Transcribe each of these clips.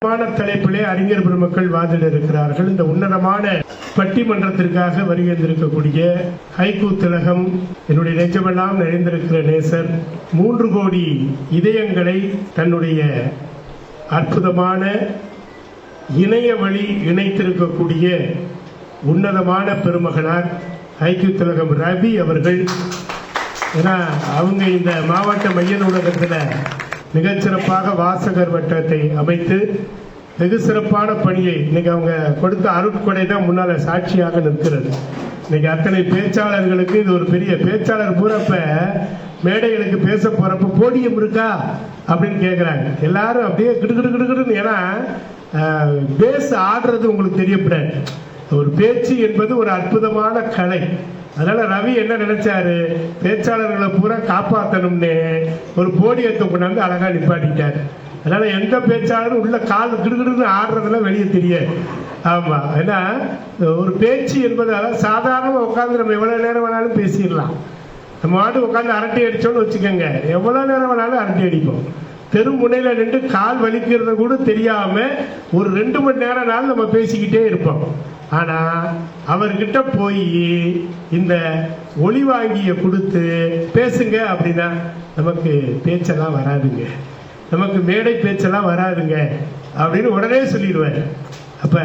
தலைப்பிலே அறிஞர் பெருமக்கள் வாதிட இருக்கிறார்கள். இந்த உன்னதமான பட்டிமன்றத்திற்காக வருகின்றிருக்கக்கூடிய ஹைகூ திலகம், என்னுடைய நெஞ்சமெல்லாம் நிறைந்திருக்கிற நேசர், 3 கோடி இதயங்களை தன்னுடைய அற்புதமான இணைய வழி இணைத்திருக்கக்கூடிய உன்னதமான பெருமகனார் ஹைகூ திலகம் ரவி அவர்கள். ஏன்னா அவங்க இந்த மாவட்ட மைய நூலகத்தில் மிகச்சிறப்பாக வாசகர் வட்டத்தை அமைத்து வெகு சிறப்பான பணியை இன்னைக்கு அவங்க கொடுத்த அருட்கொடை தான் முன்னால சாட்சியாக நிற்கிறது. இன்னைக்கு அத்தனை பேச்சாளர்களுக்கு இது ஒரு பெரிய பேச்சாளர் பூரப்ப மேடைகளுக்கு பேச போறப்ப போடியம் இருக்கா அப்படின்னு கேட்குறாங்க. எல்லாரும் அப்படியே கிடுகிடுன்னு. ஏன்னா பேச ஆடுறது உங்களுக்கு தெரியப்படாது. ஒரு பேச்சு என்பது ஒரு அற்புதமான கலை. அதனால ரவி என்ன நினைச்சாரு, பேச்சாளர்களை பூரா காப்பாற்றணும்னு ஒரு போடியத்தை கொண்டாந்து அழகா நிப்பாட்டிட்டார். அதனால எந்த பேச்சாளரும் உள்ள கால் கிடுகிடுன்னு ஆடுறதுலாம் வெளியே தெரியாது. ஆமா, ஏன்னா ஒரு பேச்சு என்பதால சாதாரண உட்காந்து நம்ம எவ்வளவு நேரம் வேணாலும் பேசிடலாம். நம்ம வாட்டு உட்காந்து அரட்டை அடிச்சோன்னு வச்சுக்கோங்க, எவ்வளவு நேரம் வேணாலும் அரட்டை அடிப்போம். தெரு முனையில நின்று கால் வலிக்கிறது கூட தெரியாம ஒரு 2 மணி நேரம் நாள் நம்ம பேசிக்கிட்டே இருப்போம். ஆனா அவர்கிட்ட போய் இந்த ஒளி வாங்கிய கொடுத்து பேசுங்க அப்படின்னா நமக்கு பேச்செல்லாம் வராதுங்க, நமக்கு மேடை பேச்செல்லாம் வராதுங்க அப்படின்னு உடனே சொல்லிடுவார். அப்ப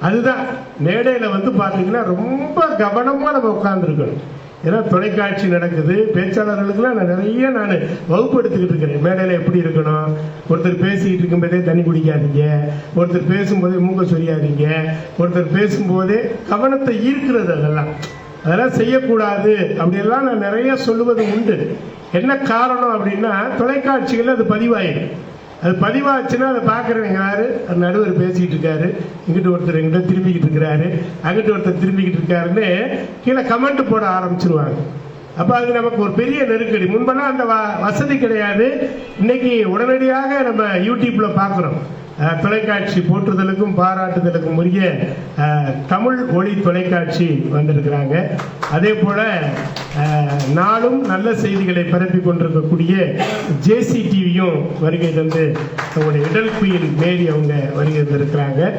அதுதான் மேடையில பாத்தீங்கன்னா ரொம்ப கவனமா நம்ம உட்கார்ந்துருக்கணும். ஏன்னா தொலைக்காட்சி நடக்குது, பேச்சாளர்களுக்குலாம் நான் வகுப்பு எடுத்துக்கிட்டு இருக்கிறேன். மேடையில் எப்படி இருக்கணும், ஒருத்தர் பேசிக்கிட்டு இருக்கும்போதே தண்ணி குடிக்காதீங்க, ஒருத்தர் பேசும்போதே மூக்க சொரியாதீங்க, ஒருத்தர் பேசும்போதே கவனத்தை ஈர்க்கிறது, அதெல்லாம் செய்யக்கூடாது அப்படியெல்லாம் நான் நிறைய சொல்லுவது உண்டு. என்ன காரணம் அப்படின்னா தொலைக்காட்சிகள் அது பதிவாயிடும். அது பதிவாச்சுன்னா அதை பார்க்குறவங்க யாரு, நடுவர் பேசிக்கிட்டு இருக்காரு, இங்கிட்ட ஒருத்தர் எங்கிட்ட திரும்பிக்கிட்டு இருக்கிறாரு, அங்கிட்ட ஒருத்தர் திரும்பிக்கிட்டு இருக்காருன்னு கீழே கமெண்ட் போட ஆரம்பிச்சிருவாங்க. அப்போ அது நமக்கு ஒரு பெரிய நெருக்கடி. முன்பெல்லாம் அந்த வசதி கிடையாது. இன்னைக்கு உடனடியாக நம்ம யூடியூப்ல பார்க்குறோம். தொலைக்காட்சி போற்றுதலுக்கும் பாராட்டுதலுக்கும் உரிய தமிழ் ஒளி தொலைக்காட்சி வந்திருக்கிறாங்க. அதே போல நாளும் நல்ல செய்திகளை பரப்பி கொண்டிருக்கக்கூடிய ஜேசி டிவியும் வருகை தந்து அவங்களுடைய இடல் குயின் மேரி அவங்க வருகை தந்திருக்கிறாங்க.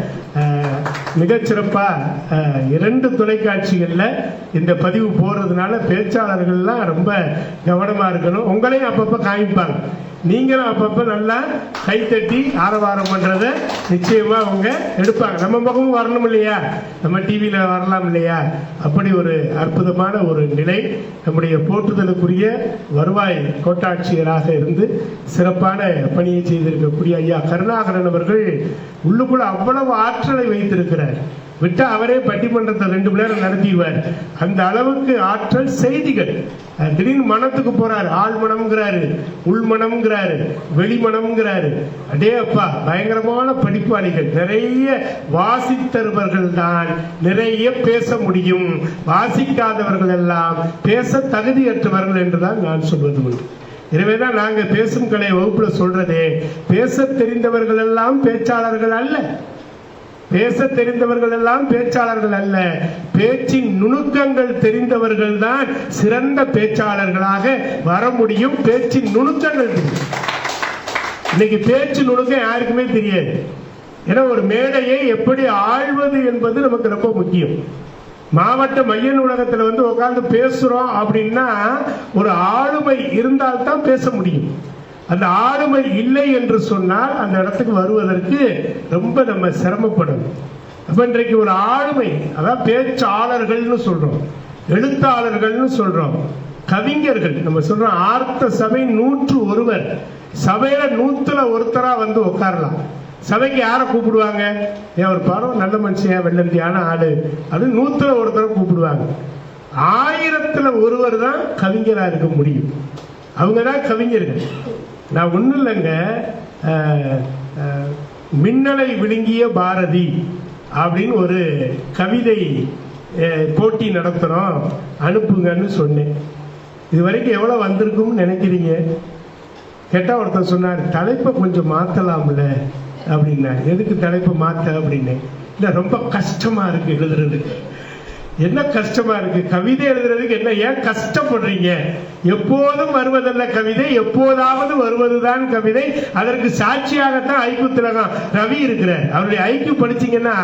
மிகச்சிறப்பாக 2 தொலைக்காட்சிகளில் இந்த பதிவு போடுறதுனால பேச்சாளர்கள்லாம் ரொம்ப கவனமாக இருக்கணும். உங்களையும் அப்பப்போ காமிப்பாங்க, நீங்களும் அப்பப்போ நல்லா கைத்தட்டி ஆரவாரம் பண்றத நிச்சயமா அவங்க எடுப்பாங்க. நம்ம பக்கமும் வரணும் இல்லையா, நம்ம டிவியில வரலாம் இல்லையா. அப்படி ஒரு அற்புதமான ஒரு நிலை. நம்முடைய போற்றுதலுக்குரிய வருவாய் கோட்டாட்சியராக இருந்து சிறப்பான பணியை செய்திருக்கக்கூடிய ஐயா கருணாகரன் அவர்கள் உள்ளுக்குள்ள அவ்வளவு ஆற்றலை வைத்திருக்கிறார். விட்டா அவரே பட்டிமன்றத்தை 2 மணி நேரம் நடத்திடுவார். அந்த அளவுக்கு ஆற்றல். செய்திகள் திடீர்னு மனத்துக்கு போறாரு, ஆள் மனம்ங்கிறாரு, உள்மனம்ங்கிறாரு, வெளிமனம்ங்கிறாரு. அடே அப்பா, பயங்கரமான படிப்பாளிகள். நிறைய வாசித்தவர்கள் தான் நிறைய பேச முடியும், வாசிக்காதவர்கள் எல்லாம் பேச தகுதியற்றவர்கள் என்றுதான் நான் சொல்வது உண்டு. எனவேதான் நாங்க பேசும் கலை வகுப்புல சொல்றதே, பேச தெரிந்தவர்கள் எல்லாம் பேச்சாளர்கள் அல்ல, பேச தெரிந்தவர்கள் எல்லாம் பேச்சாளர்கள் அல்ல, பேச்சின் நுணுக்கங்கள் தெரிந்தவர்கள் தான் சிறந்த பேச்சாளர்களாக வர முடியும். பேச்சின் நுணுக்கங்கள் தெரியும். இன்னைக்கு பேச்சு நுணுக்கம் யாருக்குமே தெரியாது. ஏன்னா ஒரு மேடையை எப்படி ஆழ்வது என்பது நமக்கு ரொம்ப முக்கியம். மாவட்ட மைய நூலகத்தில் உட்கார்ந்து பேசுறோம் அப்படின்னா ஒரு ஆளுமை இருந்தால்தான் பேச முடியும். அந்த ஆளுமை இல்லை என்று சொன்னால் அந்த இடத்துக்கு வருவதற்கு ரொம்ப நம்ம சிரமப்படணும். அப்ப இன்றைக்கு ஒரு ஆளுமை, அதான் பேச்சாளர்கள்னு சொல்றோம், எழுத்தாளர்கள்னு சொல்றோம், கவிஞர்கள் நம்ம சொல்றோம். ஆர்த்த சபை 101, சபையில 100ல ஒருத்தரா உட்காரலாம். சபைக்கு யாரை கூப்பிடுவாங்க, ஒரு பாடம் நல்ல மனுஷன் வெள்ளந்தியான ஆளு, அது 100ல ஒருத்தரை கூப்பிடுவாங்க. 1000ல ஒருவர் தான் கவிஞரா இருக்க முடியும். அவங்கதான் கவிஞர்கள். நான் ஒன்றும் இல்லைங்க, மின்னலை விழுங்கிய பாரதி அப்படின்னு ஒரு கவிதை போட்டி நடத்துகிறோம், அனுப்புங்கன்னு சொன்னேன். இது வரைக்கும் எவ்வளோ வந்திருக்கும்னு நினைக்கிறீங்க? கேட்டால் ஒருத்தர் சொன்னார், தலைப்பை கொஞ்சம் மாற்றலாம்ல அப்படின்னா. எதுக்கு தலைப்பை மாற்ற அப்படின்னு? இல்லை, ரொம்ப கஷ்டமாக இருக்குது எழுதுறதுக்கு. என்ன கஷ்டமா இருக்கு கவிதை எழுதுறதுக்கு, என்ன ஏன் கஷ்டப்படுறீங்க? எப்போதும் வருவதல்ல கவிதை, எப்போதாவது வருவதுதான் கவிதை. அதற்கு சாட்சியாகத்தான் ஐக்கு திலகம் ரவி இருக்கிறார். அவருடைய ஐக்கு படிச்சீங்கன்னா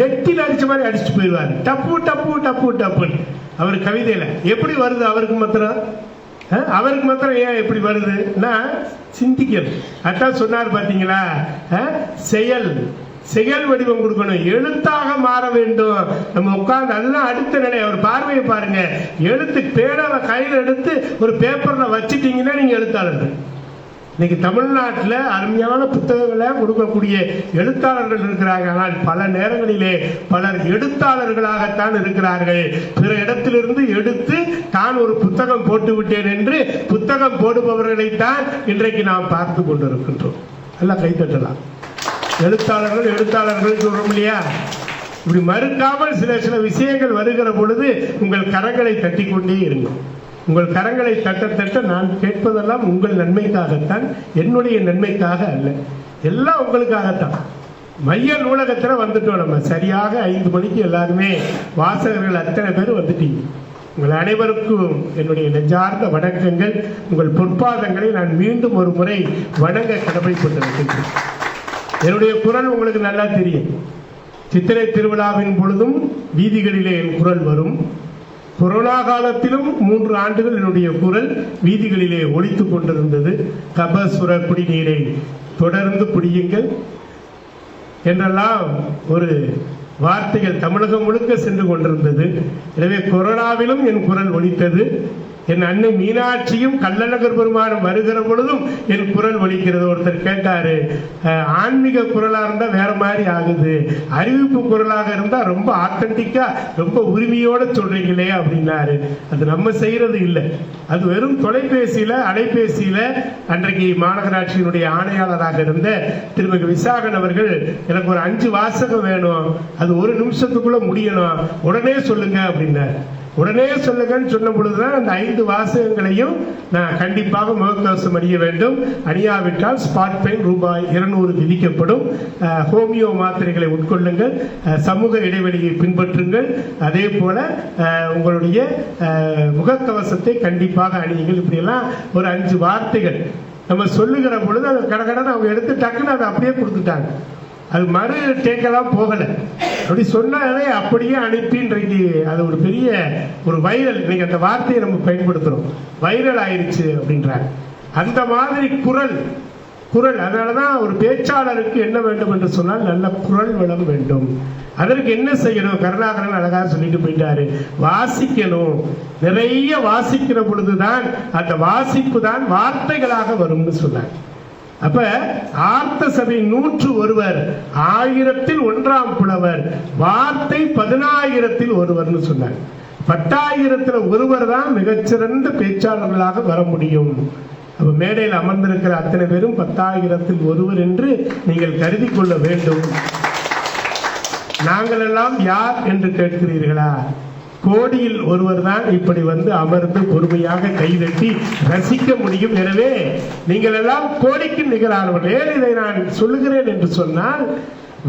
நெட்டில் அடிச்ச மாதிரி அடிச்சுட்டு போயிடுவார். டப்பு டப்பு டப்பு டப்புன்னு அவர் கவிதையில எப்படி வருது அவருக்கு மாத்திரம், அவருக்கு மாத்திரம் ஏன் எப்படி வருதுன்னா சிந்திக்கணும். அதான் சொன்னார் பாத்தீங்களா, செயல் வடிவம் கொடுக்கணும், எழுத்தாக மாற வேண்டும். நம்ம உட்கார்ந்து அதெல்லாம் அடுத்த நிலை. அவர் பார்வையை பாருங்க, எழுத்து பேனாவை கையில் எடுத்து ஒரு பேப்பர்ல வச்சுட்டீங்கன்னா நீங்க எழுத்தாளர்கள். இன்னைக்கு தமிழ்நாட்டில் அருமையான புத்தகங்களை கொடுக்கக்கூடிய எழுத்தாளர்கள் இருக்கிறாங்க. ஆனால் பல நேரங்களிலே பலர் எழுத்தாளர்களாகத்தான் இருக்கிறார்கள். பிற இடத்திலிருந்து எடுத்து தான் ஒரு புத்தகம் போட்டு விட்டேன் என்று புத்தகம் போடுபவர்களைத்தான் இன்றைக்கு நாம் பார்த்து கொண்டிருக்கின்றோம். எல்லாம் கைத்தட்டலாம். எழுத்தாளர்கள் சொல்றோம் இல்லையா? இப்படி மறுக்காமல் சில விஷயங்கள் வருகிற பொழுது உங்கள் கரங்களை தட்டி கொண்டே இருங்க. உங்கள் கரங்களை தட்ட தட்ட நான் கேட்பதெல்லாம் உங்கள் நன்மைக்காகத்தான், என்னுடைய நன்மைக்காக அல்ல, எல்லாம் உங்களுக்காகத்தான். மைய நூலகத்தில் வந்துட்டோம் நம்ம. சரியாக 5 மணிக்கு எல்லாருமே வாசகர்கள் அத்தனை பேர் வந்துட்டீங்க. உங்கள் அனைவருக்கும் என்னுடைய நெஞ்சார்ந்த வணக்கங்கள். உங்கள் பொற்பாதங்களை நான் மீண்டும் ஒரு முறை வணங்க கடமைப்பட்டிருக்கின்றேன். என்னுடைய குரல் உங்களுக்கு நல்லா தெரியும். சித்திரை திருவிழாவின் பொழுதும் வீதிகளிலே என் குரல் வரும். கொரோனா காலத்திலும் 3 ஆண்டுகள் என்னுடைய குரல் வீதிகளிலே ஒலித்துக் கொண்டிருந்தது. கபசுர குடிநீரை தொடர்ந்து குடியுங்கள் என்றெல்லாம் ஒரு வார்த்தைகள் தமிழகம் முழுக்க சென்று கொண்டிருந்தது. எனவே கொரோனாவிலும் என் குரல் ஒலித்தது. என் அன்னை மீனாட்சியும் கள்ளழகர் பெருமானும் வருகிற பொழுதும் என் குரல் ஒலிக்கிறது. ஒருத்தர் கேட்டாரு, ஆன்மீக குரலா இருந்தா வேற மாதிரி ஆகுது, அறிவிப்பு குரலாக இருந்தா ரொம்ப ஆத்தன்டிக்கா ரொம்ப உரிமையோட சொல்றீங்களே அப்படின்னாரு. அது நம்ம செய்யறது இல்லை. அது வெறும் தொலைபேசியில அலைபேசியில அன்றைக்கு மாநகராட்சியினுடைய ஆணையாளராக இருந்த திருமதி விசாகன் அவர்கள் எனக்கு ஒரு 5 வாசகம் வேணும், அது 1 நிமிஷத்துக்குள்ள முடியணும், உடனே சொல்லுங்க அப்படின்னாரு. உடனே சொல்லுங்கன்னு சொன்ன பொழுதுதான் அந்த 5 வாசகங்களையும் நான் கண்டிப்பாக முகக்கவசம் அணிய வேண்டும், அணியாவிட்டால் ஸ்பாட் பெயின் ரூபாய் 200 விதிக்கப்படும், ஹோமியோ மாத்திரைகளை உட்கொள்ளுங்கள், சமூக இடைவெளியை பின்பற்றுங்கள், அதே போல உங்களுடைய முகக்கவசத்தை கண்டிப்பாக அணியுங்கள். இப்படியெல்லாம் ஒரு 5 வார்த்தைகள் நம்ம சொல்லுகிற பொழுது அதை கடகடன்னு அவங்க எடுத்து டக்குன்னு அதை அப்படியே கொடுத்துட்டாங்க. அது மறு டேக்கெல்லாம் போகலை. அப்படி சொன்னாலே அப்படியே அனுப்பி இன்றைக்கு அது ஒரு பெரிய ஒரு வைரல். இன்னைக்கு அந்த வார்த்தையை நம்ம பயன்படுத்துறோம், வைரல் ஆயிடுச்சு அப்படின்றாங்க. அந்த மாதிரி குரல். அதனாலதான் ஒரு பேச்சாளருக்கு என்ன வேண்டும் என்று சொன்னால் நல்ல குரல் வளம் வேண்டும். அதற்கு என்ன செய்யணும்? கருணாகரன் அழகா சொல்லிட்டு போயிட்டாரு, வாசிக்கணும். நிறைய வாசிக்கிற பொழுதுதான் அந்த வாசிப்பு தான் வார்த்தைகளாக வரும்னு சொன்னாங்க. அப்ப ஆர்த்த சபை 101, 1000ல் 1ஆம் புலவர், வார்த்தை 10,000ல் 1 சொன்னார். 10,000ல் 1 தான் மிகச்சிறந்த பேச்சாளர்களாக வர முடியும். அப்ப மேடையில் அமர்ந்திருக்கிற அத்தனை பேரும் 10,000ல் 1 என்று நீங்கள் கருதி கொள்ள வேண்டும். நாங்கள் எல்லாம் யார் என்று கேட்கிறீர்களா? கோடியில் ஒருவர் தான் இப்படி வந்து அமர்ந்து பொறுமையாக கைதட்டி ரசிக்க முடியும். எனவே நீங்கள் எல்லாம் கோடிக்கு நிகரானவர்கள். ஏன் இதை நான் சொல்லுகிறேன் என்று சொன்னால்,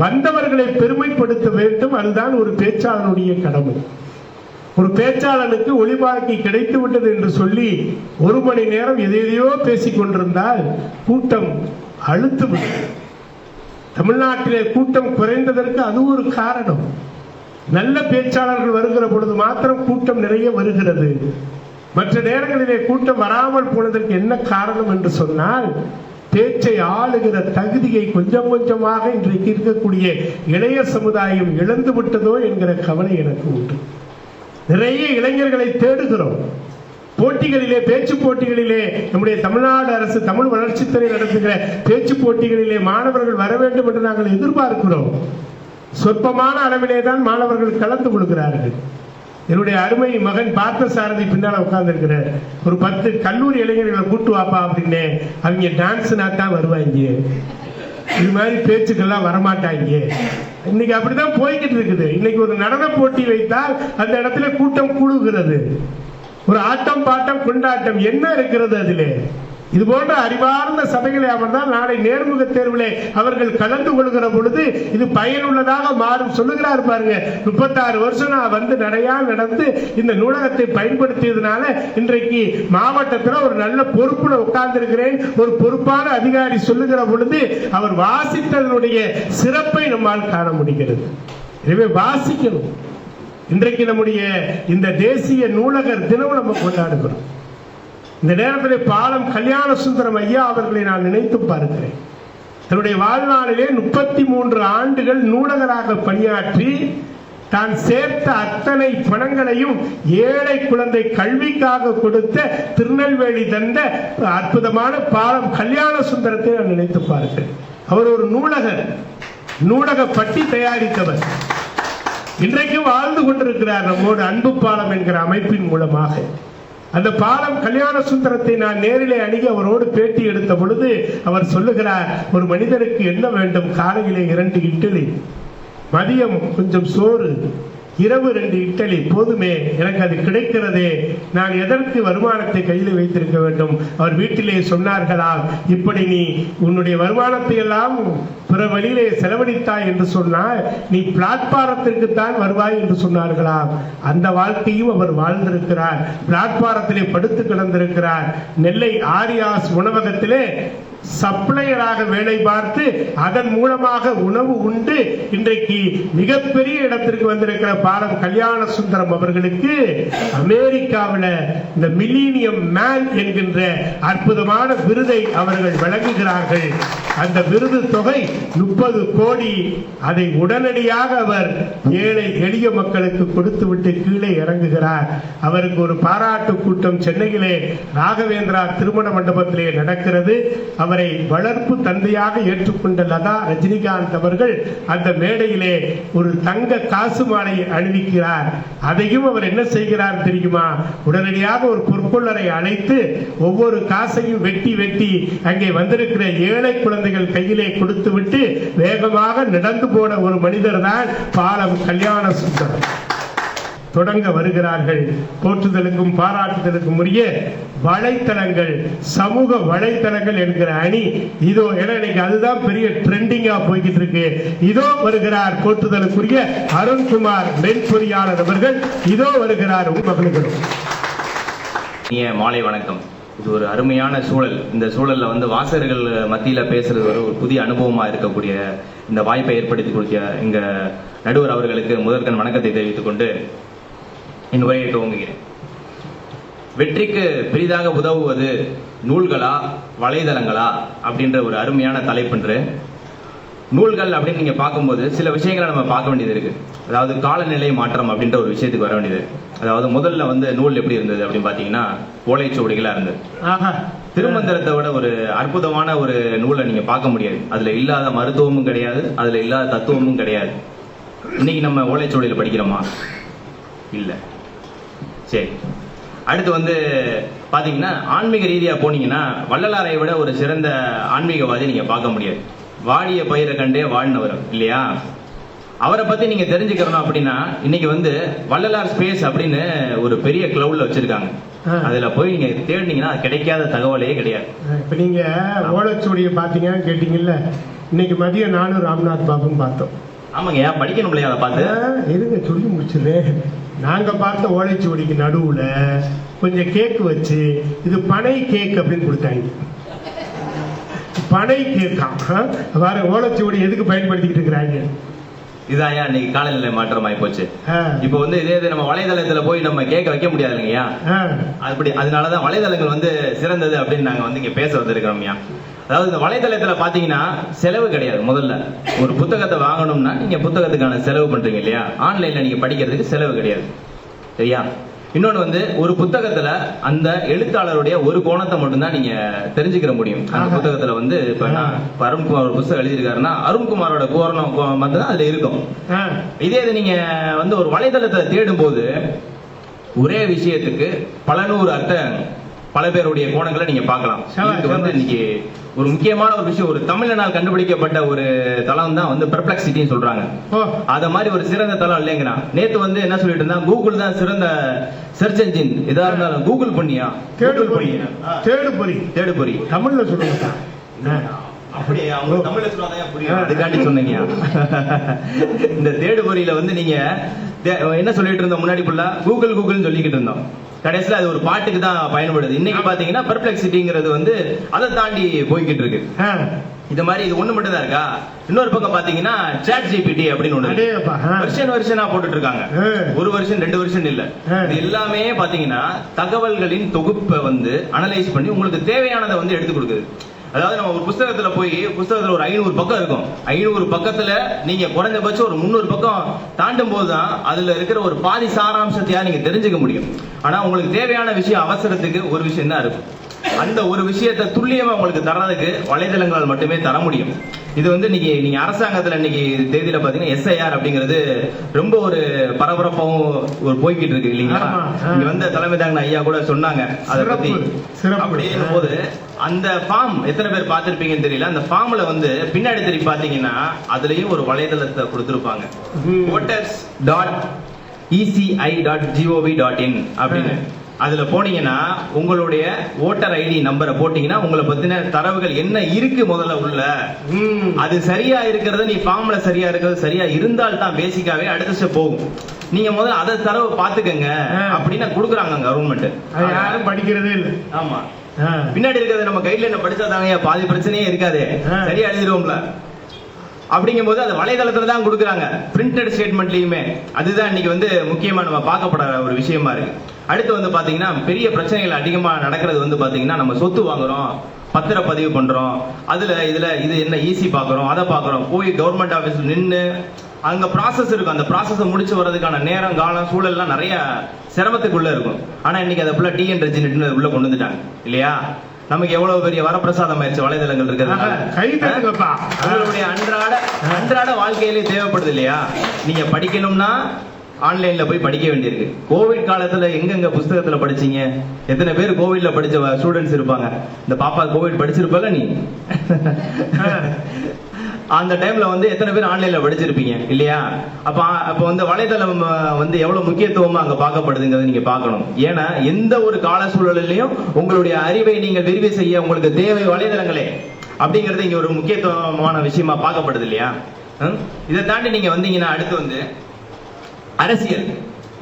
வந்தவர்களை பெருமைப்படுத்த வேண்டும். அதுதான் ஒரு பேச்சாளனுடைய கடமை. ஒரு பேச்சாளனுக்கு ஒளிபாக்கி கிடைத்து விட்டது என்று சொல்லி 1 மணி நேரம் எதையோ பேசிக் கொண்டிருந்தால் கூட்டம் அழுத்துவிடும். தமிழ்நாட்டிலே கூட்டம் குறைந்ததற்கு அது ஒரு காரணம். நல்ல பேச்சாளர்கள் வருகிற பொழுது மாத்திரம் கூட்டம் நிறைய வருகிறது. மற்ற நேரங்களிலே கூட்டம் வராமல் போனதற்கு என்ன காரணம் என்று சொன்னால், பேச்சை ஆளுகிற தகுதியை கொஞ்சம் கொஞ்சமாக இன்றைக்கு இருக்கக்கூடிய இளைய சமுதாயம் இழந்து விட்டதோ என்கிற கவலை எனக்கு உண்டு. நிறைய இளைஞர்களை தேடுகிறோம். போட்டிகளிலே, பேச்சு போட்டிகளிலே, நம்முடைய தமிழ்நாடு அரசு தமிழ் வளர்ச்சித்துறை நடத்துகிற பேச்சு போட்டிகளிலே மாணவர்கள் வர வேண்டும் என்று நாங்கள் எதிர்பார்க்கிறோம். சொற்பமான அளவிலே தான் மாணவர்கள் கலந்து கொள்கிறார்கள். என்னுடைய அருமை மகன் பார்த்த சாரதி பின்னால உட்கார்ந்து இருக்கிறார். ஒரு 10 கல்லூரி இளைஞர்களை கூட்டு வாப்பா அப்படின்னு, அவங்க டான்ஸ்னா தான் வருவாங்க, இது மாதிரி பேச்சுக்கெல்லாம் வரமாட்டாங்க. இன்னைக்கு அப்படிதான் போய்கிட்டு இருக்குது. இன்னைக்கு ஒரு நடன போட்டி வைத்தால் அந்த இடத்துல கூட்டம் கூடுகிறது. ஒரு ஆட்டம் பாட்டம் கொண்டாட்டம் என்ன இருக்கிறது? அதிலே இது போன்ற அறிவார்ந்த சபைகளை அமர்ந்தால் நாளை நேர்முக தேர்விலே அவர்கள் கலந்து கொள்கிற பொழுது இது பயனுள்ளதாக மாறும். சொல்லுகிறார் பாருங்க, 36 வருஷம் நான் வந்து நடையா நடந்து இந்த நூலகத்தை பயன்படுத்தியதுனால இன்றைக்கு மாவட்டத்தில் ஒரு நல்ல பொறுப்புல உட்கார்ந்து இருக்கிறேன். ஒரு பொறுப்பான அதிகாரி சொல்லுகிற பொழுது அவர் வாசித்ததனுடைய சிறப்பை நம்மால் காண முடிகிறது. எனவே வாசிக்கணும். இன்றைக்கு நம்முடைய இந்த தேசிய நூலகர் தினம் நம்ம கொண்டாடுகிறோம். இந்த நேரத்தில் பாலம் கல்யாண சுந்தரம் ஐயா அவர்களை நான் நினைத்து பார்க்கிறேன். தன்னுடைய வாழ்நாளிலே 33 ஆண்டுகள் நூலகராக பணியாற்றி தான் சேர்த்த அத்தனை பணங்களையும் ஏழை குழந்தை கல்விக்காக கொடுத்த திருநெல்வேலி தந்த அற்புதமான பாலம் கல்யாண சுந்தரத்தை நான் நினைத்து பார்க்கிறேன். அவர் ஒரு நூலகர், நூலக பட்டி தயாரித்தவர். இன்றைக்கு வாழ்ந்து கொண்டிருக்கிறார் நம்மோடு அன்பு பாலம் என்கிற அமைப்பின் மூலமாக. அந்த பாலம் கல்யாண சுந்தரத்தை நான் நேரிலே அணுகி அவரோடு பேட்டி எடுத்த பொழுது அவர் சொல்லுகிறார், ஒரு மனிதனுக்கு என்ன வேண்டும்? காலையிலே 2 இட்லி, மதியம் கொஞ்சம் சோறு, இரவு 2 இட்லி போதுமே, எனக்கு அது கிடைக்கிறதே, நான் எதற்கு வருமானத்தை கையில் வைத்திருக்க வேண்டும்? அவர் வீட்டிலே சொன்னார்களா, இப்படி நீ உன்னுடைய வருமானத்தை எல்லாம் பிற வழியிலே செலவழித்தாய் என்று சொன்னால் நீ பிளாட்பாரத்திற்கு தான் வருவாய் என்று சொன்னார்களா. அந்த வாழ்க்கையும் அவர் வாழ்ந்திருக்கிறார். பிளாட்பாரத்திலே படுத்து கிடந்திருக்கிறார். நெல்லை ஆரியாஸ் உணவகத்திலே சப்ளையராக வேலை பார்த்து அதன் மூலமாக உணவு உண்டு இன்றைக்கு மிகப்பெரிய இடத்திற்கு வந்திருக்கிற பாலம் கல்யாண சுந்தரம் அவர்களுக்கு அமெரிக்காவில் இந்த மில்லினியம் மேன் என்கின்ற அற்புதமான விருதை அவர்கள் வழங்குகிறார்கள். அந்த விருது தொகை 30 கோடி. அதை உடனடியாக அவர் ஏழை எளிய மக்களுக்கு கொடுத்து விட்டு கீழே இறங்குகிறார். அவருக்கு ஒரு பாராட்டு கூட்டம் சென்னையிலே ராகவேந்திரா திருமண மண்டபத்திலே நடக்கிறது. அவரை வளர்ப்பு தந்தையாக ஏற்றுக்கொண்ட லதா ரஜினிகாந்த் அவர்கள் அந்த மேடையிலே ஒரு தங்க காசு மாலையை அணிவிக்கிறார். அதையும் அவர் என்ன செய்கிறார் தெரியுமா? உடனடியாக ஒரு பொற்கொள்ளரை அழைத்து ஒவ்வொரு காசையும் வெட்டி வெட்டி அங்கே வந்திருக்கிற ஏழை குழந்தைகள் கையிலே கொடுத்து விட்டு வேகமாக நடந்து போன ஒரு மனிதர் தான் பாலம் கல்யாண சுந்தரம். தொடங்க வருகிறார்கள். போற்றுதலுக்கும் பாராட்டுதலுக்கும் உரிய வலைத்தளங்கள், சமூக வலைத்தளங்கள் என்கிற அணி இதோ எனக்கு அதுதான் பெரிய ட்ரெண்டிங்கா போய்கிட்டு இருக்கு. இதோ வருகிறார் போற்றுதலுக்குரிய அருண்குமார் மென்பொறியாளர் அவர்கள். இதோ வருகிறார் மகளும். மாலை வணக்கம். இது ஒரு அருமையான சூழல். இந்த சூழல்ல வந்து வாசகர்கள் மத்தியில பேசுறது ஒரு புதிய அனுபவமா இருக்கக்கூடிய இந்த வாய்ப்பை ஏற்படுத்தி கொடுக்க எங்க நடுவர் அவர்களுக்கு முதற்கண் வணக்கத்தை தெரிவித்துக் கொண்டு என் உரையை துவங்குகிறேன். வெற்றிக்கு பெரிதாக உதவுவது நூல்களா வலைதளங்களா அப்படின்ற ஒரு அருமையான தலைப்பென்று. நூல்கள் அப்படின்னு நீங்க பார்க்கும்போது சில விஷயங்களை நம்ம பார்க்க வேண்டியது இருக்கு. அதாவது காலநிலை மாற்றம் அப்படின்ற ஒரு விஷயத்துக்கு வர வேண்டியது. அதாவது முதல்ல வந்து நூல் எப்படி இருந்தது அப்படின்னு பாத்தீங்கன்னா ஓலைச்சுவடிகளா இருந்தது. திருமந்திரத்தை விட ஒரு அற்புதமான ஒரு நூலை நீங்க பார்க்க முடியாது. அதுல இல்லாத மருத்துவமும் கிடையாது, அதுல இல்லாத தத்துவமும் கிடையாது. இன்னைக்கு நம்ம ஓலைச்சுவடியில் படிக்கிறோமா? இல்ல. சரி, அடுத்து வந்து பாத்தீங்கன்னா ஆன்மீக ரீதியா போனீங்கன்னா வள்ளலாரை விட ஒரு சிறந்த ஆன்மீகவாதி நீங்க பார்க்க முடியாது. வாடிய பயிரை கண்டே வாழ்ந்தவர் இல்லையா? அவரை பத்தி நீங்க தெரிஞ்சுக்கணும் அப்படின்னா இன்னைக்கு வந்து வள்ளலார் ஸ்பேஸ் அப்படின்னு ஒரு பெரிய கிளவுட்ல வச்சிருக்காங்க. அதுல போய் நீங்க தேடினீங்கன்னா கிடைக்காத தகவலே கிடையாது. இப்ப நீங்க ஓலைச்சுவடியை பாத்தீங்க கேட்டீங்கல்ல, இன்னைக்கு மதியம் நானும் ராம்நாத் பாபும் பார்த்தோம். ஆமாங்க, படிக்கணும் இல்லையா? அதை பார்த்து இருங்க சொல்லி முடிச்சுது. நாங்க பார்த்த ஓலைச்சுவடிக்கு நடுவுல கொஞ்சம் கேக்கு வச்சு இது பனை கேக் அப்படின்னு கொடுத்தாங்க. பனை கேக்காம். வேற ஓலைச்சுவடி எதுக்கு பயன்படுத்திக்கிட்டு இருக்கிறாங்க? இதாயா இன்னைக்கு காலநிலை மாற்றம் ஆகி போச்சு. இப்ப வந்து இதே நம்ம வலைதளத்துல போய் நம்ம கேட்க வைக்க முடியாது இல்லையா? அப்படி அதனாலதான் வலைதளங்கள் வந்து சிறந்தது அப்படின்னு நாங்க வந்து இங்க பேச வந்திருக்கிறோம்யா. அதாவது இந்த வலைதளத்துல பாத்தீங்கன்னா செலவு கிடையாது. முதல்ல ஒரு புத்தகத்தை வாங்கணும்னா நீங்க புத்தகத்துக்கான செலவு பண்றீங்க இல்லையா? ஆன்லைன்ல நீங்க படிக்கிறதுக்கு செலவு கிடையாது, சரியா? இன்னொன்று வந்து ஒரு புத்தகத்துல அந்த எழுத்தாளருடைய ஒரு கோணத்தை மட்டும்தான் நீங்க தெரிஞ்சுக்கிற முடியும். அந்த புத்தகத்துல வந்து இப்ப அருண்குமார் ஒரு புத்தகம் எழுதியிருக்காருன்னா அருண்குமாரோட கோணம் மட்டும்தான் அதுல இருக்கும். இதே இது நீங்க வந்து ஒரு வலைதளத்துல தேடும் போது ஒரே விஷயத்துக்கு பல நூறு அர்த்தம் பல பேருடைய கோணங்களை நீங்க பார்க்கலாம். இதுக்கு வந்து இன்னைக்கு ஒரு முக்கியமான ஒரு விஷயம், ஒரு தமிழனால் கண்டுபிடிக்கப்பட்ட ஒரு தளம் தான் வந்து பெர்ப்ளெக்சிட்டின்னு சொல்றாங்க. அத மாதிரி ஒரு சிறந்த தளம் இல்லைங்கண்ணா. நேத்து வந்து என்ன சொல்லிட்டு இருந்தா, கூகுள் தான் சிறந்த சர்ச் என்ஜின், எதா இருந்தாலும் கூகுள் பண்ணியா, தேடு பொறி தமிழ்ல சொல்லுங்க. அப்படியே அவங்க தமிழ்ல சொன்னாதான் புரியும், அதுக்காண்டி சொன்னீங்க. இந்த தேடு பொறியில வந்து நீங்க என்ன சொல்லிட்டு இருந்தோம், முன்னாடி ஃபுல்லா கூகுள் கூகுள்னு சொல்லிக்கிட்டு இருந்தோம். கடைசியில அது ஒரு பாட்டுக்கு தான் பயன்படுது. இன்னைக்கு பாத்தீங்கன்னா பெர்ப்ளெக்சிட்டிங்கிறது வந்து அதை தாண்டி போய்கிட்டு இருக்கு. இது மாதிரி இது ஒண்ணு மட்டும் தான் இருக்கா? இன்னொரு பக்கம் பாத்தீங்கன்னா சாட் ஜிபிடி அப்படின்னு ஒண்ணு வருஷனா போட்டுட்டு இருக்காங்க. ஒரு வருஷம் 2 வருஷம் இல்ல, இது எல்லாமே பாத்தீங்கன்னா தகவல்களின் தொகுப்பை வந்து அனலைஸ் பண்ணி உங்களுக்கு தேவையானதை வந்து எடுத்து கொடுக்குது. அதாவது நம்ம ஒரு புத்தகத்துல போய் புத்தகத்துல ஒரு 500 பக்கம் இருக்கும், 500 பக்கத்துல நீங்க குறைஞ்சபட்சம் ஒரு 300 பக்கம் தாண்டும் போதுதான் அதுல இருக்கிற ஒரு பாதி சாராம்சத்தையா நீங்க தெரிஞ்சுக்க முடியும். ஆனா உங்களுக்கு தேவையான விஷயம் அவசரத்துக்கு ஒரு விஷயம் தான் இருக்கும். அந்த ஒரு விஷயத்தை துல்லியமா உங்களுக்கு தர்றதுக்கு வலைதளங்களால் மட்டுமே தர முடியும். இது வந்து நீங்க அரசாங்கத்துல இன்னைக்கு தேதியில பாத்தீங்கன்னா எஸ்ஐஆர் அப்படிங்கிறது ரொம்ப ஒரு பரபரப்பாவும் ஒரு போய்கிட்டு இருக்கு இல்லைங்களா? இங்க வந்த தலைமை தாங்க ஐயா கூட சொன்னாங்க அதை பத்தி. அப்படின்னும் போது அந்த ஃபார்ம் எத்தனை பேர் பார்த்திருப்பீங்கன்னு தெரியல. அந்த ஃபார்ம்ல வந்து பின்னாடி திருப்பி பாத்தீங்கன்னா அதுலயும் ஒரு வலைதளத்தை கொடுத்திருப்பாங்க, voters.eci.gov.in அப்படின்னு. அதுல போனீங்கன்னா உங்களுடைய ஓட்டர் ஐடி நம்பரை போட்டீங்கன்னா உங்களை பத்தின தரவுகள் என்ன இருக்கு முதல்ல உள்ள, அது சரியா இருக்கிறது, நீ ஃபார்ம்ல சரியா இருக்கிறது சரியா இருந்தால் தான் பேசிக்காவே அடுத்த ஸ்டெப் போகும். நீங்க முதல்ல அதை தரவு பாத்துக்கங்க அப்படின்னு கொடுக்குறாங்க கவர்மெண்ட். யாரும் படிக்கிறதே இல்லை. ஆமா, பின்னாடி இருக்கிறது நம்ம கைட்லைன் படிச்சாதாங்க பாதி பிரச்சனையே இருக்காது, சரியா எழுதிடுவோம்ல. அப்படிங்கும் போது அது வலைதளத்துல தான் கொடுக்குறாங்க, பிரிண்டட் ஸ்டேட்மெண்ட்லயுமே. அதுதான் இன்னைக்கு வந்து முக்கியமா நம்ம பார்க்கப்பட ஒரு விஷயமா இருக்கு. அடுத்து வந்து பாத்தீங்கன்னா பெரிய பிரச்சனைகள் அதிகமா நடக்கிறது வந்து பாத்தீங்கன்னா, நம்ம சொத்து வாங்குறோம், பத்திரப்பதிவு பண்றோம், இதுல இது என்ன ஈஸி பாக்குறோம், அதை பாக்குறோம், போய் கவர்மெண்ட் ஆபீஸ்ல நின்று அங்க ப்ராசஸ் இருக்கும். அந்த ப்ராசஸ் முடிச்சு வர்றதுக்கான நேரம் காலம் சூழல்லாம் நிறைய சிரமத்துக்குள்ள இருக்கும். ஆனா இன்னைக்கு அதை ஃபுல்லா டிஎன் ரெஜினேட் உள்ள கொண்டு வந்துட்டாங்க இல்லையா? நமக்கு எவ்வளவு பெரிய வரப்பிரசாதம் ஆயிடுச்சு வலைதளங்கள் இருக்கிறதுனால. உங்களுடைய அன்றாட வாழ்க்கையிலே தேவைப்படுது இல்லையா? நீங்க படிக்கணும்னா ஆன்லைன்ல போய் படிக்க வேண்டியிருக்கு. கோவிட் காலத்துல எங்கெங்க புஸ்தகத்துல படிச்சீங்க? எத்தனை பேர் கோவிட்ல படிச்ச ஸ்டூடெண்ட்ஸ் இருப்பாங்க? இந்த பாப்பா கோவிட் படிச்சிருப்பல நீ? அந்த டைம்ல வந்து எத்தனை பேர் ஆன்லைன்ல படிச்சிருப்பீங்க இல்லையா? அப்ப வந்து வலைதளம் வந்து எவ்வளவு முக்கியத்துவமா அங்க பார்க்கப்படுதுங்கிறத நீங்க பார்க்கணும். ஏன்னா எந்த ஒரு கால சூழலிலையும் உங்களுடைய அறிவை நீங்கள் விரிவு செய்ய உங்களுக்கு தேவை வலைதளங்களே அப்படிங்கிறது இங்க ஒரு முக்கியத்துவமான விஷயமா பார்க்கப்படுது இல்லையா? இதை தாண்டி நீங்க வந்தீங்கன்னா அடுத்து வந்து அரசியல்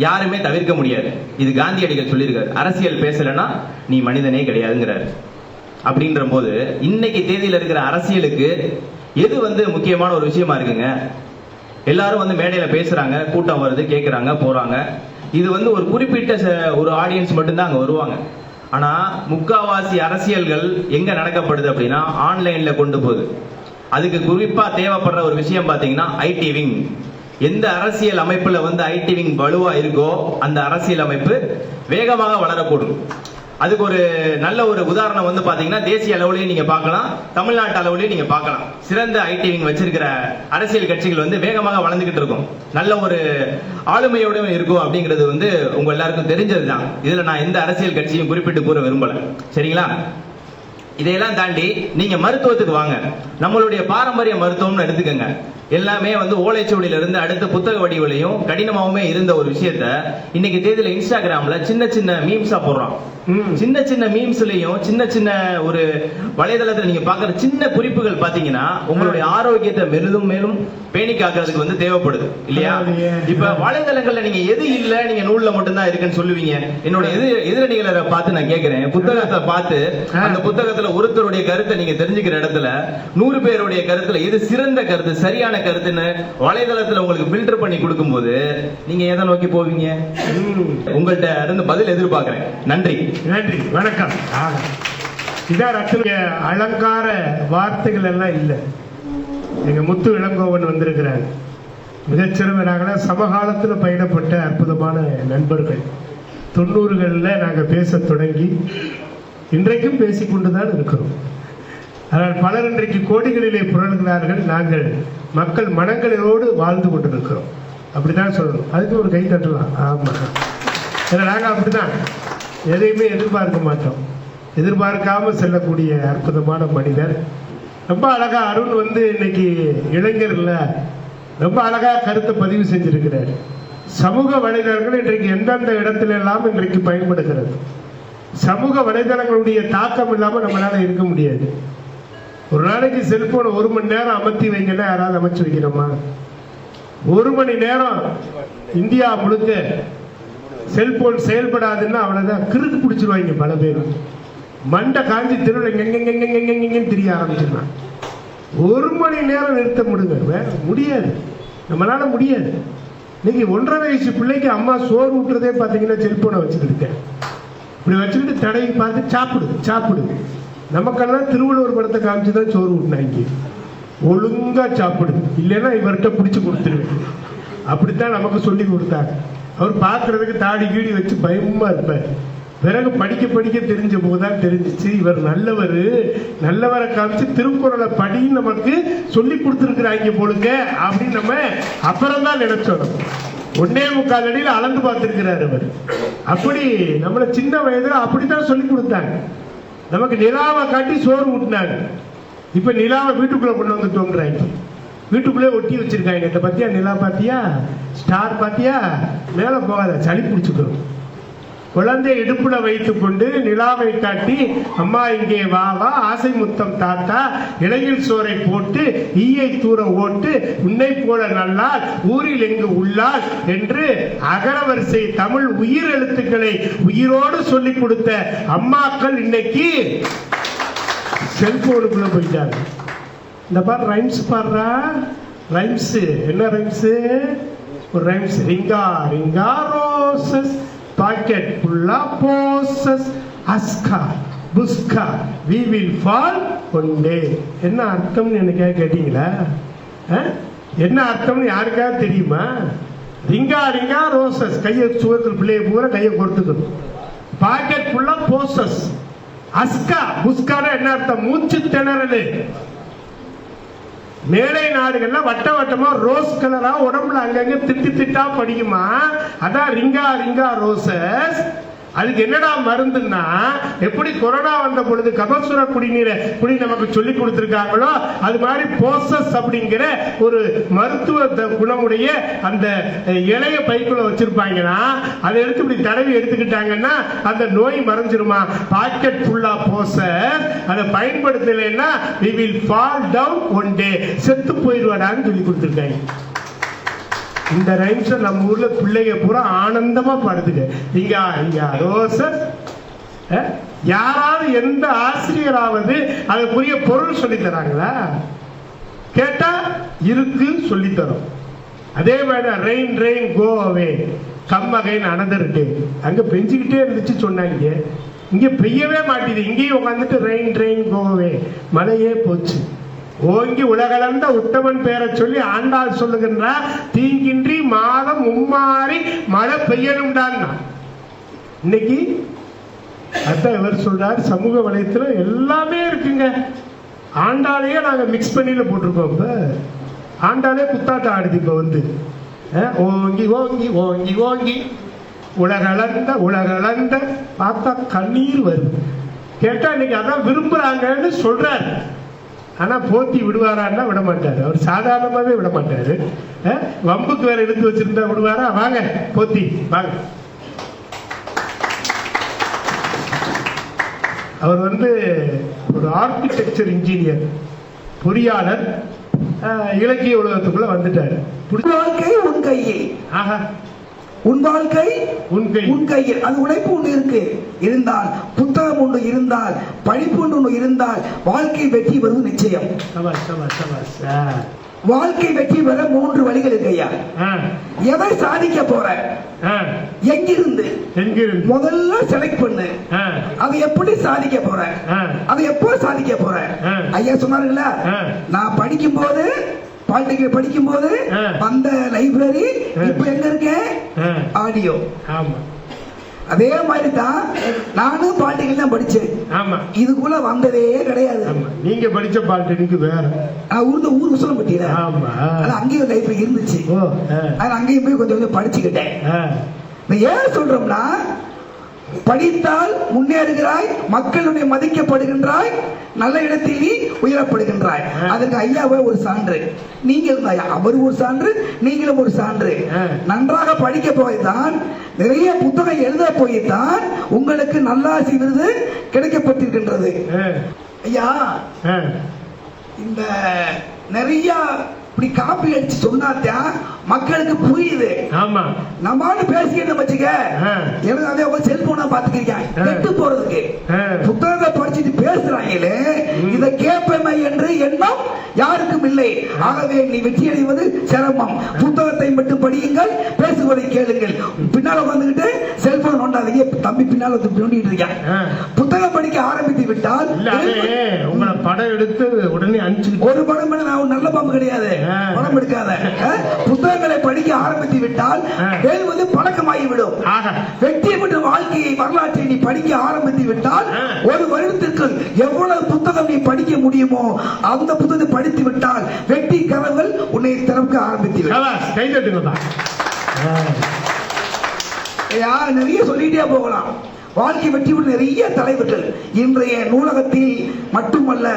யாருமே தவிர்க்க முடியாது. இது காந்தியடிகள் சொல்லியிருக்காரு, அரசியல் பேசலன்னா நீ மனிதனே கிடையாதுங்கிறாரு. அப்படின்ற போது இன்னைக்கு தேதியில இருக்கிற அரசியலுக்கு எது வந்து முக்கியமான ஒரு விஷயமா இருக்குங்க? எல்லாரும் வந்து மேடையில பேசுறாங்க, கூட்டம் வருது, கேட்கறாங்க, போறாங்க. இது வந்து ஒரு குறிப்பிட்ட ஒரு ஆடியன்ஸ் மட்டும்தான் அங்க வருவாங்க. ஆனா முக்காவாசி அரசியல்கள் எங்க நடக்கப்படுது அப்படின்னா ஆன்லைன்ல கொண்டு போகுது. அதுக்கு குறிப்பா தேவைப்படுற ஒரு விஷயம் பாத்தீங்கன்னா ஐடி விங். எந்த அரசியல் அமைப்புல வந்து ஐடி விங் வலுவா இருக்கோ அந்த அரசியல் அமைப்பு வேகமாக வளரக்கூடும். அதுக்கு ஒரு நல்ல ஒரு உதாரணம் வந்து பாத்தீங்கன்னா தேசிய அளவுலயும் நீங்க பார்க்கலாம், தமிழ்நாட்டு அளவுலயும் நீங்க பார்க்கலாம். சிறந்த ஐடி விங் வச்சிருக்கிற அரசியல் கட்சிகள் வந்து வேகமாக வளர்ந்துகிட்டு இருக்கும், நல்ல ஒரு ஆளுமையோடும் இருக்கும் அப்படிங்கிறது வந்து உங்க எல்லாருக்கும் தெரிஞ்சதுதான். இதுல நான் எந்த அரசியல் கட்சியும் குறிப்பிட்டு கூற விரும்பல, சரிங்களா? இதையெல்லாம் தாண்டி நீங்க மருத்துவத்துக்கு வாங்க. நம்மளுடைய பாரம்பரிய மருத்துவம்னு எடுத்துக்கங்க. எல்லாமே வந்து ஓலைச்சுவடியில இருந்து அடுத்த புத்தக வடிவிலையும் கடினமாவுமே இருந்த ஒரு விஷயத்த இன்னைக்கு தேதியில இன்ஸ்டாகிராம்ல சின்ன சின்ன மீம்ஸா போடுறோம். சின்ன சின்ன மீம்ஸ்லயும் சின்ன சின்ன ஒரு வலைதளத்துல நீங்க பாக்குற சின்ன குறிப்புகள் பாத்தீங்கன்னா உங்களுடைய ஆரோக்கியத்தை மேலும் மேலும் பேணி காக்கிறதுக்கு வந்து தேவைப்படுது இல்லையா? இப்ப வலைதளங்கள்ல நீங்க எது இல்ல, நீங்க நூல்ல மட்டும்தான் இருக்குன்னு சொல்லுவீங்க. என்னோட எதிரணிகளை பார்த்து நான் கேட்கிறேன், புத்தகத்தை பார்த்து அந்த புத்தகத்துல ஒருத்தருடைய கருத்தை நீங்க தெரிஞ்சுக்கிற இடத்துல 100 பேருடைய கருத்துல எது சிறந்த கருத்து, சரியான கருத்துன்னு வலைதளத்துல உங்களுக்கு ஃபில்டர் பண்ணி கொடுக்கும் போது நீங்க எதை நோக்கி போவீங்க? உங்கள்கிட்ட இருந்து பதில் எதிர்பார்க்கிறேன். நன்றி. நன்றி, வணக்கம். இதான் அலங்கார வார்த்தைகள் எல்லாம் இல்லை. எங்க முத்து இளங்கோவன் வந்திருக்கிறார். மிகச்சிறந்த சமகாலத்தில் பயணப்பட்ட அற்புதமான நண்பர்கள். 90களில் நாங்கள் பேச தொடங்கி இன்றைக்கும் பேசிக்கொண்டுதான் இருக்கிறோம். ஆனால் பலர் இன்றைக்கு கோடிகளிலே புரள்கிறார்கள். நாங்கள் மக்கள் மனங்களோடு வாழ்ந்து கொண்டிருக்கிறோம். அப்படிதான் சொல்லணும். அதுக்கு ஒரு கை தட்டலாம். ஆமா, நாங்கள் அப்படிதான் எதையுமே எதிர்பார்க்க மாட்டோம். எதிர்பார்க்காம செல்லக்கூடிய அற்புதமான மனிதர். ரொம்ப அழகா அருண் இன்னைக்கு இளைஞர்ல ரொம்ப அழகா கருத்தை பதிவு செஞ்சிருக்கிறார். சமூக வலைதளங்கள் இன்றைக்கு எந்தெந்த இடத்துல எல்லாம் இன்றைக்கு பயன்படுகிறது. சமூக வலைதளங்களுடைய தாக்கம் இல்லாம நம்மளால இருக்க முடியாது. ஒரு நாளைக்கு செல்போனை 1 மணி நேரம் அமர்த்தி வைங்கன்னா யாராவது அமைச்சு வைக்கிறோமா? 1 மணி நேரம் இந்தியா முழுக்க செல்போன் செயல்படாதுன்னா அவ்வளவுதான், கிறுக்கு பிடிச்சிருவாங்க பல பேர். மண்டை காஞ்சி திருவிழா தெரிய ஆரம்பிச்சிடலாம். 1 மணி நேரம் நிறுத்த முடியாது, நம்மளால முடியாது. இன்னைக்கு 1.5 வயசு பிள்ளைக்கு அம்மா சோறு ஊட்டுறதே பார்த்தீங்கன்னா செல்போனை வச்சுக்கிட்டு இப்படி வச்சுக்கிட்டு தடவி பார்த்து சாப்பிடு. நமக்கெல்லாம் திருவள்ளுவர் படத்தை காமிச்சுதான் சோறு ஊட்டினாங்க. ஒழுங்கா சாப்பிடு, இல்லைன்னா இவர்கிட்ட பிடிச்சி கொடுத்துருவேன். அப்படித்தான் நமக்கு சொல்லி கொடுத்தாங்க. அவர் பார்க்கறதுக்கு தாடி கீடி வச்சு பயமா இருப்பார். பிறகு படிக்க தெரிஞ்ச போதுதான் தெரிஞ்சிச்சு இவர் நல்லவரை காமிச்சு திருக்குறளை படின்னு நமக்கு சொல்லி கொடுத்துருக்குறாங்க போலுங்க அப்படின்னு நம்ம அப்புறம் தான் நினைச்சோம். 1.25 அடியில் அளந்து பார்த்திருக்கிறார் அவர். அப்படி நம்மள சின்ன வயதுல அப்படித்தான் சொல்லி கொடுத்தாங்க. நமக்கு நிலாவை காட்டி சோறு ஊட்டினாங்க. இப்ப நிலாவை வீட்டுக்குள்ள கொண்டு வந்து தோன்றாங்க, வீட்டுக்குள்ளே ஒட்டி வச்சிருக்காங்க. இந்த பாத்தியா நிலா பாத்தியா, ஸ்டார் பாத்தியா, மேல போகாத சளி பிடிச்சுக்கிறோம். குழந்தை இடுப்புல வைத்துக் கொண்டு நிலாவை காட்டி அம்மா இங்கே வா ஆசை முத்தம் தாத்தா, இலையில் சோறை போட்டு ஈயை தூர ஓட்டு, உன்னை போல நல்லால் ஊரில் எங்கு உள்ளால் என்று அகரவரிசை தமிழ் உயிர் எழுத்துக்களை உயிரோடு சொல்லிக் கொடுத்த அம்மாக்கள் இன்னைக்கு செல்போனுக்குள்ள போயிட்டாங்க. இந்த பாரு ரைம்ஸ் பாடுறா, ரைம்ஸ் என்ன ரைம்ஸ்? ஒரு rhymes, ring a ring a roses pocket full of posies, அஸ்கா புஸ்கா we will fall one day. என்ன அர்த்தம்னு எனக்கு கேட்டீங்களா? என்ன அர்த்தம்னு யாருக்காவது தெரியுமா? ரிங்கா ரிங்கா ரோசஸ், கையை சுவத்தில் பிள்ளைய பூரா கையை கொடுத்துக்கணும். பாக்கெட் ஃபுல்லா போசஸ், அஸ்கா புஸ்கான என்ன அர்த்தம்? மூச்சு திணறலு. மேலை நாடுகள்ல வட்டமா ரோஸ் கலரா உடம்புல அங்கங்க திட்டா படிக்குமா, அதான் ரிங்கா ரிங்கா ரோசஸ். அதுக்கு என்னடா மருந்துன்னா, எப்படி கொரோனா வந்த பொழுது கபசுர குடிநீரை குடி நமக்கு சொல்லி கொடுத்திருக்காங்களோ அது மாதிரி போசஸ் அப்படிங்கிற ஒரு மருத்துவ குணமுடைய அந்த இலைய பைக்குள்ள வச்சிருப்பாங்கன்னா அதை எடுத்து இப்படி தடவி எடுத்துக்கிட்டாங்கன்னா அந்த நோய் மறைஞ்சிருமா. பாக்கெட் ஃபுல்லா போசஸ், அதை பயன்படுத்தலைன்னா we will fall down one day, செத்து போயிடுவாடான்னு சொல்லி கொடுத்திருக்காங்க. இந்த ரைம்ஸ் நம்ம ஊர்ல பிள்ளைங்க பூரா ஆனந்தமா பாடுதுங்க. இங்க ரோசஸ். யாராவது எந்த ஆசிரியராவது அதுக்குரிய பொருள் சொல்லி தராங்களா? கேட்டா இருக்கு சொல்லி தரோம். அதே மாதிரி rain rain go away come again another day, அங்க பெஞ்சுக்கிட்டே இருந்துச்சு சொன்னாங்க. இங்க பெய்யவே மாட்டேது, இங்கேயும் உட்காந்துட்டு ரெயின் ரெயின் கோ அவே, மழையே போச்சு. ஓங்கி உலகளந்த உத்தமன் பேரை சொல்லி ஆண்டாள் சொல்லுகின்றார், தீங்கின்றி மாதம் மும்மாறி மழை பெய்யணும்டான். இன்னைக்கு அதான் இவர் சொல்றார், சமூக வலைத்துல எல்லாமே இருக்குங்க. ஆண்டாளையே நாங்க மிக்ஸ் பண்ணில போட்டிருக்கோம். இப்ப ஆண்டாளே குத்தாட்டம் ஆடுது. இப்ப ஓங்கி ஓங்கி ஓங்கி ஓங்கி உலகளந்த பார்த்தா கண்ணீர் வருது. கேட்டா இன்னைக்கு அதான் விரும்புறாங்கன்னு சொல்றாரு. ஆனா போத்தி விடுவாரான்னா விட மாட்டாரு. அவர் சாதாரணமாவே விட மாட்டாரு. வம்புக்கு வேற எடுத்து வச்சிருந்தா விடுவாரா? வாங்க போத்தி வாங்க. அவர் ஒரு ஆர்கிடெக்சர் இன்ஜினியர், பொறியாளர், இலக்கிய உலகத்துக்குள்ள வந்துட்டாரு. வாழ்க்கை உன் கையில். ஆஹா, உன் வாழ்க்கை உன் கையில். அது உழைப்பு ஒன்று இருக்கு இருந்தால், புத்தகம் ஒன்று இருந்தால், படிப்பு ஒன்று இருந்தால் வாழ்க்கை வெற்றி வருவது நிச்சயம். வாழ்க்கை வெற்றி பெற 3 வழிகள் இருக்கு ஐயா. எதை சாதிக்க போற, எங்கிருந்து முதல்ல செலக்ட் பண்ணு. அதை எப்படி சாதிக்க போற, அதை எப்போ சாதிக்க போற. ஐயா சொன்னாருல்ல, நான் படிக்கும் போது பாலிடெக்னிக் படிக்கும் போது அந்த லைப்ரரி இப்ப எங்க இருக்கேன், ஆடியோ. அதே மாதிரி தான் நானும் பாலிடெக்னிக் தான் படிச்சேன். இதுக்குள்ள வந்ததே கிடையாது. நீங்க படிச்ச பாலிடெக்னிக் வேற, ஊர் உசலம்பட்டியில அங்கேயும் லைப்ரரி இருந்துச்சு. அங்கேயும் போய் கொஞ்சம் படிச்சுக்கிட்டேன். ஏன் சொல்றோம்னா, படித்தால் முன்னேறுகிறாய், மக்களுடைய மதிக்கப்படுகின்றாய், நல்ல இடத்தில் நீ உயரப்படுகின்றாய். அதற்கு ஐயாவே ஒரு சான்று, நீங்கள் அவர் ஒரு சான்று, நீங்களும் ஒரு சான்று. நன்றாக படிக்க போய்தான், நிறைய புத்தகம் எழுத போய்தான் உங்களுக்கு நல்லாசி விருது கிடைக்கப்பட்டிருக்கின்றது. ஐயா, இந்த நிறைய இப்படி காப்பி அடிச்சு சொன்னாத்தான் மக்களுக்கு புரியுது. ஆமா, நம்மால பேசிக்கிட்டு வச்சுக்க, எனக்கு அதே செல்போனை பாத்துக்கிறேன் கெட்டு போறதுக்கு. புத்தகத்தை படிச்சுட்டு பேசுறாங்களே, இதை கேட்பமை என்று எண்ணம் யாருக்கும் இல்லை. ஆகவே நீ வெற்றி அடைவது சிரமம். புத்தகத்தை மட்டும் படியுங்கள், பேசுவதை கேளுங்கள். பின்னால வந்துகிட்டு செல்போன் நோண்டாதீங்க. தம்பி பின்னால நோண்டிட்டு இருக்கேன். புத்தகம் படிக்க ஆரம்பித்து விட்டால் உங்களை படம் எடுத்து உடனே அனுப்பிச்சு, ஒரு படம் நான் நல்ல பாம்பு கிடையாது, படம் எடுக்காத. புத்தகங்களை படிக்க ஆரம்பித்து விட்டால் எழுவது பழக்கமாகிவிடும். வெற்றி பெற்ற வாழ்க்கையை, வரலாற்றை நீ படிக்க ஆரம்பித்து விட்டால் ஒரு வருடத்திற்கு எவ்வளவு புத்தகம் நீ படிக்க முடியுமோ அந்த புத்தகத்தை படித்து விட்டால் வெற்றி கனவுகள் உன்னை திறக்க ஆரம்பித்து விடும். நிறைய சொல்லிட்டே போகலாம். வாழ்க்கை வெற்றி பெற்ற நிறைய தலைவர்கள் இன்றைய நூலகத்தில் மட்டுமல்ல,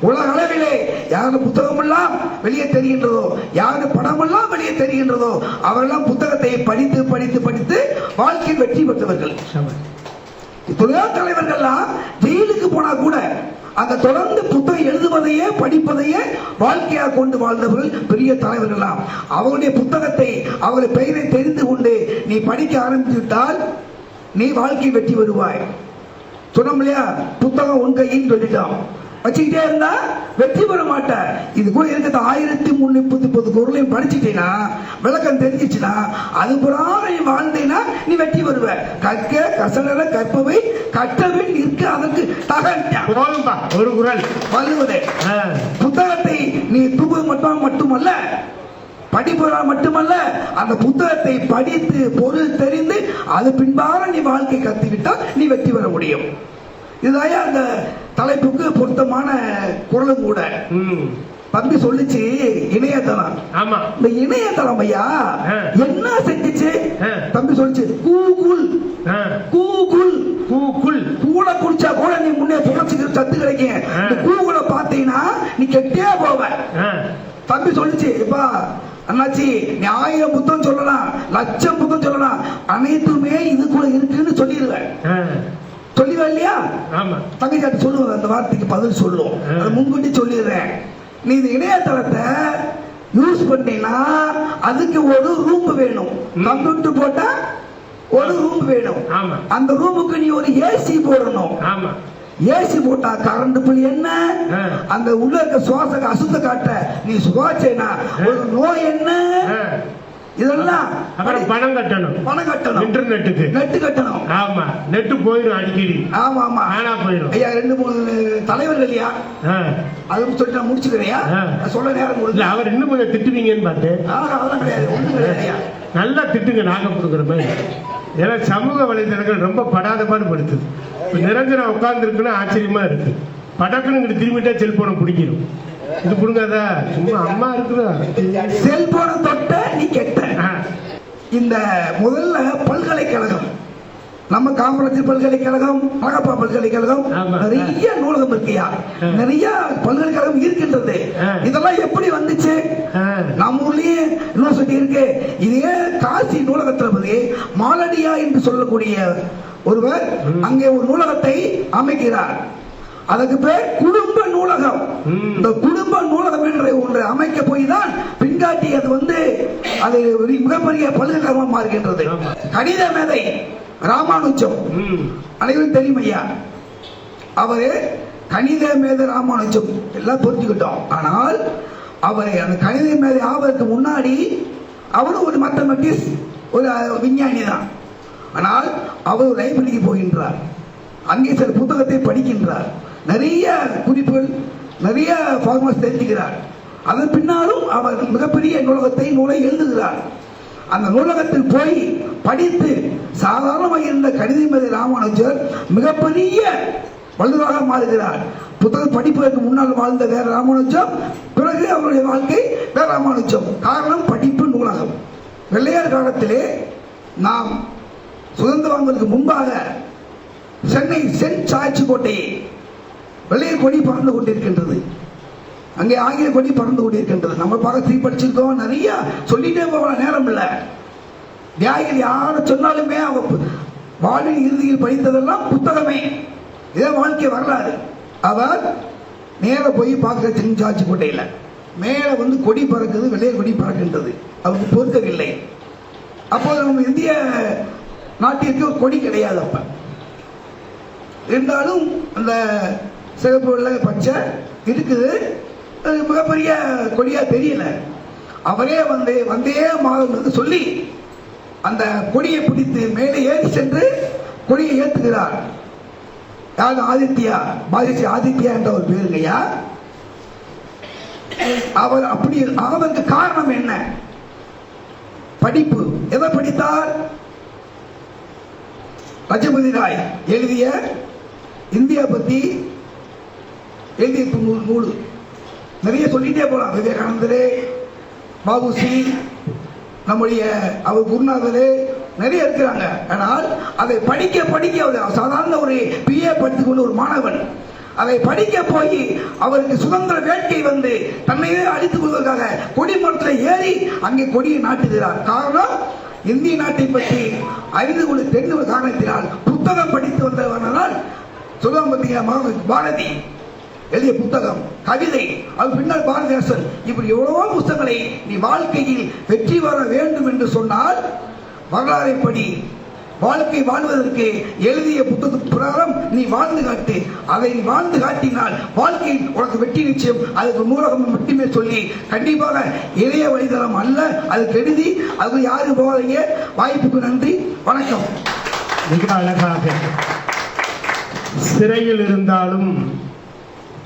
உலக அளவிலே யாரு புத்தகம் எல்லாம் வெளியே தெரிகின்றதோ, யாரு படம் எல்லாம் வெளியே தெரிகின்றதோ, அவரெல்லாம் புத்தகத்தை படித்து படித்து படித்து வாழ்க்கையில் வெற்றி பெற்றவர்கள். எத்தனையோ தலைவர்கள்லாம் ஜெயிலுக்கு போனா கூட அந்த தொடர்ந்து புத்தகம் எழுதுவதையே படிப்பதையே வாழ்க்கையாக கொண்டு வாழ்ந்தவர்கள் பெரிய தலைவர்கள்லாம். அவருடைய புத்தகத்தை, அவருடைய பெயரை தெரிந்து கொண்டு நீ படிக்க ஆரம்பித்து விட்டால் நீ வாழ்க்கை வெற்றி வருவாய். சொன்னோம் இல்லையா, புத்தகம் உன் கையில் சொல்லிட்டோம், வச்சுக்கிட்டே இருந்தா வெற்றி பெற மாட்ட. இது கூட இருக்கிற 1330 குறளையும் படிச்சுட்டீங்கன்னா, விளக்கம் தெரிஞ்சிச்சுன்னா, அது புறாக நீ வாழ்ந்தீங்கன்னா நீ வெற்றி வருவ. கற்க கசடர கற்பவை கற்றவை நிற்க அதற்கு தகன் ஒரு குறள் வள்ளுவதே. புத்தகத்தை நீ தூக்குவது மட்டுமல்ல, படிப்பதால் மட்டுமல்ல, அந்த புத்தகத்தை படித்து பொருள் தெரிந்து அது பின்பாக நீ வாழ்க்கை கத்துக்கிட்டால் நீ வெற்றி பெற முடியும். இதுதான் அந்த தலைப்புக்கு பொருத்தமான குறளும் கூட. தம்பி சொல்லிச்சு இணையதளம். ஆமா, இந்த இணையதளம் ஐயா என்ன செஞ்சிச்சு? தம்பி சொல்லிச்சு கூகுள். கூகுள் கூகுள் கூட குடிச்சா கூட நீ முன்னே புரட்சிக்கு சத்து கிடைக்கும். கூகுளை பார்த்தீங்கன்னா நீ கெட்டே போவ. தம்பி சொல்லிச்சு, இப்பா அண்ணாச்சி, நீ 1000 புத்தகம் சொல்லலாம், 1,00,000 புத்தகம் சொல்லலாம், அனைத்துமே இதுக்குள்ள இருக்குன்னு சொல்லிடுவேன். சொல்லிடுவேன் இல்லையா? தங்கச்சி சொல்லுவேன், அந்த வார்த்தைக்கு பதில் சொல்லுவோம். அதை முன்கூட்டி சொல்லிடுறேன். நீ இந்த இணையதளத்தை யூஸ் பண்ணீங்கன்னா அதுக்கு ஒரு ரூம் வேணும். கம்ப்யூட்டர் போட்டா ஒரு ரூம் வேணும். அந்த ரூமுக்கு நீ ஒரு ஏசி போடணும். ஏசி போட்டா கரண்ட் பில் என்ன, அந்த உள்ள இருக்க சுவாச அசுத்த காட்ட நீ சுவாச்சேனா ஒரு நோய் என்ன, இதெல்லாம் பணம் கட்டணும். பணம் கட்டணும், இன்டர்நெட்டுக்கு நெட்டு கட்டணும். ஆமா, நெட்டு போயிடும் அடிக்கடி. ஆமா ஆமா, ஆனா போயிடும். ஐயா 2-3 தலைவர்கள் இல்லையா, அது சொல்லிட்டு நான் முடிச்சுக்கிறையா, சொல்ல நேரம் கொடுக்கல. அவர் இன்னும் கொஞ்சம் திட்டுவீங்கன்னு பார்த்தேன். அதெல்லாம் கிடையாது, ஒன்றும் கிடையாது. நல்லா திட்டுங்க, நாங்க கொடுக்குற மாதிரி. ஏன்னா சமூக வலைதளங்கள் ரொம்ப படாத பாடுபடுத்துது. நிரஞ்சனம் உட்கார்ந்து இருக்குன்னா ஆச்சரியமா இருக்கு. படக்குன்னு திரும்பிட்டா செல்போனை பிடிக்கணும். இது புடுங்காதா, சும்மா அம்மா இருக்குதா, செல்போனை தொட்ட நீ கெட்ட. இந்த முதல்ல பல்கலைக்கழகம், நம்ம காமராஜர் பல்கலைக்கழகம், அழகப்பா பல்கலைக்கழகம், நிறைய நூலகம் இருக்கியா, நிறைய பல்கலைக்கழகம் இருக்கின்றது. இதெல்லாம் எப்படி வந்துச்சு? நம்ம ஊர்லயே யூனிவர்சிட்டி இருக்கு. இதே காசி நூலகத்தில் மாலடியா என்று சொல்லக்கூடிய ஒருவர் அங்கே ஒரு நூலகத்தை அமைக்கிறார். அதுக்கு பேர் குடும்ப நூலகம். இந்த குடும்ப நூலகம் என்ற ஒன்று அமைக்க போய் தான் பின்காட்டி அது மிகப்பெரிய பல்கலைக்கழகமாக மாறுகின்றது. கணித மேதை ராமானுஜம் அனைவரும் தெரியும் ஐயா. அவரு கணித மேதை ராமானுஜம் எல்லாம் புரிஞ்சுக்கிட்டோம். ஆனால் அவர் அந்த கணித மேதை ஆவதற்கு முன்னாடி அவரும் ஒரு மேத்தமெட்டிக்ஸ், ஒரு விஞ்ஞானி தான். ஆனால் அவர் லைப்ரரிக்கு போகின்றார், அங்கே சில புத்தகத்தை படிக்கின்றார், நிறைய குறிப்புகள், நிறைய ஃபார்மல்ஸ் தெரிஞ்சுக்கிறார். அதன் பின்னாலும் அவர் மிகப்பெரிய நூலை எழுதுகிறார். அந்த நூலகத்தில் போய் படித்து சாதாரணமாக இருந்த கணித மேதை ராமானுஜர் மிகப்பெரிய வல்லுநராக மாறுகிறார். புத்தகம் படிப்பதற்கு முன்னால் வாழ்ந்த வேற ராமானுஜம், பிறகு அவருடைய வாழ்க்கை வேற ராமானுஜம். காரணம் படிப்பு, நூலகம். வெள்ளையர் காலத்திலே நாம் சுதந்திரம் வாங்குவதற்கு முன்பாக சென்னை சென்ட் சார்ஜ் கோட்டையை வெள்ளை கொடி பறந்து கொண்டிருக்கின்றது. அங்கே ஆங்கில கொடி பறந்து கொண்டிருக்கின்றது. நம்ம பக்கத்தை படிச்சிருக்கோம், நிறைய சொல்லிட்டே போகலாம், நேரம் இல்லை. தியாகிகள் யாரை சொன்னாலுமே அவங்க வாழ்வின் இறுதியில் படித்ததெல்லாம் புத்தகமே, இதே வாழ்க்கை வரலாறு. அவர் நேர போய் பார்க்க சென்ட் ஜார்ஜ் கோட்டையில் மேலே வந்து கொடி பறக்குது, வெள்ளை கொடி பறக்கின்றது. அவருக்கு பொறுக்கவில்லை. அப்போது நம்ம இந்திய நாட்டிற்கு ஒரு கொடி கிடையாது. அப்ப இருந்தாலும் அந்த சிகப்பு வெள்ளை பச்சை இருக்குது, மிகப்பெரிய கொடியா தெரியல. அவரே வந்து வந்தே மாதம் என்று சொல்லி அந்த கொடியை பிடித்து மேலே ஏறி சென்று கொடியை ஏற்றுகிறார். யார்? ஆதித்யா, பாதிசி ஆதித்யா என்ற ஒரு பேருங்கய்யா. அவர் அப்படி ஆவதற்கு காரணம் என்ன? படிப்பு. எதை படித்தார்? லட்சுமதி ராய் எழுதிய இந்தியா பத்தி எழுதிய நூல் நிறைய சொல்லிட்டே போலாம். விவேகானந்தரே, பாபுசி, நம்முடைய அவர் குருநாதரே நிறைய இருக்கிறாங்க. ஆனால் அதை படிக்க படிக்க சாதாரண ஒரு பிஏ படித்துக் கொண்ட ஒரு மாணவன் அதை படிக்க போய் அவருக்கு சுதந்திர வேட்கை வந்து தன்னையே அழித்துக் கொள்வதற்காக கொடி மரத்தில் ஏறி அங்கே கொடியை நாட்டுகிறார். காரணம், இந்திய நாட்டை பற்றி அறிந்து கொண்டு தெரிந்த காரணத்தினால் புத்தகம் படித்து வந்தவனால். சுதந்திர பாரதி எழுதிய புத்தகம், கவிதை, அது பின்னால் பாரதிதாசன், இப்படி எவ்வளவோ புத்தகங்களை நீ வாழ்க்கையில் வெற்றி பெற வேண்டும் என்று சொன்னால் வரலாறை படி. வாழ்க்கை வாழ்வதற்கு எழுதிய புத்தகத்துக்கு பிரகாரம் நீ வாழ்ந்து காட்டு. அதை நீ வாழ்ந்து காட்டினால் வாழ்க்கையில் உனக்கு வெற்றி நிச்சயம். அதுக்கு நூலகம் மட்டுமே சொல்லி கண்டிப்பாக இளைய வழிதளம் அல்ல, அதுக்கு எழுதி அது யாரு போவதைய. வாய்ப்புக்கு நன்றி, வணக்கம். மிக அழகாக சிறையில் இருந்தாலும்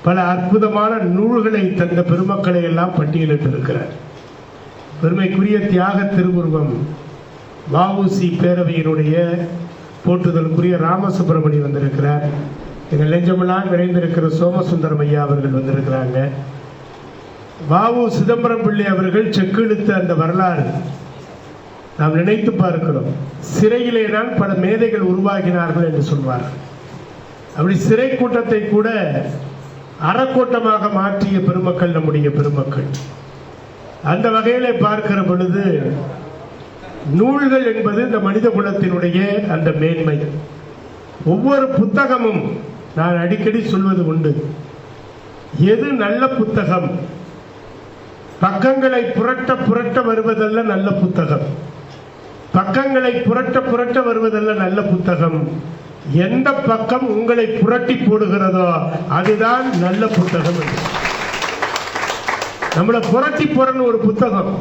பல அற்புதமான நூல்களை தந்த பெருமக்களை எல்லாம் பட்டியலிட்டிருக்கிறார். பெருமைக்குரிய தியாக திருவுருவம் வஉசி பேரவையினுடைய போற்றுதலுக்குரிய ராமசுப்பிரமணி வந்திருக்கிறார். எங்கள் நெஞ்சமெல்லாம் நிறைந்திருக்கிற சோமசுந்தரம் ஐயா அவர்கள் வந்திருக்கிறாங்க. வஉ சிதம்பரம் பிள்ளை அவர்கள் செக்கெழுத்த அந்த வரலாறு நாம் நினைத்து பார்க்கிறோம். சிறையிலே தான் பல மேதைகள் உருவாகினார்கள் என்று சொல்வார்கள். அப்படி சிறை கூட்டத்தை கூட அறக்கூட்டமாக மாற்றிய பெருமக்கள் நம்முடைய பெருமக்கள். அந்த வகையிலே பார்க்கிற பொழுது நூல்கள் என்பது இந்த மனித குலத்தினுடைய அந்த மேன்மை. ஒவ்வொரு புத்தகமும் நான் அடிக்கடி சொல்வது உண்டு, எது நல்ல புத்தகம்? பக்கங்களை புரட்ட புரட்ட வருவதல்ல நல்ல புத்தகம். பக்கங்களை புரட்ட புரட்ட வருவதல்ல நல்ல புத்தகம். எந்த பக்கம் உங்களை புரட்டி போடுகிறதோ அதுதான் நல்ல புத்தகம். நம்மளை புரட்டி போறன்னு ஒரு புத்தகம்.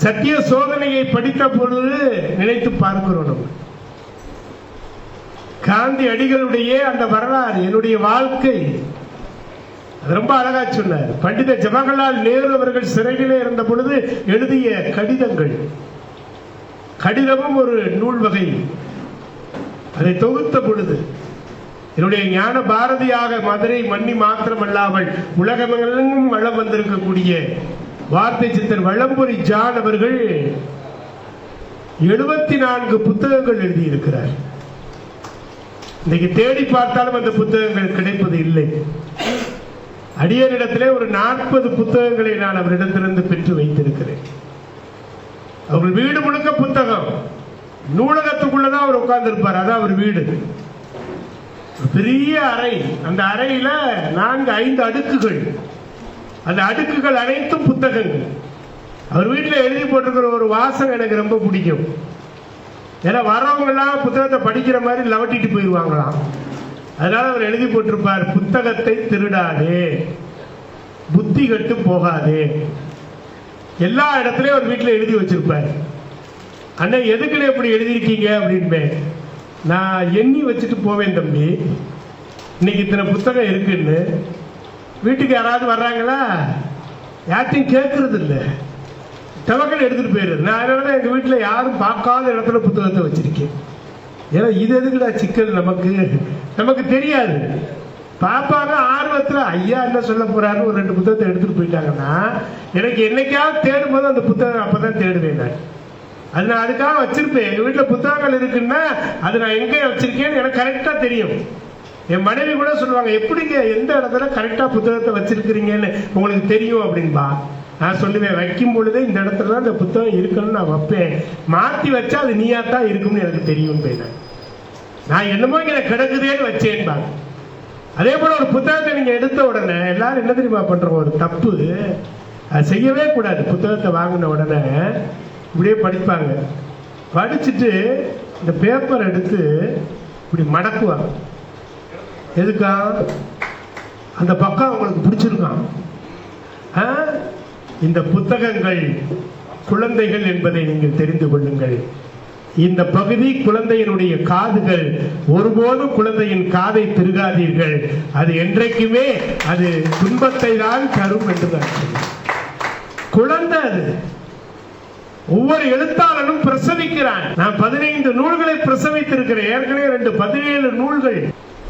சத்திய சோதனையை படித்த பொழுது நினைத்து பார்க்கிறோம். நம்ம காந்தி அடிகளுடைய அந்த வரலாறு, என்னுடைய வாழ்க்கை, அது ரொம்ப அழகா சொன்னார். பண்டித ஜவஹர்லால் நேரு அவர்கள் சிறையிலே இருந்த பொழுது எழுதிய கடிதங்கள், கடிதமும் ஒரு நூல் வகை. அதை தொகுத்த பொழுது என்னுடைய ஞான பாரதியாக மதுரை மண்ணி மாத்திரமல்லாமல் உலகமெங்கும் வளம் வந்திருக்கக்கூடிய வார்த்தை சித்தர் வளம்புரி ஜான் அவர்கள் 74 புத்தகங்கள் எழுதியிருக்கிறார். இன்னைக்கு தேடி பார்த்தாலும் அந்த புத்தகங்கள் கிடைப்பது இல்லை. அடியனிடத்திலே ஒரு 40 புத்தகங்களை நான் அவரிடத்திலிருந்து பெற்று வைத்திருக்கிறேன். அவர்கள் வீடு முழுக்க புத்தகம். நூலகத்துக்குள்ளதான் அவர் உட்கார்ந்து இருப்பார். அதான் அவர் வீடு. பெரிய அறை. அந்த அறையில 4-5 அடுக்குகள். அந்த அடுக்குகள் அனைத்தும் புத்தகங்கள். அவர் வீட்டில் எழுதி போட்டிருக்கிற ஒரு வாசகம் எனக்கு ரொம்ப பிடிக்கும். ஏன்னா வரவங்க எல்லாம் புத்தகத்தை படிக்கிற மாதிரி லவட்டிட்டு போயிடுவாங்களாம். அதனால அவர் எழுதி போட்டிருப்பார், புத்தகத்தை திருடாதே, புத்தி கட்டு போகாதே. எல்லா இடத்துலயும் ஒரு வீட்டில் எழுதி வச்சிருப்பார். அண்ணா எதுக்குன்னு எப்படி எழுதியிருக்கீங்க அப்படின்னு நான் எண்ணி வச்சுட்டு போவேன் தம்பி, இன்னைக்கு இத்தனை புத்தகம் இருக்குன்னு. வீட்டுக்கு யாராவது வர்றாங்களா, யார்ட்டையும் கேட்கறது இல்லை, டவக்கன் எடுத்துட்டு போயிடுறது. நான் அதனால எங்க வீட்டில் யாரும் பார்க்காத இடத்துல புத்தகத்தை வச்சிருக்கேன். ஏன்னா இது எதுக்குடா சிக்கல், நமக்கு தெரியாது. பாப்பாங்க ஆர்வத்தில் ஐயா என்ன சொல்ல போறாருன்னு ஒரு 2 புத்தகத்தை எடுத்துட்டு போயிட்டாங்கன்னா எனக்கு என்னைக்காவது தேடும் போது அந்த புத்தகம் அப்பதான் தேடுவேன். நான் அது நான் அதுக்காக வச்சிருப்பேன். எங்க வீட்டுல புத்தகங்கள் இருக்குன்னா அது நான் எங்க வச்சிருக்கேன்னு எனக்கு கரெக்டா தெரியும். என் மனைவி கூட சொல்லுவாங்க, எப்படிங்க எந்த இடத்துல கரெக்டா புத்தகத்தை வச்சிருக்கிறீங்கன்னு உங்களுக்கு தெரியும் அப்படின்பா. நான் சொல்லுவேன், வைக்கும் பொழுதே இந்த இடத்துல தான் இந்த புத்தகம் இருக்குன்னு நான் வைப்பேன், மாத்தி வச்சா அது நீயாத்தான் இருக்கும்னு எனக்கு தெரியும். நான் என்னமோ இங்க கிடக்குதேன்னு வச்சேன்பா. அதே போல ஒரு புத்தகத்தை நீங்க எடுத்த உடனே எல்லாரும் என்ன தெரியுமா பண்றோம், ஒரு தப்பு அது செய்யவே கூடாது. புத்தகத்தை வாங்கின உடனே இப்படியே படிப்பாங்க, படிச்சுட்டு இந்த பேப்பர் எடுத்து இப்படி மடக்குவாங்க. எதுக்கா? அந்த பக்கம் அவங்களுக்கு பிடிச்சிருக்கான். இந்த புத்தகங்கள் குழந்தைகள் என்பதை நீங்கள் தெரிந்து கொள்ளுங்கள். இந்த பகுதி குழந்தையினுடைய காதுகள், ஒருபோதும் குழந்தையின் காதை திருகாதீர்கள், அது என்றைக்குமே அது துன்பத்தை தான் தரும் என்று தான். குழந்தை அது. ஒவ்வொரு எழுத்தாளனும் பிரசவிக்கிறான். நான் 15 நூல்களை பிரசவித்திருக்கிறேன். ஏற்கனவே 17 நூல்கள்.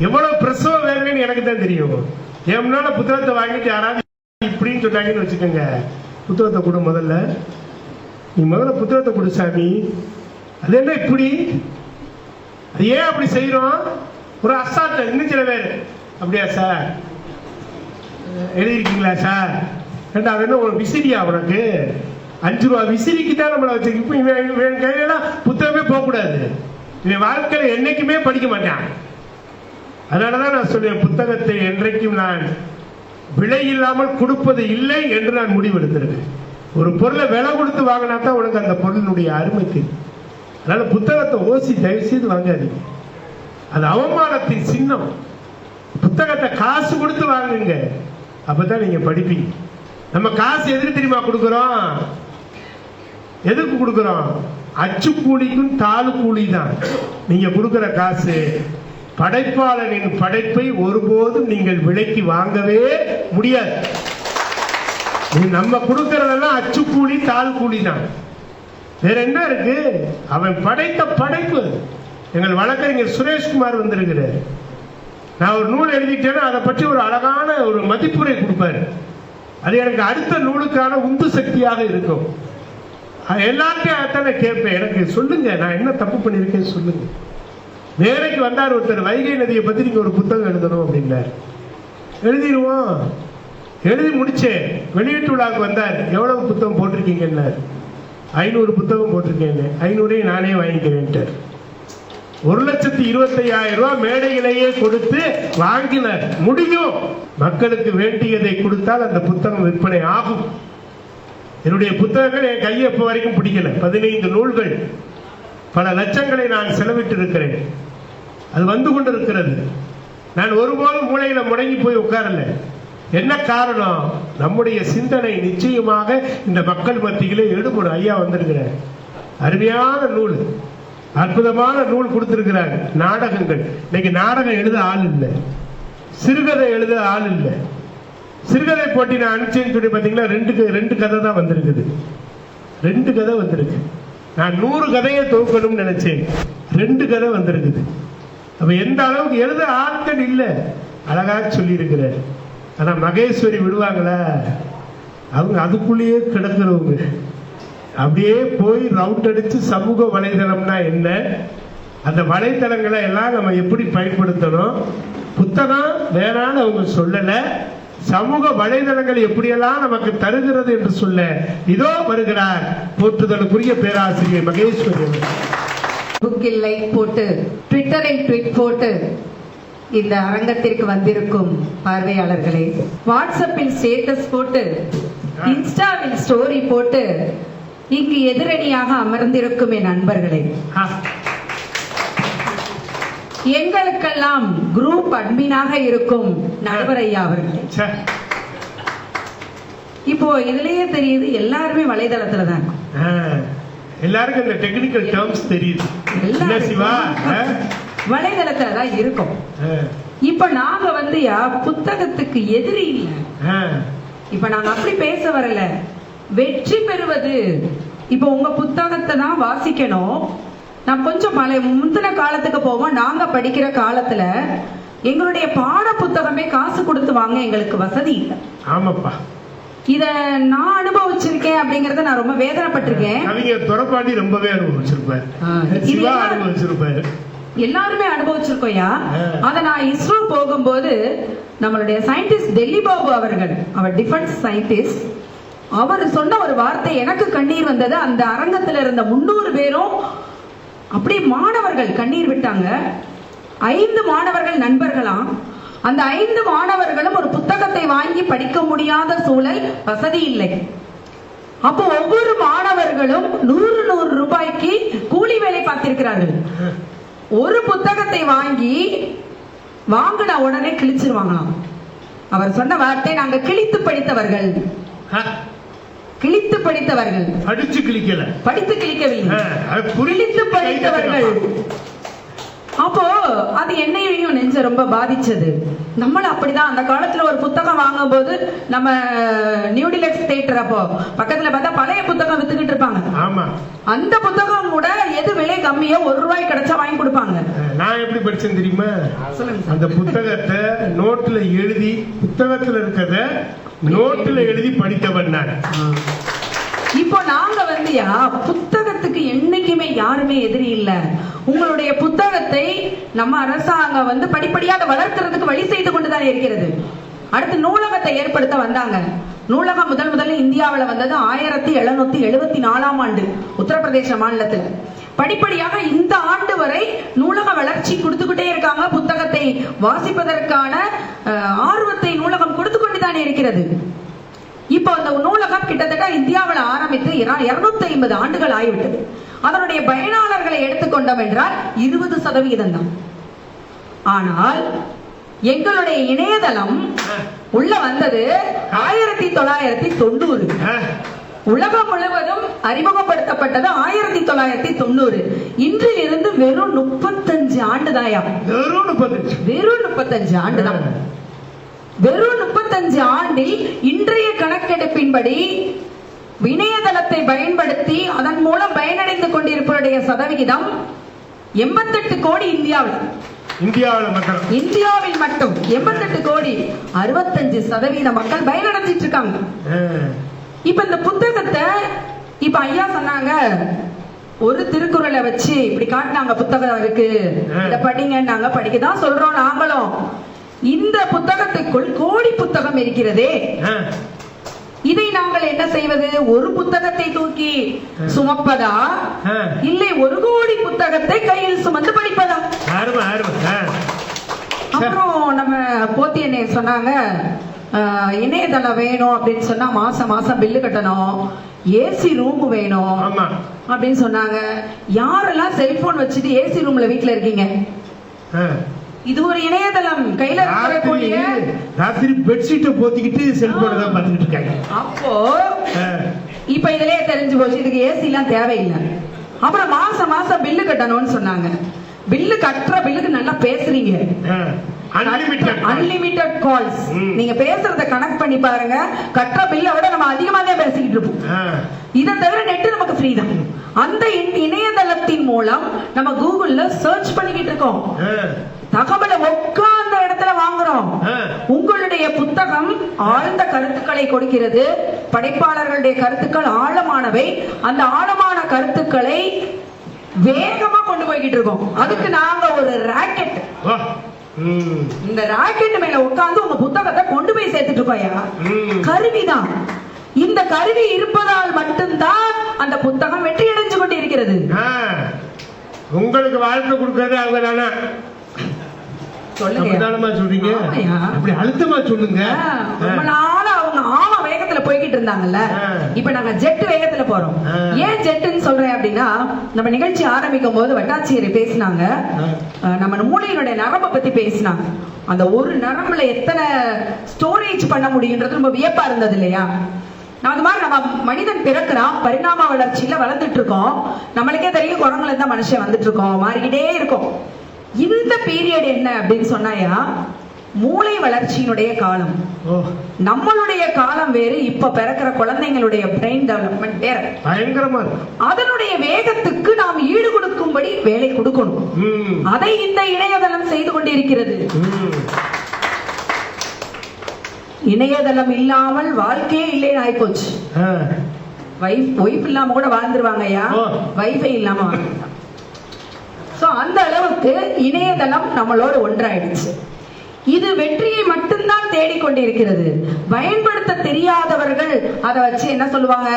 எவ்வளவு பிரசவ வேதனைன்னு எனக்கு தான் தெரியும். ஏன்னா புத்தகத்தை வாங்கிட்டு யாராவது இப்படின்னு சொன்னாங்கன்னு வச்சுக்கோங்க, புத்தகத்தை கொடு, முதல்ல நீ முதல்ல புத்தகத்தை கொடு சாமி. அது என்ன இப்படி, அது ஏன் அப்படி செய்யறோம்? ஒரு அசால்ட். இன்னும் சில பேர், அப்படியா சார் எழுதிருக்கீங்களா சார், ஏண்டா அது என்ன ஒரு விசிறியா உனக்கு? 5 ரூபா விசிறிக்கு தான் நம்மளை வச்சு. இப்போ இவன் கையிலாம் புத்தகமே போகக்கூடாது. இவன் வாழ்க்கையில என்னைக்குமே படிக்க மாட்டான். அதனாலதான் நான் சொல்லுவேன், புத்தகத்தை என்றைக்கும் நான் விலை இல்லாமல் கொடுப்பது இல்லை என்று நான் முடிவெடுத்திருக்கேன். ஒரு பொருளை விலை கொடுத்து வாங்கினா தான் உனக்கு அந்த பொருளினுடைய அருமை தெரியும். அதனால புத்தகத்தை ஓசி தயவு செய்து வாங்காதீங்க, அது அவமானத்தின் சின்னம். புத்தகத்தை காசு கொடுத்து வாங்குங்க, அப்பதான் நீங்க படிப்பீங்க. நம்ம காசு எதுக்கு தெரியுமா கொடுக்கிறோம்? எதுக்கு கொடுக்கிறோம்? அச்சு கூலிக்கும் தாளு கூலி தான். நீங்க கொடுக்கிற காசு படைப்பாளனின் படைப்பை ஒருபோதும் நீங்கள் விலைக்கு வாங்கவே முடியாது. நம்ம கொடுக்கறதெல்லாம் அச்சு கூலி தாள் கூலி தான். வேற என்ன இருக்கு? அவன் படைத்த படைப்பு. எங்கள் வழக்கறிஞர் சுரேஷ்குமார் வந்திருக்கிறார். நான் ஒரு நூல் எழுதிட்டேன்னா அதை பற்றி ஒரு அழகான ஒரு மதிப்புரை கொடுப்பாரு. அது எனக்கு அடுத்த நூலுக்கான உந்து சக்தியாக இருக்கும். எல்லாத்தையும் அத்தனை கேட்பேன், எனக்கு சொல்லுங்க, நான் என்ன தப்பு பண்ணியிருக்கேன்னு சொல்லுங்க. நேரைக்கு வந்தார் ஒருத்தர், வைகை நதியை பத்தி நீங்க ஒரு புத்தகம் எழுதணும் அப்படின்னார். எழுதிடுவோம். எழுதி முடிச்சேன். வெளியீட்டு விழாவுக்கு வந்தார். எவ்வளவு புத்தகம் போட்டிருக்கீங்கன்னார். 500 புத்தகம் போட்டிருக்கேன். 500 நானே வாங்கிக்கிறேன். 1,25,000 ரூபாய் மேடையிலேயே கொடுத்து வாங்கினார். முடியும். மக்களுக்கு வேண்டியதை கொடுத்தால் அந்த புத்தகம் விற்பனை ஆகும். என்னுடைய புத்தகங்கள் என் கையை இப்ப வரைக்கும் பிடிக்கல. 15 நூல்கள், பல லட்சங்களை நான் செலவிட்டு இருக்கிறேன். அது வந்து கொண்டிருக்கிறது. நான் ஒருபோதும் மூளையில முடங்கி போய் உட்காரல. என்ன காரணம்? நம்முடைய சிந்தனை நிச்சயமாக இந்த மக்கள் மத்தியிலே ஈடுபடும். ஐயா வந்திருக்கிறார், அருமையான நூல், அற்புதமான நூல் கொடுத்திருக்கிறார். நாடகங்கள். இன்னைக்கு நாடகம் எழுத ஆள் இல்லை, சிறுகதை எழுத ஆள் இல்லை. சிறுகதை போட்டி நான் அனுப்பிச்சேன்னு சொல்லி பார்த்தீங்கன்னா 2 கதை தான் வந்திருக்குது. 2 கதை வந்திருக்கு. நான் 100 கதையை தொகுக்கணும்னு நினைச்சேன், 2 கதை வந்திருக்குது. அப்ப எந்த அளவுக்கு எழுத ஆட்கள் இல்லை. அழகாக சொல்லி இருக்கிறார். ஆனா மகேஸ்வரி விடுவாங்களா? அவங்க அதுக்குள்ளேயே கிடக்கிறவங்க. அப்படியே போய் ரவுண்ட் அடிச்சு சமூக வலைதளம்னா என்ன, அந்த வலைதளங்களை எல்லாம் நம்ம எப்படி பயன்படுத்தணும், புத்தகம் வேணான்னு அவங்க சொல்லல, சமூக வலைதளங்கள் எப்படியெல்லாம் நமக்கு தருகிறது என்று சொல்ல இதோ வருகிறார் போற்றுதலுக்குரிய பேராசிரியர் மகேஸ்வரி. புக்கில் லைக் போட்டு, ட்விட்டரில் ட்வீட் போட்டு இந்த அரங்கத்திற்கு வந்திருக்கும் பார்வையாளர்களே, வாட்ஸ்அப்பில் ஸ்டேட்டஸ் போட்டு, இன்ஸ்டாவில் ஸ்டோரி போட்டு இங்கு எதிரணியாக அமர்ந்திருக்கும் என் நண்பர்களே, எங்களுக்கெல்லாம் குரூப் அட்மினாக இருக்கும் நடுவர் ஐயா அவர்களே, இப்போ இதுலயே தெரியுது எல்லாருமே வலைதளத்துல தான் இருக்கும். எல்லாருக்கும் இந்த டெக்னிக்கல் டேர்ம்ஸ் தெரியுது. வலைதளத்துல தான் இருக்கும். இப்ப நாங்க வந்து புத்தகத்துக்கு எதிரி இல்லை. இப்ப நாங்க அப்படி பேச வரல. வெற்றி பெறுவது, இப்ப உங்க புத்தகத்தை தான் வாசிக்கணும். நான் கொஞ்சம் முந்தின காலத்துக்கு போவோம். நாங்க படிக்கிற காலத்துல எங்களுடைய பாட புத்தகமே காசு கொடுத்து வாங்க எங்களுக்கு வசதி இல்லை. ஆமாப்பா, இத நான் அனுபவிச்சிருக்கேன். இருக்கேன் அப்படிங்கறத நான் ரொம்ப வேதனைப்பட்டிருக்கேன். கவிஞர் துரப்பாண்டி ரொம்பவே அனுபவிச்சிருப்பார், சிவா அனுபவிச்சிருப்பாரு, எல்லாருமே அனுபவிச்சிருக்கோயா. அத நான் இஸ்ரோ போகும்போது நம்மளுடைய சயின்டிஸ்ட் டெல்லி பாபு அவர்கள், அவர் டிஃபென்ஸ் சயின்டிஸ்ட், அவர் சொன்ன ஒரு வார்த்தை எனக்கு கண்ணீர் வந்தது. அந்த அரங்கத்தில் இருந்த 300 பேரும் அப்படியே மாணவர்கள் கண்ணீர் விட்டாங்க. 5 மாணவர்கள் நண்பர்களாம். அந்த 5 மாணவர்களும் ஒரு புத்தகத்தை வாங்கி படிக்க முடியாத சூழல், வசதி இல்லை. அப்போ ஒவ்வொரு மாணவர்களும் 100 ரூபாய்க்கு கூலி வேலை பார்த்திருக்கிறார்கள். ஒரு புத்தகத்தை வாங்கின உடனே கிழிச்சிருவாங்களாம். அவர் சொன்ன வார்த்தை, நாங்க கிழித்து படித்தவர்கள், கிழித்து படித்தவர்கள், படிச்சு கிழிக்கல, படித்து கிழிக்கவில்லை, கிழித்து படித்தவர்கள். அப்போ அது என்னையும் நெஞ்ச ரொம்ப பாதிச்சது. நம்மளும் அப்படிதான். அந்த காலத்துல ஒரு புத்தகம் வாங்கும் போது நம்ம நியூ டிலக்ஸ் தியேட்டர், அப்போ பக்கத்துல பார்த்தா பழைய புத்தகம் வித்துக்கிட்டு இருப்பாங்க. ஆமா, அந்த புத்தகம் கூட எது விலை கம்மியோ 1 ரூபாய் கிடைச்சா வாங்கி கொடுப்பாங்க. நான் எப்படி படிச்சேன் தெரியுமா? அந்த புத்தகத்தை நோட்ல எழுதி, புத்தகத்துல இருக்கிறத நோட்ல எழுதி படித்தவன் நான். இப்போ நாங்க புத்தகத்துக்கு என்னைக்குமே யாருமே எதிரி இல்ல. உங்களுடைய புத்தகத்தை நம்ம அரசாங்கம் படிப்படியாக வளர்க்கிறதுக்கு வழி செய்து கொண்டுதான் இருக்கிறது. அடுத்து நூலகத்தை ஏற்படுத்த வந்தாங்க. நூலகம் முதல்ல இந்தியாவில் வந்தது 1774ஆம் ஆண்டு உத்தரப்பிரதேச மாநிலத்தில். படிப்படியாக இந்த ஆண்டு வரை நூலக வளர்ச்சி கொடுத்துக்கிட்டே இருக்காங்க. புத்தகத்தை வாசிப்பதற்கான ஆர்வத்தை நூலகம் கொடுத்து கொண்டுதான் இருக்கிறது. இப்போ அந்த நூலகம் கிட்டத்தட்ட இந்தியாவில் ஆரம்பித்து 250 ஆண்டுகள் ஆகிவிட்டது. அதனுடைய பயனாளர்களை எடுத்துக்கொண்டோம் என்றால் 20% தான். ஆனால் எங்களுடைய இணையதளம் உள்ள வந்தது 1990. உலகம் முழுவதும் அறிமுகப்படுத்தப்பட்டது 1990. இன்றிலிருந்து வெறும் 35 ஆண்டு தாயா. வெறும் 35 ஆண்டு தான். வெறும் 35 ஆண்டில் இன்றைய கணக்கெடுப்பின்படி இணையதளத்தை பயன்படுத்தி அதன் மூலம் பயனடைந்து கொண்டிருப்பவருடைய சதவிகிதம் 88 கோடி. இந்தியாவில் மட்டும் 88 கோடி, 65% மக்கள் பயனடைஞ்சிட்டு இருக்காங்க. இப்ப இந்த புத்தகத்தை இப்ப ஐயா சொன்னாங்க, ஒரு திருக்குறளை வச்சு இப்படி காட்டினாங்க, புத்தகம் இருக்கு, இத படிங்க. நாங்க படிக்கதான் சொல்றோம். நாங்களும் இந்த புத்தகத்துக்குள் கோடி புத்தகம் இருக்கிறதே, இதை நாங்கள் என்ன செய்வது? ஒரு புத்தகத்தை தூக்கி சுமப்பதா, இல்லை 1 கோடி புத்தகத்தை கையில் சுமந்து படிப்பதா? அப்புறம் நம்ம போத்தியனே சொன்னாங்க, இணையதளம் வேணும் அப்படின்னு சொன்னா மாசம் பில்லு கட்டணும், ஏசி ரூம் வேணும் அப்படின்னு சொன்னாங்க. யாரெல்லாம் செல்போன் வச்சுட்டு ஏசி ரூம்ல வீட்டுல இருக்கீங்க? இது ஒரு இணையதளம். கையில ராத்திரி பெட்ஷீட்டை போத்திக்கிட்டு செல்போன் தான் பார்த்துக்கிட்டு இருக்காங்க. அப்போ இப்ப இதுலயே தெரிஞ்சு போச்சு, இதுக்கு ஏசி எல்லாம் தேவையில்லை. அப்புறம் மாசம் பில்லு கட்டணும்னு சொன்னாங்க. பில்லுக்கு நல்லா பேசுறீங்க, அன்லிமிட்டட் கால்ஸ். நீங்க பேசுறத கனெக்ட் பண்ணி பாருங்க, கட்டுற பில்லை விட நம்ம அதிகமா தான் பேசிக்கிட்டு இருப்போம். இதை தவிர நெட் நமக்கு ஃப்ரீ தான். அந்த இணையதளத்தின் மூலம் நம்ம கூகுள்ல சர்ச் பண்ணிக்கிட்டு இருக்கோம், தகவலை உட்கார்ந்த இடத்துல வாங்குறோம். உங்களுடைய புத்தகம் ஆழ்ந்த கருத்துக்களை கொடுக்கிறது. படைப்பாளர்களுடைய கருத்துக்கள் ஆழமானவை. அந்த ஆழமான கருத்துக்களை வேகமா கொண்டு போய்கிட்டு இருக்கோம். அதுக்கு நாங்க ஒரு ராக்கெட், இந்த ராக்கெட் மேல உட்கார்ந்து உங்க புத்தகத்தை கொண்டு போய் சேர்த்துட்டு இருக்கோம். கருவிதான். இந்த கருவி இருப்பதால் மட்டும்தான் அந்த புத்தகம் வெற்றி அடைஞ்சு கொண்டு இருக்கிறது. உங்களுக்கு வாழ்க்கை கொடுக்கறது அவங்க தானே. சொல்றீங்க, அப்படி அழுத்தமா சொல்லுங்க. ரொம்ப நாளா அவங்க ஆமா வேகத்துல போய்கிட்டு இருந்தாங்கல்ல, இப்ப நாங்க ஜெட் வேகத்துல போறோம். ஏன் ஜெட்னு சொல்றேன் அப்படின்னா, நம்ம நிகழ்ச்சி ஆரம்பிக்கும் போது வட்டாட்சியரை பேசினாங்க, நம்ம மூளையினுடைய நரம்பை பத்தி பேசினாங்க. அந்த ஒரு நரம்புல எத்தனை ஸ்டோரேஜ் பண்ண முடியும்ன்றது ரொம்ப வியப்பா இருந்தது இல்லையா? அது மாதிரி நம்ம மனிதன் பிறக்கிறான், பரிணாம வளர்ச்சியில வளர்ந்துட்டு இருக்கோம். நம்மளுக்கே தெரியும், குரங்குல இருந்தா மனுஷன் வந்துட்டு இருக்கோம், மாறிக்கிட்டே இருக்கும். இந்த பீரியட் என்ன அப்படின்னு சொன்னாயா, மூளை வளர்ச்சியினுடைய காலம். நம்மளுடைய காலம் வேறு, இப்ப பிறக்கிற குழந்தைங்களுடைய பிரெயின் டெவலப்மெண்ட் வேற, பயங்கரமா. அதனுடைய வேகத்துக்கு நாம் ஈடு கொடுக்கும்படி வேலை கொடுக்கணும். அதை இந்த இணையதளம் செய்து கொண்டிருக்கிறது. இணையதளம் இல்லாமல் வாழ்க்கையே இல்லைன்னு ஆயிப்போச்சு. ஒய்ஃப் இல்லாம கூட வாழ்ந்துருவாங்க ஐயா, வைஃபை இல்லாம வாழ்ந்துருவாங்க. சோ அந்த அளவுக்கு இணையதளம் நம்மளோட ஒன்றாயிடுச்சு. இது வெற்றியை மட்டும்தான் தேடிக்கொண்டிருக்கிறது. பயன்படுத்த தெரியாதவர்கள் அதை வச்சு என்ன சொல்லுவாங்க,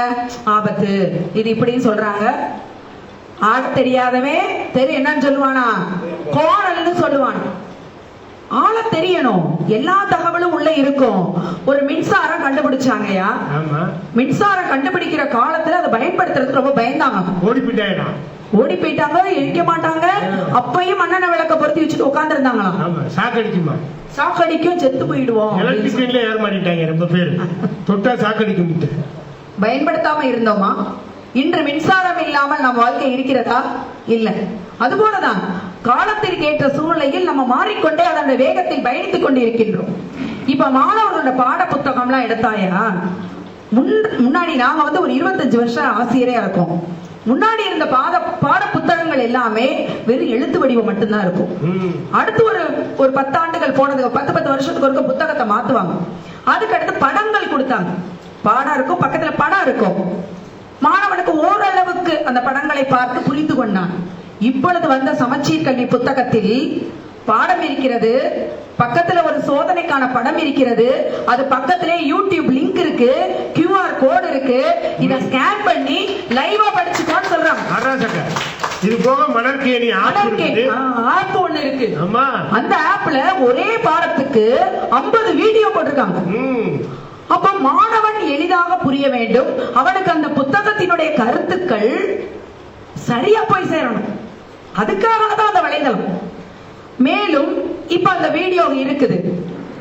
ஆபத்து இது இப்படின்னு சொல்றாங்க. ஆட தெரியாதவன் என்னன்னு சொல்லுவானா, கோணல்னு சொல்லுவான். ஆள தெரியணும், எல்லா தகவலும் உள்ள இருக்கும். ஒரு மின்சாரம் கண்டுபிடிச்சாங்கயா, மின்சாரம் கண்டுபிடிக்கிற காலத்துல அதை பயன்படுத்துறதுக்கு ரொம்ப பயந்தாங்க. ஓடி போயிட்டாங்க, எரிக்க மாட்டாங்க. அப்பயும் மண்ணெண்ண விளக்க பொருத்தி வச்சுட்டு உட்கார்ந்து இருந்தாங்களாம். சாக்கடிக்கும், செத்து போயிடுவோம். பயன்படுத்தாம இருந்தோமா? இன்று மின்சாரம் இல்லாமல் நம்ம வாழ்க்கை இருக்கிறதா? இல்ல. அதுபோலதான் காலத்திற்கு ஏற்ற சூழ்நிலையில் நம்ம மாறிக்கொண்டே அதோட வேகத்தில் பயணித்துக் கொண்டிருக்கின்றோம். இப்ப மாணவர்களோட பாட புத்தகம்லாம் எடுத்தாயா, முன்னாடி நாங்க வந்து ஒரு 25 வருஷம் ஆசிரியரே இருக்கோம். முன்னாடி இருந்த பாட புத்தகங்கள் எல்லாமே வெறும் எழுத்து வடிவம் மட்டும்தான் இருக்கும். அடுத்து ஒரு 10 ஆண்டுகள் போனதுக்கு 10 வருஷத்துக்கு ஒரு புத்தகத்தை மாத்துவாங்க. அதுக்கு அடுத்து படங்கள் கொடுத்தாங்க. பாடம் இருக்கும், பக்கத்துல படம் இருக்கும். மாணவனுக்கு ஓரளவுக்கு அந்த படங்களை பார்த்து புரிந்து கொண்டான். இப்பொழுது வந்த சமச்சீர் கல்வி புத்தகத்தில் பாடம் இருக்கிறது, பக்கத்துல ஒரு சோதனைக்கான படம் இருக்கிறது, அது பக்கத்திலே யூடியூப் லிங்க் இருக்கு, QR கோட் இருக்கு. இத ஸ்கேன் பண்ணி லைவா படிச்சுக்கோன்னு சொல்றாங்க. இது போக மணற்கேணி ஆப் ஒண்ணு இருக்கு. அந்த ஆப்ல ஒரே பாடத்துக்கு 50 வீடியோ போட்டிருக்காங்க. அப்ப மாணவன் எளிதாக புரிய வேண்டும், அவனுக்கு அந்த புத்தகத்தினுடைய கருத்துக்கள் சரியா போய் சேரணும். அதுக்காக தான் அந்த வலைதளம். மேலும் இப்ப அந்த வீடியோ இருக்குது.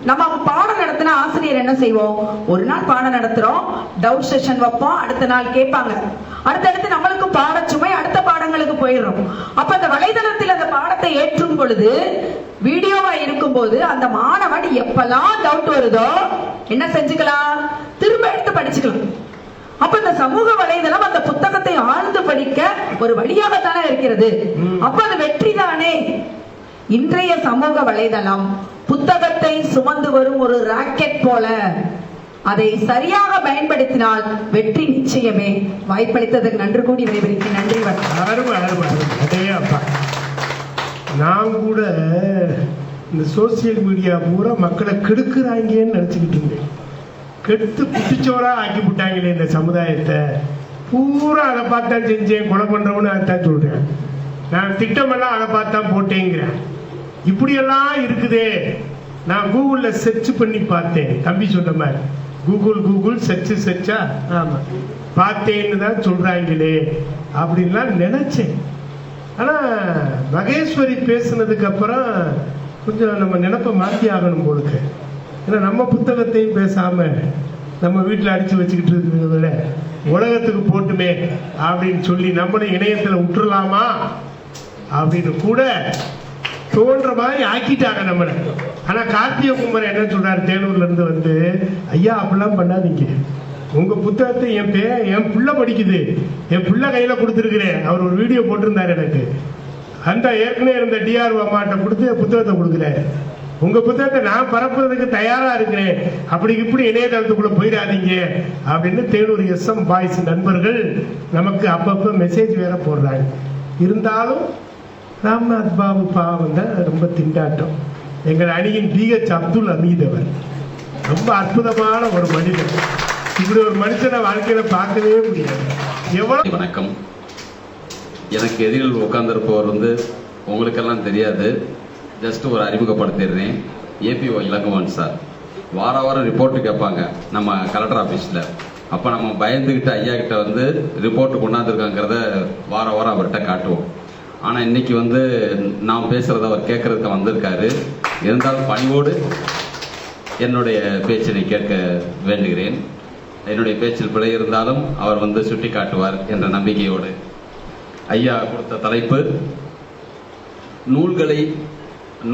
நம்ம பாடம் நடத்தின ஆசிரியர் என்ன செய்வோம், ஒரு நாள் பாடம் நடத்துறோம், டவுட் செஷன் வைப்போம், அடுத்த நாள் கேட்பாங்க, அடுத்தடுத்து நம்மளுக்கு பாடச்சுமை அடுத்த பாடங்களுக்கு போயிடுறோம். அப்ப அந்த வலைதளத்தில் அந்த பாடத்தை ஏற்றும் பொழுது வீடியோவா இருக்கும் போது அந்த மாணவன் எப்பெல்லாம் டவுட் வருதோ என்ன செஞ்சுக்கலாம், திரும்ப எடுத்து படிச்சுக்கலாம். அப்ப இந்த சமூக வலைதளம் அந்த புத்தகத்தை ஆழ்ந்து படிக்க ஒரு வழியாகத்தானே இருக்கிறது. அப்ப அது வெற்றி தானே. இன்றைய சமூக வலைதளம் புத்தகத்தை சுமந்து வரும் ஒரு ராக்கெட் போல, அதை சரியாக பயன்படுத்தினால் வெற்றி நிச்சயமே. வாய்ப்பளித்ததற்கு நன்றி கூடி விரைவிற்கு நன்றி. நான் கூட இந்த சோசியல் மீடியா பூரா மக்களை கெடுக்கிறாங்கன்னு நினைச்சுக்கிட்டு இருந்தேன். கெடுத்து குட்டிச்சோரா ஆக்கி விட்டாங்களே இந்த சமுதாயத்தை. பூரா அதை பார்த்தா செஞ்சேன், கொலை பண்றவனு அதைத்தான் சொல்றேன். நான் திட்டமெல்லாம் அதை பார்த்தா போட்டேங்கிறேன். இப்படியெல்லாம் இருக்குதே. நான் கூகுள்ல சர்ச் பண்ணி பார்த்தேன், தம்பி சொன்ன மாதிரி கூகுள் சர்ச்சா ஆமா பார்த்தேன்னு தான் சொல்றாங்களே அப்படின்லாம் நினைச்சேன். ஆனா மகேஸ்வரி பேசுனதுக்கு அப்புறம் கொஞ்சம் நம்ம நினைப்ப மாற்றி ஆகணும் போலுக்கு. ஏன்னா நம்ம புத்தகத்தையும் பேசாம நம்ம வீட்டில் அடிச்சு வச்சுக்கிட்டு இருக்கிறத விட உலகத்துக்கு போட்டுமே அப்படின்னு சொல்லி நம்மளும் இணையத்தில் விட்டுறலாமா அப்படின்னு கூட தோன்ற மாதிரி ஆக்கிட்டாங்க நம்மளை. ஆனா கார்த்திகை குமரன் என்ன சொல்றாரு, தேனூர்ல இருந்து வந்து, ஐயா அப்படிலாம் பண்ணாதீங்க, உங்க புத்தகத்தை என் புள்ள படிக்குது, என் புள்ள கையில கொடுத்துருக்கிறேன். அவர் ஒரு வீடியோ போட்டிருந்தாரு எனக்கு. அந்த ஏற்கனவே இருந்த டிஆர் அம்மாட்ட கொடுத்து புத்தகத்தை கொடுக்குறாரு. உங்க புத்தகத்தை நான் பரப்புறதுக்கு தயாரா இருக்கிறேன், அப்படி இப்படி இணையதளத்துக்குள்ள போயிடாதீங்க அப்படின்னு தேனூர் SM பாய்ஸ் நண்பர்கள் நமக்கு அப்பப்ப மெசேஜ் வேற போடுறாங்க. இருந்தாலும் ராம்நாத் பாபு பாவம் தான் ரொம்ப திண்டாட்டம். எங்கள் அணியின் BH அப்துல் அமீத் அவர் ரொம்ப அற்புதமான ஒரு மனிதன். இப்படி ஒரு மனுஷனை வாழ்க்கையில பார்க்கவே முடியாது. எவ்வளவு வணக்கம். எனக்கு எதிரில் உட்கார்ந்திருப்பவர் வந்து உங்களுக்கெல்லாம் தெரியாது, ஜஸ்ட் ஒரு அறிமுகப்படுத்திடுறேன். APO Ilangovan sir. வாரம் ரிப்போர்ட்டு கேட்பாங்க நம்ம கலெக்டர் ஆஃபீஸில். அப்போ நம்ம பயந்துக்கிட்டு ஐயா கிட்ட வந்து ரிப்போர்ட்டு கொண்டாந்துருக்காங்கிறத வாரம் அவர்கிட்ட காட்டுவோம். ஆனால் இன்னைக்கு வந்து நான் பேசுகிறத அவர் கேட்கறதுக்கு வந்திருக்காரு. இருந்தாலும் பணிவோடு என்னுடைய பேச்சினை கேட்க வேண்டுகிறேன். என்னுடைய பேச்சில் பிழை இருந்தாலும் அவர் வந்து சுட்டி காட்டுவார் என்ற நம்பிக்கையோடு. ஐயா கொடுத்த தலைப்பு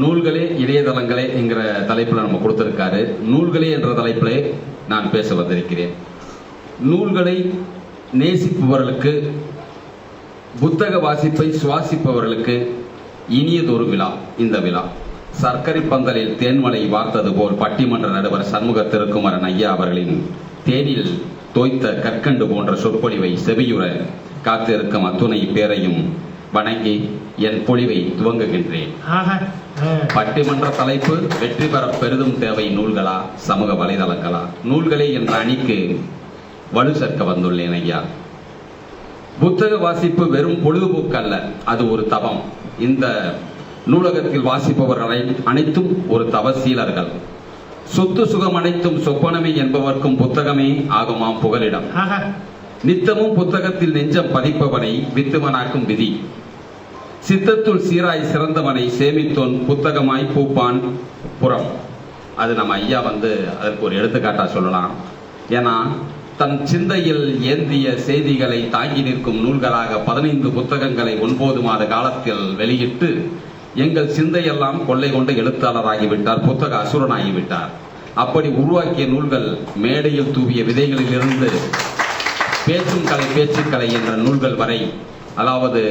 நூல்களே இணையதளங்களே என்கிற தலைப்பில் நம்ம கொடுத்திருக்காரு. நூல்களே என்ற தலைப்பிலே நான் பேச வந்திருக்கிறேன். நூல்களை நேசிப்பவர்களுக்கு, புத்தக வாசிப்பை சுவாசிப்பவர்களுக்கு இனியதொரு விழா இந்த விழா. சர்க்கரை பந்தலில் தேன்மலை வார்த்தது போல் பட்டிமன்ற நடுவர் சண்முக திருக்குமரன் ஐயா அவர்களின் தேனில் தோய்த்த கற்கண்டு போன்ற சொற்பொழிவை செவியுற காத்திருக்கும் அத்துணை பேரையும் வணங்கி என் பொழிவை துவங்குகின்றேன். பட்டிமன்ற தலைப்பு: வெற்றி பெற பெரிதும் தேவை நூல்களா சமூக வலைதளங்களா? நூல்களே என்ற அணிக்கு வலு சேர்க்க வந்துள்ளேன் ஐயா. புத்தக வாசிப்பு வெறும் பொழுதுபோக்கு அல்ல, அது ஒரு தவம். இந்த நூலகத்தில் வாசிப்பவர்கள் அனைத்தும் ஒரு தவசீலர்கள். சொத்து சுகம் அனைத்தும் சொப்பனமே என்பவர்க்கும் புத்தகமே ஆகுமாம் புகலிடம். நித்தமும் புத்தகத்தில் நெஞ்சம் பதிப்பவனை வித்துவனாக்கும் விதி. சித்தத்துள் சீராய் சிறந்தவனை சேமித்தோன் புத்தகமாய் பூப்பான் புறம். அது நம்ம ஐயா அதற்கு ஒரு எடுத்துக்காட்டா சொல்லலாம். ஏன்னா தன் சிந்தையில் ஏந்திய செய்திகளை தாங்கி நிற்கும் நூல்களாக 15 புத்தகங்களை 9 மாத காலத்தில் வெளியிட்டு எங்கள் சிந்தையெல்லாம் கொள்ளை கொண்ட எழுத்தாளராகிவிட்டார், புத்தக அசுரனாகிவிட்டார். அப்படி உருவாக்கிய நூல்கள் மேடையில் தூவிய விதைகளிலிருந்து பேச்சும் கலை பேச்சுக்கலை என்ற நூல்கள் வரை, அதாவது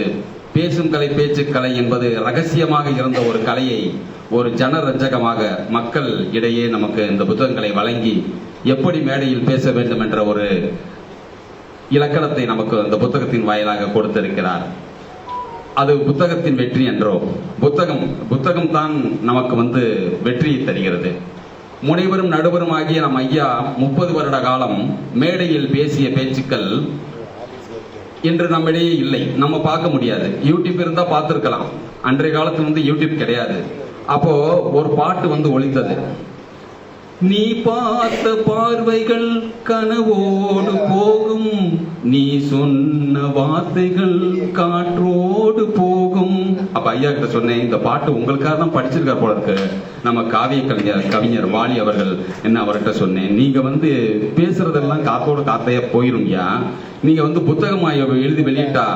பேசும் கலை பேச்சுக்கலை என்பது ரகசியமாக இருந்த ஒரு கலையை ஒரு ஜனரஞ்சகமாக மக்கள் இடையே நமக்கு இந்த புத்தகங்களை வழங்கி எப்படி மேடையில் பேச வேண்டும் என்ற ஒரு இலக்கணத்தை நமக்கு அந்த புத்தகத்தின் வாயிலாக கொடுத்திருக்கிறார். அது புத்தகத்தின் வெற்றி என்றோ? புத்தகம் தான் நமக்கு வெற்றியை தருகிறது. முனைவரும் நடுவரும் ஆகிய நம் ஐயா 30 வருட காலம் மேடையில் பேசிய பேச்சுக்கள் இன்று நம்மிடையே இல்லை, நம்ம பார்க்க முடியாது. யூடியூப் இருந்தா பார்த்திருக்கலாம். அன்றைய காலத்துல யூடியூப் கிடையாது. அப்போ ஒரு பாட்டு ஒலித்தது: நீ பார்த்த பார்வைகள் கனவோடு போகும், நீ சொன்ன வார்த்தைகள் காற்றோடு போகும். அப்ப ஐயா கிட்ட சொன்னேன், இந்த பாட்டு உங்களுக்காக தான் படிச்சிருக்கார் போல இருக்கு. நம்ம காவிய கவிஞர் வாலி அவர்கள் என்ன அவர்கிட்ட சொன்னேன், நீங்க பேசுறதெல்லாம் காத்தோடு காத்தையா போயிரும்யா, நீங்க புத்தகமா எழுதி வெளியிட்டா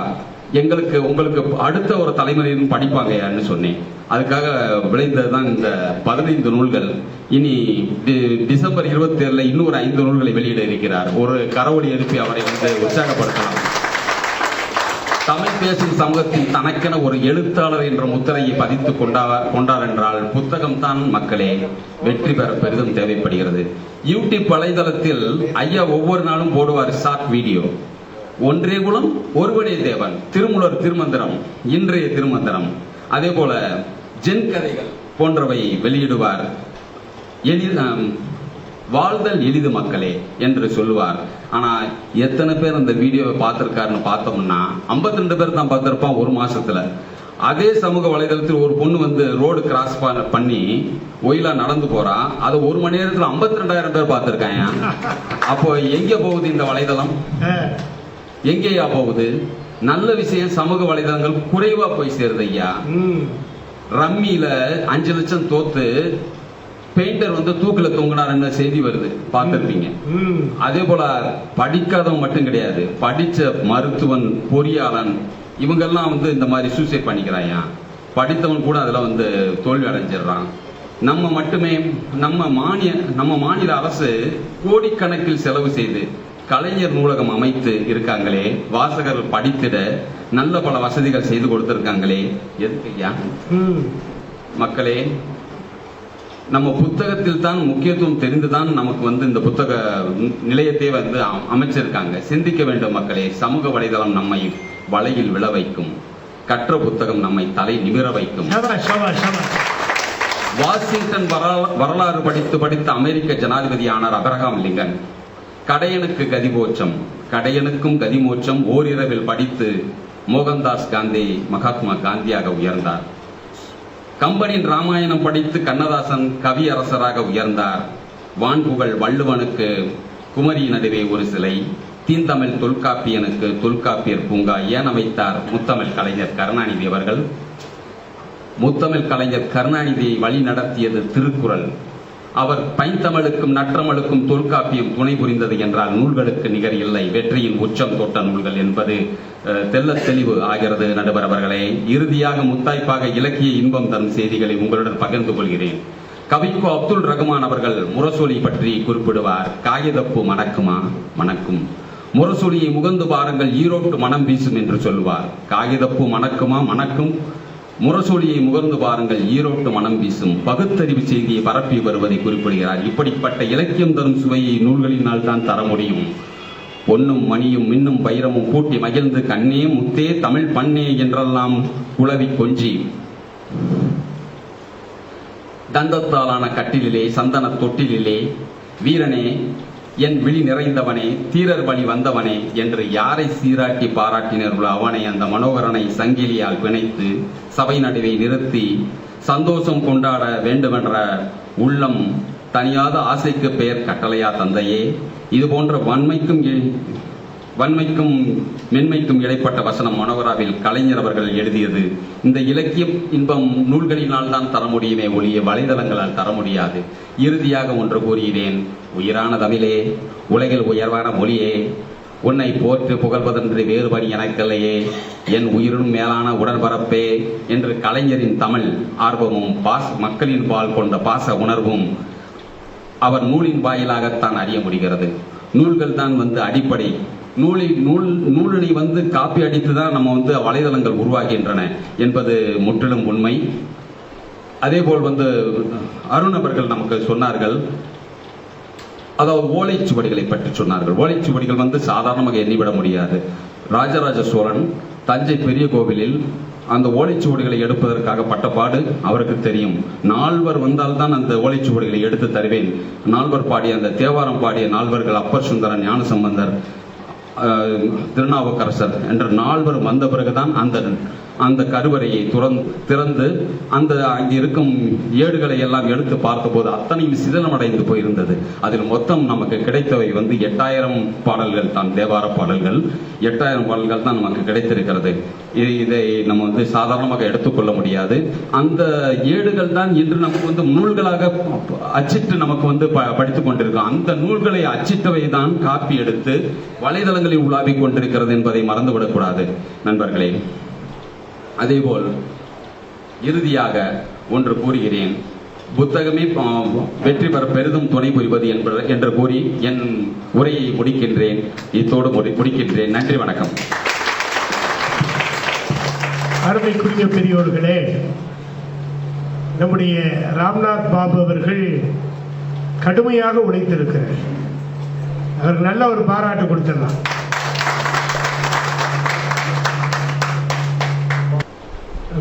உங்களுக்கு அடுத்த ஒரு தலைமுறையும் படிப்பாங்கன்னு சொன்னேன். அதுக்காக விளைந்ததுதான் இந்த 15 நூல்கள். இனி டிசம்பர் 27 இன்னொரு 5 நூல்களை வெளியிட இருக்கிறார். ஒரு கரவொலி எழுப்பி அவரை உற்சாகப்படுத்தலாம். தமிழ் பேசும் சமூகத்தில் தனக்கென ஒரு எழுத்தாளர் என்ற முத்திரையை பதித்து கொண்டார் என்றால் புத்தகம் தான் மக்களே வெற்றி பெற பெரிதும் தேவைப்படுகிறது. யூடியூப் வலைதளத்தில் ஐயா ஒவ்வொரு நாளும் போடுவார் ஷார்ட் வீடியோ. ஒன்றே குலம் ஒருவனே தேவன், திருமூலர் திருமந்திரம், இன்றைய திருமந்திரம், அதே போல ஜென் கதைகள் போன்றவை வெளியிடுவார். வாழ்தல் எளிது மக்களே என்று சொல்லுவார். ஆனா எத்தனை பேர் அந்த வீடியோவை பார்த்திருக்காருன்னு பார்த்தோம்னா 52 பேர் தான் பார்த்திருப்பான் ஒரு மாசத்துல. அதே சமூக வலைதளத்தில் ஒரு பொண்ணு ரோடு கிராஸ் பண்ணி ஒயிலா நடந்து போறா, அதை 1 மணி நேரத்துல 52,000 பேர் பார்த்திருக்காங்க. அப்போ எங்க போகுது இந்த வலைதளம்? எங்கேயா போகுது? நல்ல விஷயம் சமூக வலைதளங்கள் குறைவா போய் சேருது ஐயா. ரம்மியில 5 லட்சம் தோத்து பெயிண்டர் தூக்கில தொங்கினார் செய்தி வருது, பார்த்திருப்பீங்க. அதே போல படிக்காதவன் மட்டும் கிடையாது, படிச்ச மருத்துவன், பொறியாளன், இவங்கெல்லாம் இந்த மாதிரி சூசைட் பண்ணிக்கிறாங்க. படித்தவன் கூட அதுல தோல்வி அடைஞ்சிடறான். நம்ம மாநில அரசு கோடிக்கணக்கில் செலவு செய்து கலைஞர் நூலகம் அமைத்து இருக்காங்களே, வாசகர்கள் படித்திட நல்ல பல வசதிகள் செய்து கொடுத்திருக்காங்களே, எதுக்கையா? மக்களே, நம்ம புத்தகத்தில் தான் முக்கியத்துவம் தெரிந்துதான் நமக்கு இந்த புத்தக நிலையத்தை அமைச்சிருக்காங்க. சிந்திக்க வேண்டும் மக்களே. சமூக வலைதளம் நம்மை வலையில் விழ வைக்கும், கற்ற புத்தகம் நம்மை தலை நிமிர வைக்கும். வாஷிங்டன் வரலாறு படித்த அமெரிக்க ஜனாதிபதி ஆனார் அப்ரஹாம் லிங்கன். கடையனுக்கு கதிமோட்சம், கடையனுக்கும் கதிமோட்சம் ஓரிரவில் படித்து மோகன்தாஸ் காந்தி மகாத்மா காந்தியாக உயர்ந்தார். கம்பனின் ராமாயணம் படித்து கண்ணதாசன் கவி அரசராக உயர்ந்தார். வான்புகழ் வள்ளுவனுக்கு குமரி நடுவே ஒரு சிலை, தீந்தமிழ் தொல்காப்பியனுக்கு தொல்காப்பியர் பூங்கா ஏன் அமைத்தார் முத்தமிழ் கலைஞர் கருணாநிதி அவர்கள். முத்தமிழ் கலைஞர் கருணாநிதியை வழி நடத்தியது திருக்குறள். அவர் பைந்தமிழுக்கும் நற்றமிழுக்கும் தொல்காப்பியம் துணை புரிந்தது என்றால் நூல்களுக்கு நிகர் இல்லை. வெற்றியின் உச்சம் தொட்ட நூல்கள் என்பது தெல்ல தெளிவு ஆகிறது நடுவர் அவர்களே. இறுதியாக முத்தாய்ப்பாக இலக்கிய இன்பம் தரும் செய்திகளை உங்களுடன் பகிர்ந்து கொள்கிறேன். கவிக்கோ அப்துல் ரகுமான் அவர்கள் முரசொலி பற்றி குறிப்பிடுவார். காகிதப்பூ மணக்குமா? மணக்கும். முரசொலியை முகந்து பாருங்கள், ஈரோட்டு மனம் வீசும் என்று சொல்லுவார். காகிதப்பூ மணக்குமா? மணக்கும். முரசொலியை முகர்ந்து பாருங்கள், ஈரோட்டு மனம் வீசும். பகுத்தறிவு செய்தியை பரப்பி வருவதை குறிப்பிடுகிறார். இப்படிப்பட்ட இலக்கியம் தரும் சுவையை நூல்களினால் தான் தர முடியும். பொன்னும் மணியும் மின்னும் வைரமும் கூட்டி மகிழ்ந்து கண்ணே முத்தே தமிழ் பண்ணே என்றெல்லாம் குளவி கொஞ்சி தந்தத்தாலான கட்டிலே சந்தன தொட்டிலே வீரனே என் விழி நிறைந்தவனே தீரர் வழி வந்தவனே என்று யாரை சீராட்டி பாராட்டினர்களோ அவனை அந்த மனோகரனை சங்கிலியால் பிணைத்து சபை நடுவே நிறுத்தி சந்தோஷம் கொண்டாட வேண்டுமென்ற உள்ளம் தனியாத ஆசைக்கு பெயர் கட்டளையா தந்தையே. இது போன்ற வன்மைக்கும் மென்மைக்கும் இடைப்பட்ட வசனம் மனோகராவில் கலைஞர் அவர்கள் எழுதியது. இந்த இலக்கியம் இன்பம் நூல்களினால் தான் தர முடியுமே ஒழிய வலைதளங்களால் தர முடியாது. இறுதியாக ஒன்று கூறுகிறேன், உயிரான தமிழே, உலகில் உயர்வான மொழியே, உன்னை போற்று புகழ்வதென்று வேறுபடி எனக்கில்லையே, என் உயிரும் மேலான உடன்பரப்பே என்று கலைஞரின் தமிழ் ஆர்வமும் மக்களின் பால் கொண்ட பாச உணர்வும் அவர் நூலின் வாயிலாகத்தான் அறிய முடிகிறது. நூல்கள் தான் அடிப்படை. நூலினை காப்பி அடித்து தான் நம்ம வலைதளங்கள் உருவாகின்றன என்பது முற்றிலும் உண்மை. அதே போல் அருண் அவர்கள் நமக்கு சொன்னார்கள், அதாவது ஓலைச்சுவடிகளை பற்றி சொன்னார்கள். ஓலைச்சுவடிகள் சாதாரணமாக எண்ணிவிட முடியாது. ராஜராஜ சோழன் தஞ்சை பெரிய கோவிலில் அந்த ஓலைச்சுவடிகளை எடுப்பதற்காக பட்டப்பாடு அவருக்கு தெரியும். நால்வர் வந்தால்தான் அந்த ஓலைச்சுவடிகளை எடுத்து தருவேன். நால்வர் பாடிய அந்த தேவாரம் பாடிய நால்வர்கள் அப்பர் சுந்தரன், ஞானசம்பந்தர், திருநாவுக்கரசர் என்ற நால்வர் வந்த பிறகுதான் அந்த கருவறையை திறந்து அங்கே இருக்கும் ஏடுகளை எல்லாம் எடுத்து பார்த்தபோது அத்தனையும் சிதலமடைந்து போயிருந்தது. அதில் மொத்தம் நமக்கு கிடைத்தவை 8000 பாடல்கள் தான், தேவார பாடல்கள். 8000 பாடல்கள் தான் நமக்கு கிடைத்திருக்கிறது. இதை நம்ம சாதாரணமாக எடுத்துக்கொள்ள முடியாது. அந்த ஏடுகள் தான் இன்று நமக்கு நூல்களாக அச்சிட்டு நமக்கு படித்துக் கொண்டிருக்கோம். அந்த நூல்களை அச்சிட்டவை தான் காப்பி எடுத்து வலைதளங்களில் உலாவிக் கொண்டிருக்கிறது என்பதை மறந்துவிடக்கூடாது நண்பர்களே. அதேபோல் இறுதியாக ஒன்று கூறுகிறேன், புத்தகமே வெற்றி பெற பெரிதும் துணை புரிவது என்று கூறி என் உரையை முடிக்கின்றேன். இத்தோடு முடிக்கின்றேன். நன்றி, வணக்கம். அருமைக்குரிய பெரியோர்களே, நம்முடைய ராம்நாத் பாபு அவர்கள் கடுமையாக உழைத்திருக்கிறார். அவருக்கு நல்ல ஒரு பாராட்டு கொடுத்துடலாம்.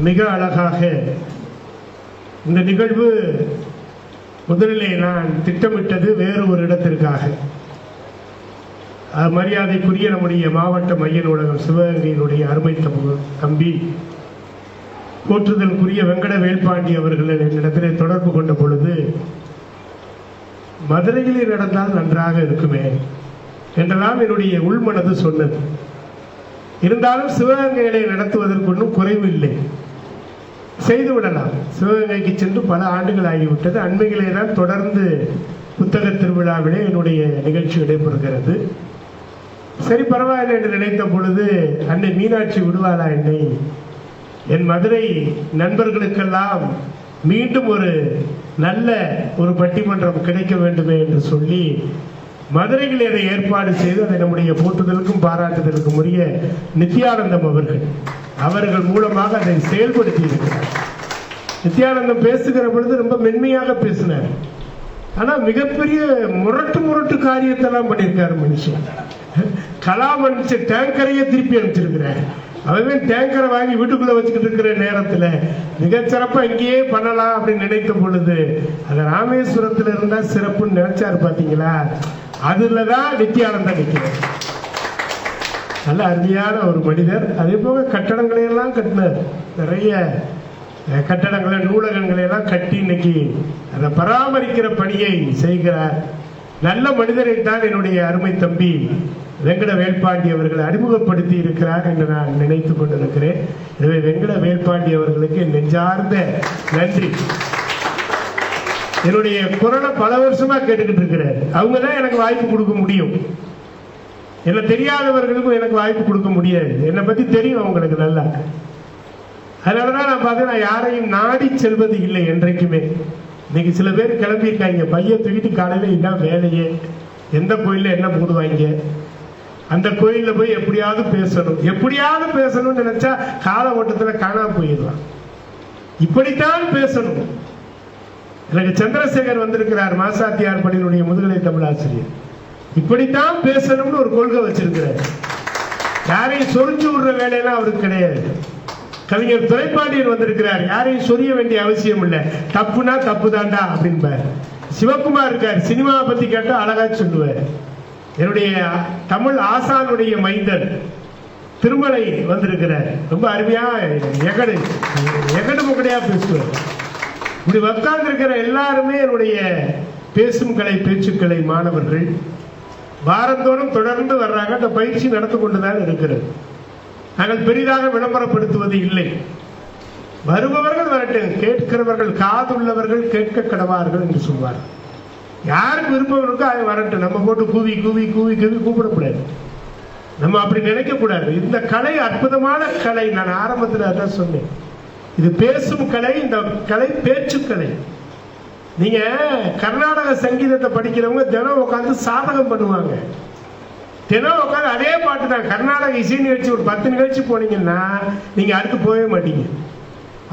மிக அழகாக இந்த நிகழ்வு முதலிலே நான் திட்டமிட்டது வேறு ஒரு இடத்திற்காக. மரியாதைக்குரிய நம்முடைய மாவட்ட மைய நூலகம் சிவகங்கையினுடைய அருமை தம்பி போற்றுதலுக்குரிய வெங்கட வேல்பாண்டி அவர்கள் என்னிடத்திலே தொடர்பு கொண்ட பொழுது, மதுரையிலே நடந்தால் நன்றாக இருக்குமே என்றெல்லாம் என்னுடைய உள்மனது சொன்னது. இருந்தாலும் சிவகங்கையிலே நடத்துவதற்கு ஒன்றும் குறைவு இல்லை, செய்துவிடலாம். சிவகங்கைக்கு சென்று பல ஆண்டுகள் ஆகிவிட்டது. அண்மையிலே தான் தொடர்ந்து புத்தக திருவிழாவிலே என்னுடைய நிகழ்ச்சி நடைபெறுகிறது. சரி, பரவாயில்லை என்று நினைத்த பொழுது அன்னை மீனாட்சி விடுவாளா என்னை, என் மதுரை நண்பர்களுக்கெல்லாம் மீண்டும் ஒரு நல்ல ஒரு பட்டிமன்றம் கிடைக்க வேண்டுமே என்று சொல்லி மதுரையில் அதை ஏற்பாடு செய்து அதை நம்முடைய போற்றுதலுக்கும் பாராட்டுதலுக்கும் உரிய நித்யானந்தம் அவர்கள் மூலமாக அதை செயல்படுத்தி இருக்கிறார். நித்யானந்தம் பேசுகிற பொழுது ரொம்ப மென்மையாக பேசினார். ஆனா மிகப்பெரிய முரட்டு காரியத்தெல்லாம் பண்ணியிருக்காரு மனுஷன். கலாம் அனுப்பிச்ச டேங்கரையே திருப்பி அனுப்பிச்சிருக்கிறார். அவன் டேங்கரை வாங்கி வீட்டுக்குள்ள வச்சுக்கிட்டு இருக்கிற நேரத்துல மிகச்சிறப்பா இங்கேயே பண்ணலாம் அப்படின்னு நினைத்த பொழுது அது ராமேஸ்வரத்துல இருந்தா சிறப்புன்னு நினைச்சாரு. பாத்தீங்களா, அதுலதான் நித்யானந்தம் நிற்கிறார். நல்ல அருமையான ஒரு மனிதர். அதே போக கட்டடங்களை எல்லாம் கட்டினார். நிறைய கட்டடங்களை, நூலகங்களை எல்லாம் கட்டி இன்னைக்கு அதை பராமரிக்கிற பணியை செய்கிறார். நல்ல மனிதரைத்தான் என்னுடைய அருமை தம்பி வெங்கட வேல்பாண்டி அவர்கள் அறிமுகப்படுத்தி இருக்கிறார் என்று நான் நினைத்துக் கொண்டிருக்கிறேன். எனவே வெங்கட வேல்பாண்டி அவர்களுக்கு நெஞ்சார்ந்த நன்றி. என்னுடைய குரலை பல வருஷமா கேட்டுக்கிட்டு இருக்கிறார். அவங்கதான் எனக்கு வாய்ப்பு கொடுக்க முடியும். என்ன தெரியாதவர்களுக்கும் எனக்கு வாய்ப்பு கொடுக்க முடியாது. என்னை பத்தி தெரியும் அவங்களுக்கு நல்லா. அதனாலதான் நான் பார்த்தேன், நான் யாரையும் நாடி செல்வது இல்லை என்றைக்குமே. இன்னைக்கு சில பேர் கிளம்பியிருக்காங்க, பையன் தூக்கிட்டு காலையில இதான் வேலையே, எந்த கோயில்ல என்ன போடுவாங்க, அந்த கோயில்ல போய் எப்படியாவது பேசணும்னு நினைச்சா கால ஓட்டத்துல காணாம போயிடலாம். இப்படித்தான் பேசணும். எனக்கு சந்திரசேகர் வந்திருக்கிறார், மாசாத்தியார் பள்ளியினுடைய முதுகலை தமிழ் ஆசிரியர். இப்படித்தான் பேசணும்னு ஒரு கொள்கை வச்சிருக்கிறார். யாரையும் சொரிஞ்சு விடுற வேலையெல்லாம் அவருக்கு கிடையாது. கவிஞர் துரைப்பாண்டியன் வந்திருக்கிறார், யாரையும் சொரிய வேண்டிய அவசியம் இல்லை, தப்புனா தப்பு தாண்டா அப்படின்பார். சிவகுமார் இருக்கார், சினிமாவை பத்தி கேட்டா அழகா சொல்லுவார். என்னுடைய தமிழ் ஆசானுடைய மைந்தன் திருமலை வந்திருக்கிறார், ரொம்ப அருமையா எகடு முகடையா பேசுவார். இப்படி உட்கார்ந்து இருக்கிற எல்லாருமே என்னுடைய பேசும் கலை பேச்சுக்கலை மாணவர்கள். வாரந்தோறும் தொடர்ந்து வர்றாங்க. அந்த பயிற்சி நடந்து கொண்டுதான் இருக்கிறது. நாங்கள் பெரிதாக விளம்பரப்படுத்துவது இல்லை. வருபவர்கள் வரட்டும், கேட்கிறவர்கள் காதுள்ளவர்கள் கேட்க கடவார்கள் என்று சொல்வார். யாருக்கு விருப்பம் இருக்கோ அதை வரட்டும். நம்ம போட்டு கூவி கூவி கூவி கூவி கூப்பிடக்கூடாது. நம்ம அப்படி நினைக்க கூடாது. இந்த கலை அற்புதமான கலை. நான் ஆரம்பத்தில் அதான் சொன்னேன், இது பேசும் கலை. இந்த கலை பேச்சுக்கலை. நீங்க கர்நாடக சங்கீதத்தை படிக்கிறவங்க தினம் உட்காந்து சாதகம் பண்ணுவாங்க. தினம் உட்காந்து அதே பாட்டு தான். கர்நாடக இசை நிகழ்ச்சி ஒரு 10 நிகழ்ச்சி போனீங்கன்னா நீங்க அடுத்து போகவே மாட்டீங்க.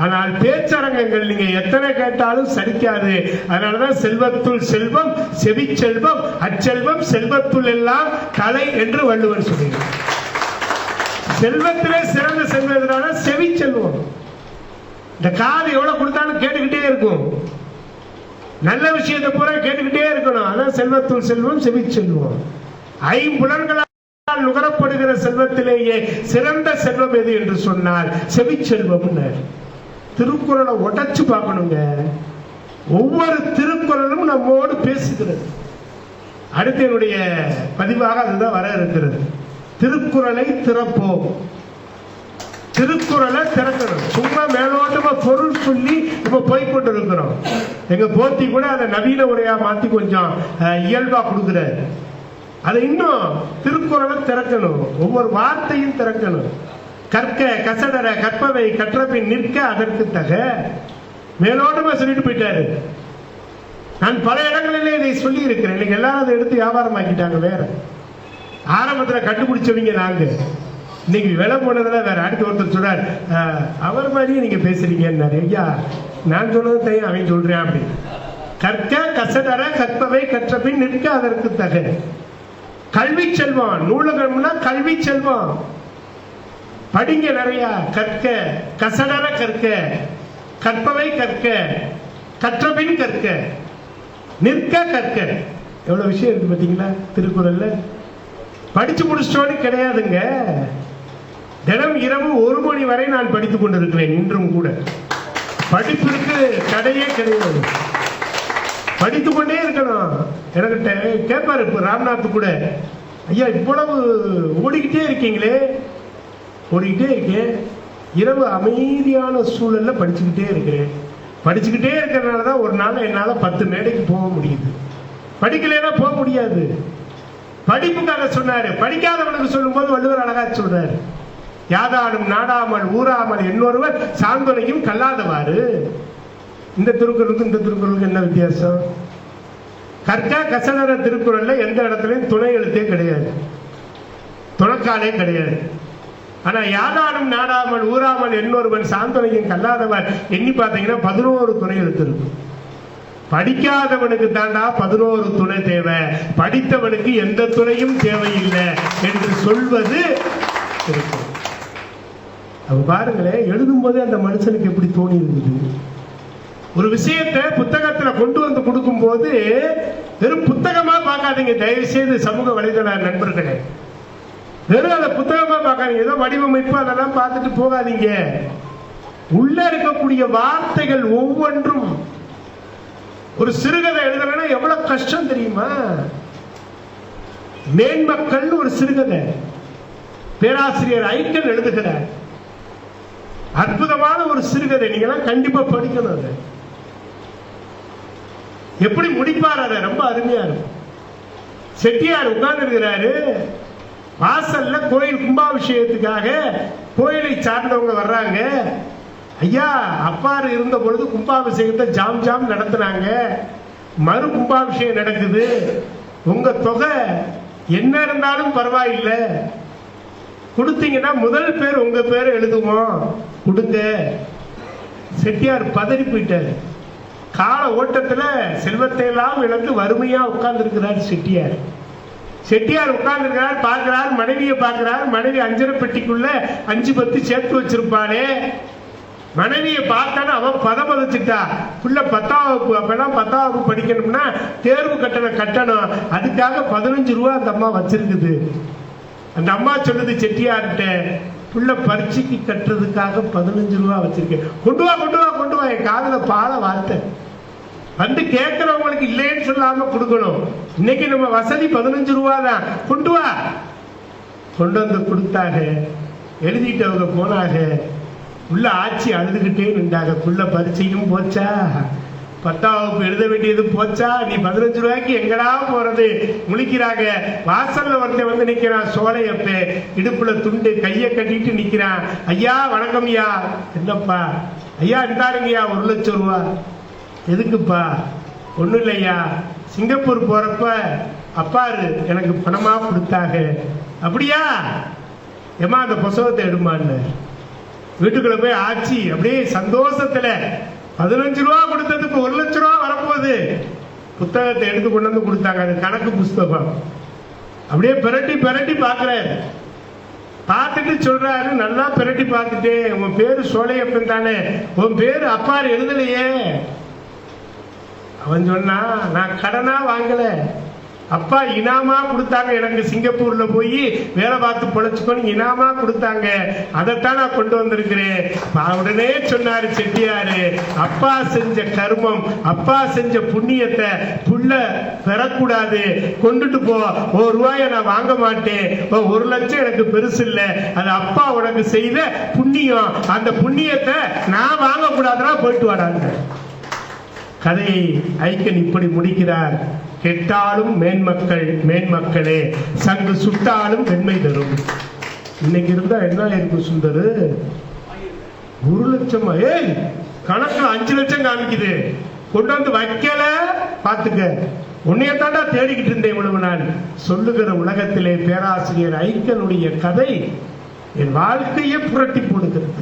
ஆனால் பேச்சரங்கங்கள் நீங்க எத்தனை கேட்டாலும் சரிக்காது. அதனாலதான் செல்வத்துள் செல்வம் செவி செல்வம் அச்செல்வம் செல்வத்துள் எல்லாம் கலை என்று வள்ளுவர் சொல்லுகிறார். செல்வத்திலே சிறந்த செல்வதனால செவி செல்வம். இந்த காது எவ்வளவு கொடுத்தாலும் கேட்டுக்கிட்டே இருக்கும். நல்ல விஷயத்தை பூரா கேட்டுக்கிட்டே இருக்கணும். அதான் செல்வத்துள் செல்வம் செவி செல்வம். ஐம்புலன்களால் நுகரப்படுகிற செல்வத்திலேயே சிறந்த செல்வம் எது என்று சொன்னால் செவி செல்வம். திருக்குறளை உடைச்சு பார்க்கணுங்க. ஒவ்வொரு திருக்குறளும் நம்மோடு பேசுகிறது. அடுத்து என்னுடைய பதிவாக அதுதான் வர இருக்கிறது. திருக்குறளை திறப்போம். திருக்குறளை திறக்கணும். சும்மா மேலோட்டமா பொருள் சொல்லி நம்ம போய்கொண்டு இருக்கிறோம். எங்க போத்தி கூட அதை நவீன உரையா மாத்தி கொஞ்சம் இயல்பா கொடுக்கிறார். அதை இன்னும் திருக்குறளை திறக்கணும். ஒவ்வொரு வார்த்தையும் திறக்கணும். கற்க கசடர கற்பவை கற்றபின் நிற்க அதற்கு தக மேலோட்டமா சொல்லிட்டு போயிட்டாரு. நான் பல இடங்களிலே இதை சொல்லி இருக்கிறேன். இன்னைக்கு எல்லாரும் அதை எடுத்து வியாபாரம் ஆக்கிட்டாங்க. வேற ஆரம்பத்துல கண்டுபிடிச்சவங்க நாங்க, இன்னைக்கு விலை போனதுல வேற. அடுத்து ஒருத்தர் சொல்றார், அவர் மாதிரியே நீங்க பேசுறீங்கன்னாரு. ஐயா, நான் சொன்னது தையும் அவன் சொல்றேன் அப்படி. கற்க கசடர கற்பவை கற்றபின் நிற்க அதற்கு தக. கல்வி செல்வம். நூலகம்னா கல்வி செல்வம். படிங்க நிறைய. கற்க கசடர கற்க கற்பவை கற்க கற்றபின் கற்க நிற்க கற்க. எவ்வளவு விஷயம் இருக்கு பார்த்தீங்களா திருக்குறள்ல. படிச்சு முடிச்சிட்டோன்னு கிடையாதுங்க. தினம் இரவு 1 மணி வரை நான் படித்துக் கொண்டிருக்கிறேன். இன்றும் கூட படிப்பிற்கு தடையே கிடையாது. படித்துக் கொண்டே இருக்கணும். எனக்கு கேட்பாரு இப்ப ராம்நாத் கூட, ஐயா இவ்வளவு ஓடிக்கிட்டே இருக்கீங்களே. ஓடிக்கிட்டே இருக்கேன். இரவு அமைதியான சூழல்ல படிச்சுக்கிட்டே இருக்கிறேன். படிச்சுக்கிட்டே இருக்கிறதுனாலதான் ஒரு நாள் என்னால 10 மேடைக்கு போக முடியுது. படிக்கலைன்னா போக முடியாது. படிப்புக்காக சொன்னாரு. படிக்காதவனுக்கு சொல்லும் போது வள்ளுவர் அழகா சொல்றாரு, யாதானும் நாடாமல் ஊராமல் என்னொருவர் சாந்தனையும் கல்லாதவாறு. இந்த திருக்குறளுக்கும் இந்த திருக்குறளுக்கும் என்ன வித்தியாசம்? கற்க கசடர திருக்குறள்ல எந்த இடத்துலயும் துணை எழுத்தே கிடையாது, துணக்காலே கிடையாது. ஆனா யாதானும் நாடாமல் ஊராமல் என்னொருவன் சாந்தனையும் கல்லாதவர் எண்ணி பார்த்தீங்கன்னா 11 துணை எழுத்து இருக்கும். படிக்காதவனுக்கு தாண்டா 11 துணை தேவை, படித்தவனுக்கு எந்த துணையும் தேவையில்லை என்று சொல்வது திருக்குறள். அப்ப பாருங்களேன், எழுதும் போதே அந்த மனுஷனுக்கு எப்படி தோணி இருந்தது. ஒரு விஷயத்தை புத்தகத்துல கொண்டு வந்து கொடுக்கும் போது வெறும் புத்தகமா பார்க்காதீங்க தயவு செய்து சமூக வலைதள நண்பர்களே. வெறும் அந்த புத்தகமா பார்க்காதீங்க, ஏதோ வடிவமைப்பு அதெல்லாம் பார்த்துட்டு போகாதீங்க. உள்ள இருக்கக்கூடிய வார்த்தைகள் ஒவ்வொன்றும். ஒரு சிறுகதை எழுதணும்னா எவ்வளவு கஷ்டம் தெரியுமா? மேன்மக்கள் ஒரு சிறுகதை பேராசிரியர் ஐக்கன் எழுதுகிறார். அற்புதமான ஒரு சிறுகதை. நீங்க கண்டிப்பா படிக்கணும். அதை எப்படி முடிப்பார், அதை ரொம்ப அருமையா இருக்கும். செட்டியார் உட்கார்ந்து இருக்கிறாரு வாசல்ல. கோயில் கும்பாபிஷேகத்துக்காக கோயிலை சார்ந்தவங்க வர்றாங்க. ஐயா, அப்பாரு இருந்த பொழுது கும்பாபிஷேகத்தை ஜாம் ஜாம் நடத்தினாங்க, மறு கும்பாபிஷேகம் நடக்குது, உங்க தொகை என்ன இருந்தாலும் பரவாயில்லை, கொடுத்தீங்கன்னா முதல் பேர் உங்க பேர் எழுதுவோம், கொடுங்க. செட்டியார் பதறி போயிட்டாரு. கால ஓட்டத்துல செல்வத்தை எல்லாம் இழந்து வறுமையா உட்கார்ந்து இருக்கிறார் செட்டியார். செட்டியார் உட்கார்ந்துருக்கிறார், பார்க்கிறார், மனைவியை பார்க்கிறார். மனைவி அஞ்சரை பெட்டிக்குள்ள 5-10 சேர்த்து வச்சிருப்பாளே. மனைவியை பார்த்தானே அவன் பதப்பதச்சுட்டா. பிள்ளை 10ஆம் வகுப்பு, அப்பெல்லாம் 10ஆம் வகுப்பு படிக்கணும்னா தேர்வு கட்டணம், அதுக்காக 15 ரூபா அந்த அம்மா வச்சிருக்குது. அந்த அம்மா சொல்லுது செட்டியார்கிட்ட, பிள்ளை பரீட்சைக்கு கட்டுறதுக்காக 15 ரூபா வச்சிருக்கேன், கொண்டு வா கொண்டு வா கொண்டு வா. என் காதுல பால வார்த்தை வந்து கேட்கிறவங்களுக்கு இல்லைன்னு சொல்லாம கொடுக்கணும். இன்னைக்கு நம்ம வசதி 15 ரூபா தான், கொண்டு வா. கொண்டு வந்து கொடுத்தாங்க. எழுதிட்டு அவங்க போனாங்க. உள்ள ஆட்சி அழுதுகிட்டே நின்றாங்க. புள்ள பரீட்சையும் போச்சா, 10ஆம் வகுப்பு எழுத வேண்டியது போச்சா, நீ 15 ரூபாய்க்கு எங்கடா போறது முழிக்கிறாங்க. வாசல்ல ஒருத்தன் வந்து நிக்கிறான், சோலையப்ப, இடுப்புல துண்டு, கைய கட்டிட்டு நிக்கிறான். ஐயா வணக்கம் ஐயா. என்னப்பா? ஐயா இருந்தாருங்கய்யா 1 லட்சம் ரூபா. எதுக்குப்பா? ஒண்ணும் இல்லையா, சிங்கப்பூர் போறப்ப அப்பாரு எனக்கு பணமா கொடுத்தாங்க. அப்படியா? ஏமா அந்த புத்தகத்தை எடுமான்னு வீட்டுக்குள்ள போய் ஆச்சு அப்படியே சந்தோஷத்துல 15 ரூபா கொடுத்ததுக்கு 1 லட்சம் ரூபா வரப்போகுது. புத்தகத்தை எடுத்து கொண்டு வந்து கொடுத்தாங்க. அது கணக்கு புஸ்தகம். அப்படியே பிரட்டி பிரட்டி பாக்குறாரு. பார்த்துட்டு சொல்றாரு, நல்லா பிரட்டி பார்த்துட்டு, உன் பேரு சோலையப்பன் தானே, உன் பேரு அப்பாரு எழுதலையே. அவன் சொன்னா, நான் கடனா வாங்கல, அப்பா இனாமா கொடுத்தாங்க எனக்கு. சிங்கப்பூர்ல போய் வேலை பார்த்து பொழைச்சுக்கணும் இனாமா கொடுத்தாங்க, அதைத்தான் நான் கொண்டு வந்திருக்கிறேன். உடனே சொன்னாரு செட்டியாரு, அப்பா செஞ்ச கர்மம், அப்பா செஞ்ச புண்ணியத்தை புள்ள பெறக்கூடாது, கொண்டுட்டு போ. 1 ரூபாய நான் வாங்க மாட்டேன். 1 லட்சம் எனக்கு பெருசு இல்ல, அது அப்பா உனக்கு செய்த புண்ணியம், அந்த புண்ணியத்தை நான் வாங்க கூடாதுன்னா போயிட்டு வராங்க. கதையை ஐக்கன் இப்படி முடிக்கிறார். கெட்டாலும் மேன்மக்களே, சங்கு சுட்டாலும் வெண்மை தரும். இன்னைக்கு இருந்தா என்ன இருக்கும் சுந்தரு? 1 லட்சம், ஏய் கணக்குல 5 லட்சம் காமிக்குது, கொண்டு வந்து வைக்கல. பாத்துக்க, உன்னையத்தாண்டா தேடிக்கிட்டு இருந்தேன் இவ்வளவு நாள். சொல்லுகிற உலகத்திலே பேராசிரியர் ஐக்கனுடைய கதை என் வாழ்க்கையை புரட்டி போடுகிறது.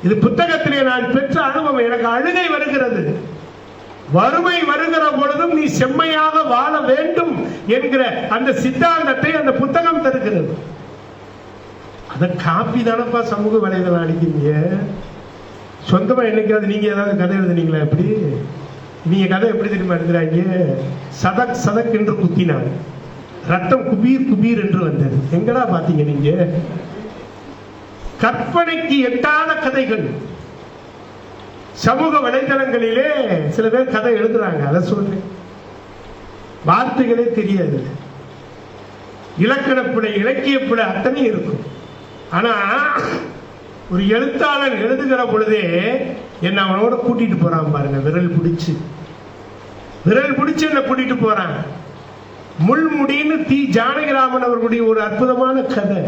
இது புத்தகத்திலே நான் பெற்ற அனுபவம். எனக்கு அழுகை வருகிறது. வறுமை வருகிற பொழுதும் நீ செம்மையாக வாழ வேண்டும் என்கிற அந்த சித்தாந்தத்தை அந்த புத்தகம் தருகிறது. அதை காப்பி தானப்பா சமூக வலைதளம் அடிக்கிறீங்க. சொந்தமா என்னைக்காவது நீங்க ஏதாவது கதை எழுதுனீங்களா? எப்படி நீங்க கதை எப்படி தெரியுமா எழுதுறாங்க? சதக் சதக் என்று குத்தினார், ரத்தம் குபீர் குபீர் என்று வந்தது. எங்கடா பாத்தீங்க நீங்க? கற்பனைக்கு எட்டாத கதைகள் சமூக வலைதளங்களிலே சில பேர் கதை எழுதுறாங்க. அதை சொல்றேன், வார்த்தைகளே தெரியாது, இலக்கணப்பிழை, இலக்கியப்பிழை அத்தனை இருக்கும். ஆனா ஒரு எழுத்தாளன் எழுதுகிற பொழுதே என்ன அவனோட கூட்டிட்டு போறான் பாருங்க, விரல் பிடிச்சு என்ன கூட்டிட்டு போறான். முள்முடின்னு தி ஜானகிராமன் அவர்களுடைய ஒரு அற்புதமான கதை.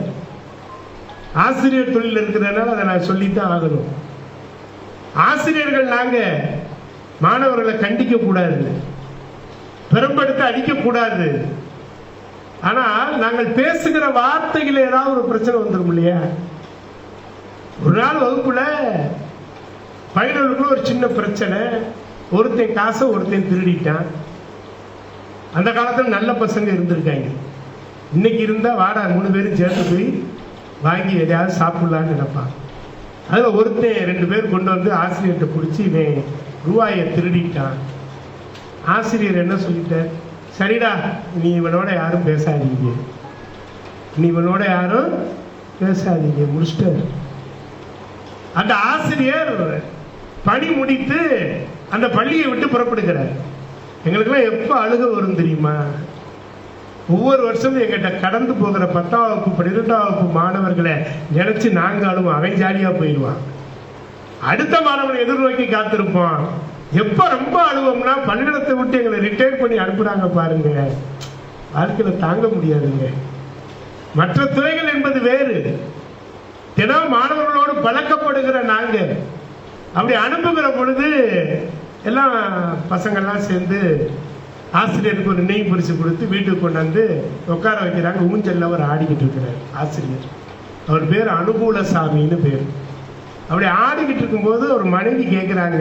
ஆசிரியர் தொழில் இருக்கிறதுனால அதை நான் சொல்லித்தான் ஆகணும். ஆசிரியர்கள் நாங்க மாணவர்களை கண்டிக்க கூடாது, பெரும்படுத்த அடிக்க கூடாது. ஆனால் நாங்கள் பேசுகிற வார்த்தைகள் ஏதாவது ஒரு பிரச்சனை வந்துடும் இல்லையா? ஒரு நாள் வகுப்புல பையனுக்குள்ள ஒரு சின்ன பிரச்சனை. ஒருத்தன் காசை ஒருத்தன் திருடிட்டான். அந்த காலத்துல நல்ல பசங்க இருந்திருக்காங்க. இன்னைக்கு இருந்தா வாடா 3 பேரும் சேர்த்து போய் வாங்கி எதையாவது சாப்பிடலான்னு நினைப்பான். அதுல ஒருத்தன் 2 பேர் கொண்டு வந்து ஆசிரியர்கிட்ட பிடிச்சி, இவன் ரூபாயை திருடிட்டான். ஆசிரியர் என்ன சொல்லிட்டார்? சரிடா, நீ இவனோட யாரும் பேசாதீங்க, முடிச்சிட்டார். அந்த ஆசிரியர் பணி முடித்து அந்த பள்ளியை விட்டு புறப்படுகிறார். எங்களுக்கெல்லாம் எப்ப அழுக வரும் தெரியுமா? ஒவ்வொரு வருஷமும் எங்கிட்ட கடந்து போகிற 10ஆம் வகுப்பு 12ஆம் வகுப்பு மாணவர்களை நினைச்சு நாங்க அழுவோம். அவன் ஜாலியா போயிடுவான். அடுத்த மாணவனை எதிர்நோக்கி காத்திருப்போம். எப்ப ரொம்ப அழுவோம்னா பள்ளிக்கூடத்தை விட்டு எங்களை ரிட்டையர் பண்ணி அனுப்புறாங்க பாருங்க. வாழ்க்கையில தாங்க முடியாதுங்க. மற்ற துறைகள் என்பது வேறு. தினம் மாணவர்களோடு பழக்கப்படுகிற நாங்க அப்படி அனுப்புகிற பொழுது எல்லாம் பசங்கள்லாம் சேர்ந்து ஆசிரியருக்கு ஒரு நினைவு பரிசு கொடுத்து வீட்டுக்கு கொண்டாந்து உட்கார வைக்கிறாங்க. ஊஞ்சல்ல அவர் ஆடிக்கிட்டு இருக்கிறார் ஆசிரியர். அவர் பேர் அனுகூலசாமின்னு பேர். அப்படி ஆடிக்கிட்டு இருக்கும்போது ஒரு மனைவி கேட்குறாங்க,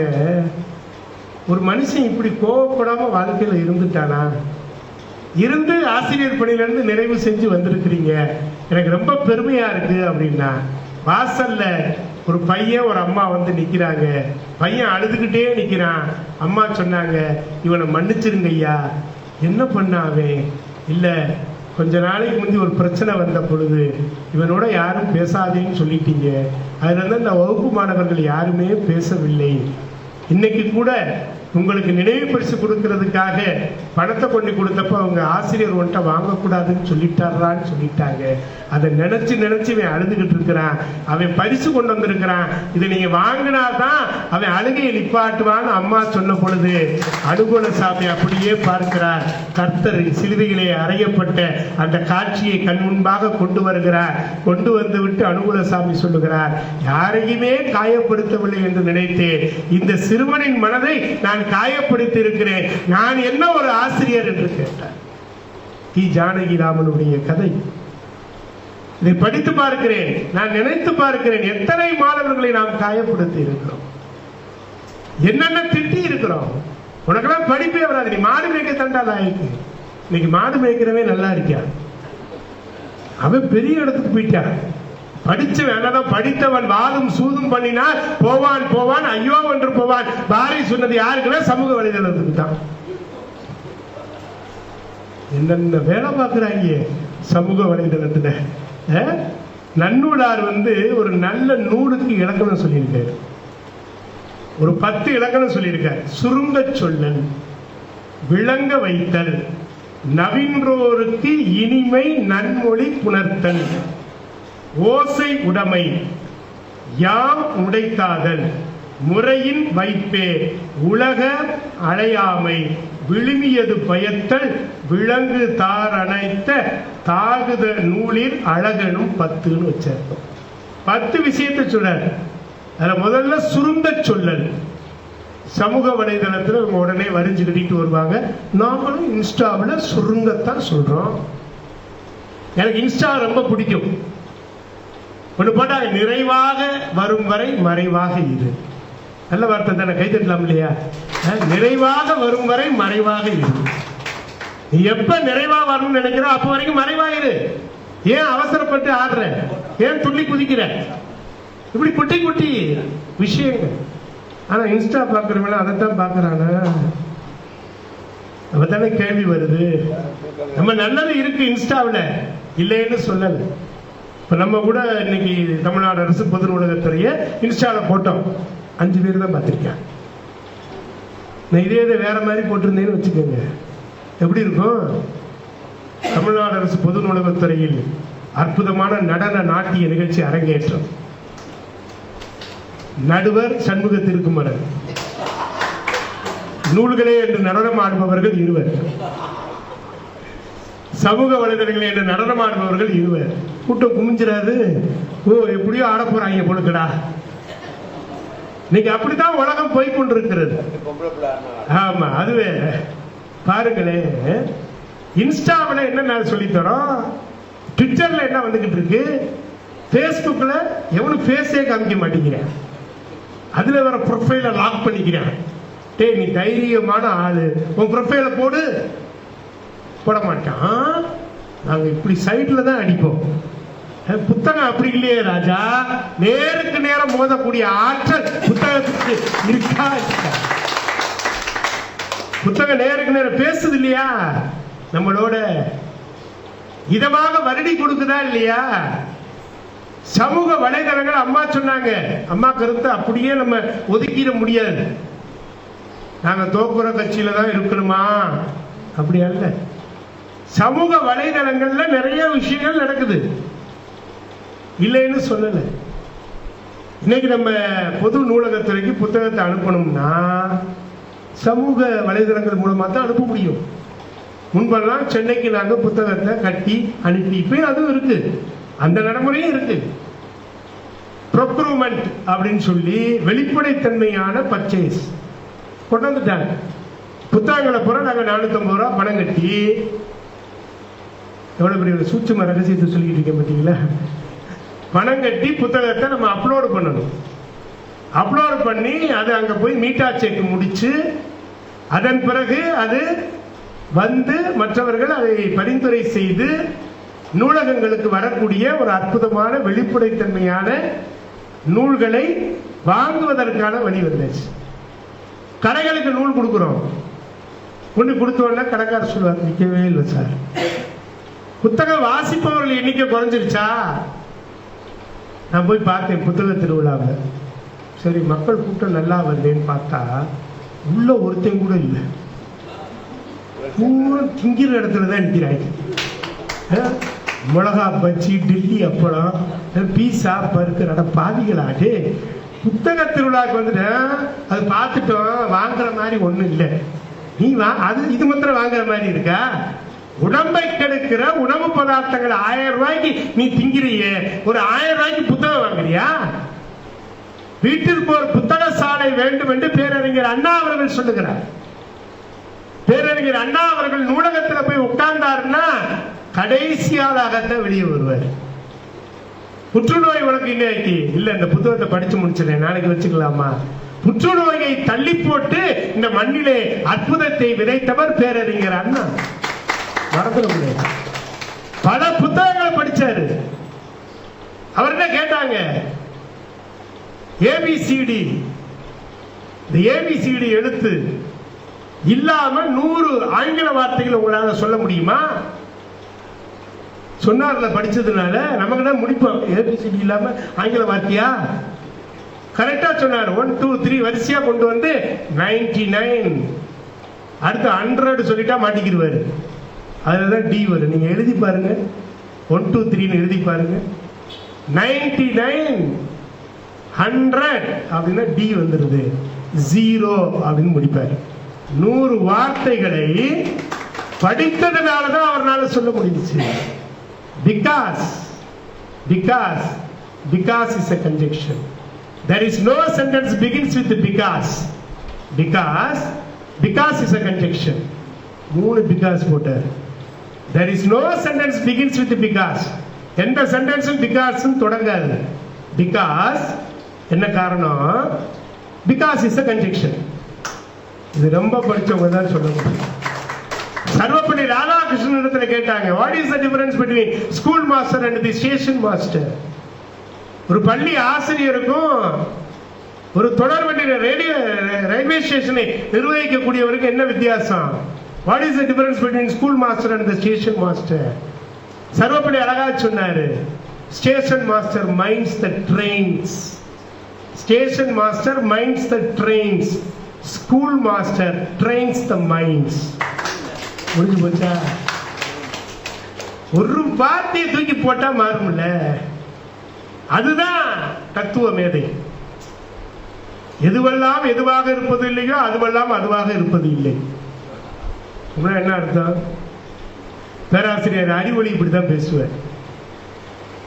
ஒரு மனுஷன் இப்படி கோவப்படாம வாழ்க்கையில இருந்துட்டானா? இருந்து ஆசிரியர் பணியிலிருந்து நிறைவு செஞ்சு வந்திருக்கிறீங்க, எனக்கு ரொம்ப பெருமையா இருக்கு அப்படின்னா, வாசல்ல ஒரு பையன் ஒரு அம்மா வந்து நிக்கிறாங்க, பையன் அழுதுகிட்டே நிக்கிறான். அம்மா சொன்னாங்க, இவனை மன்னிச்சிருங்க ஐயா. என்ன பண்ணாவே? இல்ல, கொஞ்ச நாளைக்கு முந்தி ஒரு பிரச்சனை வந்த பொழுது இவனோட யாரும் பேசாதேன்னு சொல்லிட்டீங்க, அதுல இருந்து இந்த வகுப்பு மாணவர்கள் யாருமே பேசவில்லை. இன்னைக்கு கூட உங்களுக்கு நினைவு பரிசு கொடுக்கறதுக்காக பணத்தை கொண்டு கொடுத்தப்ப அவங்க ஆசிரியர் ஒன்றை வாங்கக்கூடாதுன்னு சொல்லிட்டாரான்னு சொல்லிட்டாங்க. அதை நினைச்சு நினைச்சு அவன் அழுதுகிட்டு இருக்கிறான். அவன் பரிசு கொண்டு வந்திருக்கிறான், இதை நீங்க வாங்கினாதான் அவன் அழுகையை நிப்பாட்டுவான்னு அம்மா சொன்ன பொழுது அனுகூலசாமி அப்படியே பார்க்கிறார். கர்த்தர் சிலுவையிலே அறையப்பட்ட அந்த காட்சியை கண் முன்பாக கொண்டு வருகிறார். கொண்டு வந்து விட்டு அனுகூலசாமி சொல்லுகிறார், யாரையுமே காயப்படுத்தவில்லை என்று நினைத்தேன், இந்த சிறுவனின் மனதை நான் காயப்படுத்தி இருக்கிறேன், நான் என்ன ஒரு ஆசிரியர் என்று கேட்டார். டி ஜானகிராமனுடைய கதை. இதை படித்து பார்க்கிறேன், நான் நினைத்து பார்க்கிறேன், எத்தனை மாணவர்களை நாம் காயப்படுத்தி இருக்கிறோம், என்னென்ன திட்டி இருக்கிறோம். உனக்கெல்லாம் படிப்பே வராது, நீ மாடு மேய்க்க தண்டால் ஆயிருக்கு. இன்னைக்கு மாடு மேய்க்கிறவே நல்லா இருக்கியா? அவன் பெரிய இடத்துக்கு போயிட்டான். படிச்ச வேணாம், படித்தவன் வாதும் சூதும் பண்ணினால் போவான் போவான் ஐயோ என்று போவான். பாரதி சொன்னது யாருக்குன்னா சமூக வலைதளத்துக்கு தான். என்னென்ன வேலை பார்க்கிறாங்க சமூக வலைதளத்துல. நன்னூலார் வந்து ஒரு நல்ல நூலுக்கு இலக்கணம் சொல்லியிருக்காரு, ஒரு 10 இலக்கணம் சொல்லியிருக்காரு. சுருங்க சொல்லல், விளங்க வைத்தல், நவின்றோருக்கு இனிமை நன்மொழி புணர்த்தல், ஓசை உடைமை, யாம் உடைத்தாதல், முறையின் வைப்பே, உலக அழையாமை, விழுமியது பயத்தல், விலங்கு தார் அணைத்த தாகுத நூலில் அழகனும் 10ன்னு வச்சிருக்கோம். 10 விஷயத்தை சொல்றாரு. அதுல முதல்ல சுருங்க சொல்லல். சமூக வலைதளத்தில் அவங்க உடனே வரிஞ்சு கட்டிட்டு வருவாங்க. நாமளும் இன்ஸ்டாவில் சுருங்கத்தான் சொல்றோம். எனக்கு இன்ஸ்டா ரொம்ப பிடிக்கும். ஒன்று போட்டா, நிறைவாக வரும் வரை மறைவாக இரு. நல்ல வார்த்தை தானே, கைத்தட்டலாம் இல்லையா? நிறைவாக வரும் வரை மறைவாக இரு. நீ எப்ப நிறைவா வரணும்னு நினைக்கிறோ அப்ப வரைக்கும் மறைவாயிரு. ஏன் அவசரப்பட்டு ஆடுற? ஏன் துள்ளி குதிக்கிற? இப்படி குட்டி குட்டி விஷயங்கள். ஆனா இன்ஸ்டா பாக்குறவங்க அதைத்தான் பாக்குறாங்க. நம்ம தானே கேள்வி வருது. நம்ம நல்லது இருக்கு இன்ஸ்டாவில், இல்லைன்னு சொல்லல. இப்ப நம்ம கூட இன்னைக்கு தமிழ்நாடு அரசு பொது நூலகத்துறைய இன்ஸ்டால போட்டோம், 5 பேர் தான் பார்த்திருக்கேன். நான் இதே வேற மாதிரி போட்டிருந்தேன்னு வச்சுக்கோங்க, எப்படி இருக்கும்? தமிழ்நாடு அரசு பொது நூலகத்துறையில் அற்புதமான நடன நாட்டிய நிகழ்ச்சி அரங்கேற்றம். நடுவர் சண்முக திருக்குமரன், நூல்களே என்று நடனம் ஆடுபவர்கள் 20, சமூக வலைதளங்களே என்று நடனம் ஆடுபவர்கள் 20. கூட்டம் குமிஞ்சிடாது. ஓ, எப்படியோ ஆட போறாங்க பொழுதுடா. இன்னைக்கு அப்படித்தான் உலகம் போய்கொண்டிருக்கிறது. ஆமா, அதுவே பாருங்களே. இன்ஸ்டாவில் என்ன சொல்லி தரோம், ட்விட்டர்ல என்ன வந்துகிட்டு இருக்கு, பேஸ்புக்ல எவனும் பேஸே காமிக்க மாட்டேங்கிறேன், அதுல வர ப்ரொஃபைல லாக் பண்ணிக்கிறேன். டே, நீ தைரியமான ஆளு, உன் ப்ரொஃபைல போடு. போட மாட்டான். நாங்க இப்படி சைட்ல தான் அடிப்போம். புத்தகம் அப்படி இல்லையே ராஜா, நேருக்கு நேரம் மோதக்கூடிய ஆற்றல் புத்தகத்துக்கு இருக்கா? புத்தகம் நேருக்கு நேரம் பேசுது இல்லையா? நம்மளோட இதமாக வருடி கொடுக்குதா இல்லையா? சமூக வலைதளங்கள் அம்மா சொன்னாங்க, அம்மா கருத்தை அப்படியே நம்ம ஒதுக்கிட முடியாது. நாங்க தோக்குற கட்சியில தான் இருக்கணுமா? அப்படி அல்ல. சமூக வலைதளங்கள்ல நிறைய விஷயங்கள் நடக்குது, இல்லைன்னு சொல்லல. இன்னைக்கு நம்ம பொது நூலகத்துறைக்கு புத்தகத்தை அனுப்பணும்னா சமூக வலைதளங்கள் மூலமா தான் அனுப்ப முடியும். முன்பெல்லாம் சென்னைக்கு நாங்க புத்தகத்தை கட்டி அனுப்பி, இப்ப அதுவும் இருக்கு, அந்த நடைமுறையும் இருக்கு. ப்ரொக்யூர்மெண்ட் அப்படின்னு சொல்லி வெளிப்படைத்தன்மையான பர்ச்சேஸ் கொண்டு வந்துட்டாங்க. புத்தகங்களை பூரா நாங்க 450 ரூபா பணம் கட்டி, எவ்வளவு பெரிய சூட்சும ரகசியத்தை சொல்லிட்டு இருக்கேன் பார்த்தீங்களா? பணம் கட்டி புத்தகத்தை நம்ம அப்லோடு பண்ணணும். அப்லோடு பண்ணி அது அங்க போய் மீட்டா செக் முடிச்சு, அதன் பிறகு அது வந்து மற்றவர்கள் அதை பரிந்துரை செய்து நூலகங்களுக்கு வரக்கூடிய ஒரு அற்புதமான வெளிப்படைத்தன்மையான நூல்களை வாங்குவதற்கான வழி வந்துச்சு. கடைகளுக்கு நூல் கொடுக்குறோம், கொண்டு கொடுத்தோன்னா கடைக்காரர் சொல்லுவார், விற்கவே இல்லை சார். புத்தகம் வாசிப்பவர்கள் எண்ணிக்கை குறைஞ்சிருச்சா? நான் போய் பார்த்தேன் புத்தக திருவிழாவில். சரி, மக்கள் கூட்டம் நல்லா வருதுன்னு பார்த்தா உள்ள ஒருத்தையும் கூட இல்லை. பூரா திங்கிற இடத்துல தான் நிற்கிறாங்க. மிளகா பச்சி, டெல்லி அப்பளம், பீஸா, பருக்கிற பாதிகளாட்டு புத்தக திருவிழாவுக்கு வந்துட்டேன். அது பார்த்துட்டோம், வாங்குற மாதிரி ஒன்றும் இல்லை. நீ அது இது மாத்திரம் வாங்குற மாதிரி இருக்கா? உடம்பை கெடுக்கிற உணவு பதார்த்தங்கள் 1000 ரூபாய்க்கு நீ திங்கிறியே, ஒரு 1000 ரூபாய்க்கு புத்தகம் வாங்குறியா? வீட்டிற்கு ஒரு புத்தக சாலை வேண்டும் என்று பேரறிஞர் அண்ணா அவர்கள் சொல்லுகிறார். பேரறிஞர் அண்ணா அவர்கள் நூலகத்தில் போய் உட்கார்ந்தாருன்னா கடைசியாளாகத்தான் வெளியே வருவார். புற்றுநோய் உனக்கு இன்னைக்கு இல்ல, இந்த புத்தகத்தை படிச்சு முடிச்சிடறேன், நாளைக்கு வச்சுக்கலாமா? புற்றுநோயை தள்ளி போட்டு இந்த மண்ணிலே அற்புதத்தை விதைத்தவர் பேரறிஞர் அண்ணா. மறந்துட முடியாது. பல புத்தகங்களை படிச்சாரு. அவர்கிட்ட கேட்டாங்க, ஏபிசிடி, இந்த ஏபிசிடி எழுத்து இல்லாம 100 ஆங்கில வார்த்தைகள் உங்களால சொல்ல முடியுமா? சொன்னார்ல, படிச்சதுனால நமக்கு தான் முடிப்போம். ஏபிசிடி இல்லாம ஆங்கில வார்த்தையா? கரெக்டா சொன்னார். 1 2 3 வரிசையா கொண்டு வந்து 99, அடுத்து 100 சொல்லிட்டா மாட்டிக்கிடுவாரு. அதுலதான் டி வரும். நீங்க எழுதி பாருங்க, 1 2 3 எழுதி பாருங்க. 99 100 அப்படின்னா டி வந்துருது. 0 அப்படின்னு முடிப்பாரு. 100 வார்த்தைகளை படித்ததுனாலதான் அவரால் சொல்ல முடிஞ்சிச்சு. because is a conjunction. There is no sentence begins with because is a conjunction. 3 because போட்டார். There is no sentence begins with because. எந்த சென்டென்ஸும் because தொடங்காது. because என்ன காரணம்? because is a conjunction. இது ரொம்ப படிச்சவங்க தான் சொல்ல முடியும். சர்வப்பள்ளி ராதாகிருஷ்ணன் இடத்துல கேட்டாங்க, what is the difference between school master and the station master? ஒரு பள்ளி ஆசிரியருக்கும் ஒரு தொடர்வண்டி ரயில்வே ஸ்டேஷனை நிர்வகிக்கக்கூடியவருக்கு என்ன வித்தியாசம்? What is the difference between school master and the station master? Sarvepalli அழகா சொன்னாரு, ஸ்டேஷன் மாஸ்டர் மைண்ட்ஸ் த ட்ரெயின்ஸ், ஸ்டேஷன் மாஸ்டர் மைண்ட்ஸ் த ட்ரெயின்ஸ், ஸ்கூல் மாஸ்டர் ட்ரெயின்ஸ் த minds. முடிஞ்சு போச்சா? ஒரு வார்த்தையை தூக்கி போட்டா மாறும்ல. அதுதான் தத்துவ மேதை. எதுவெல்லாம் எதுவாக இருப்பது இல்லையோ அதுவெல்லாம் அதுவாக இருப்பது இல்லை. என்ன அர்த்தம்? பேராசிரியர் அறிவொளி இப்படிதான் பேசுவார்.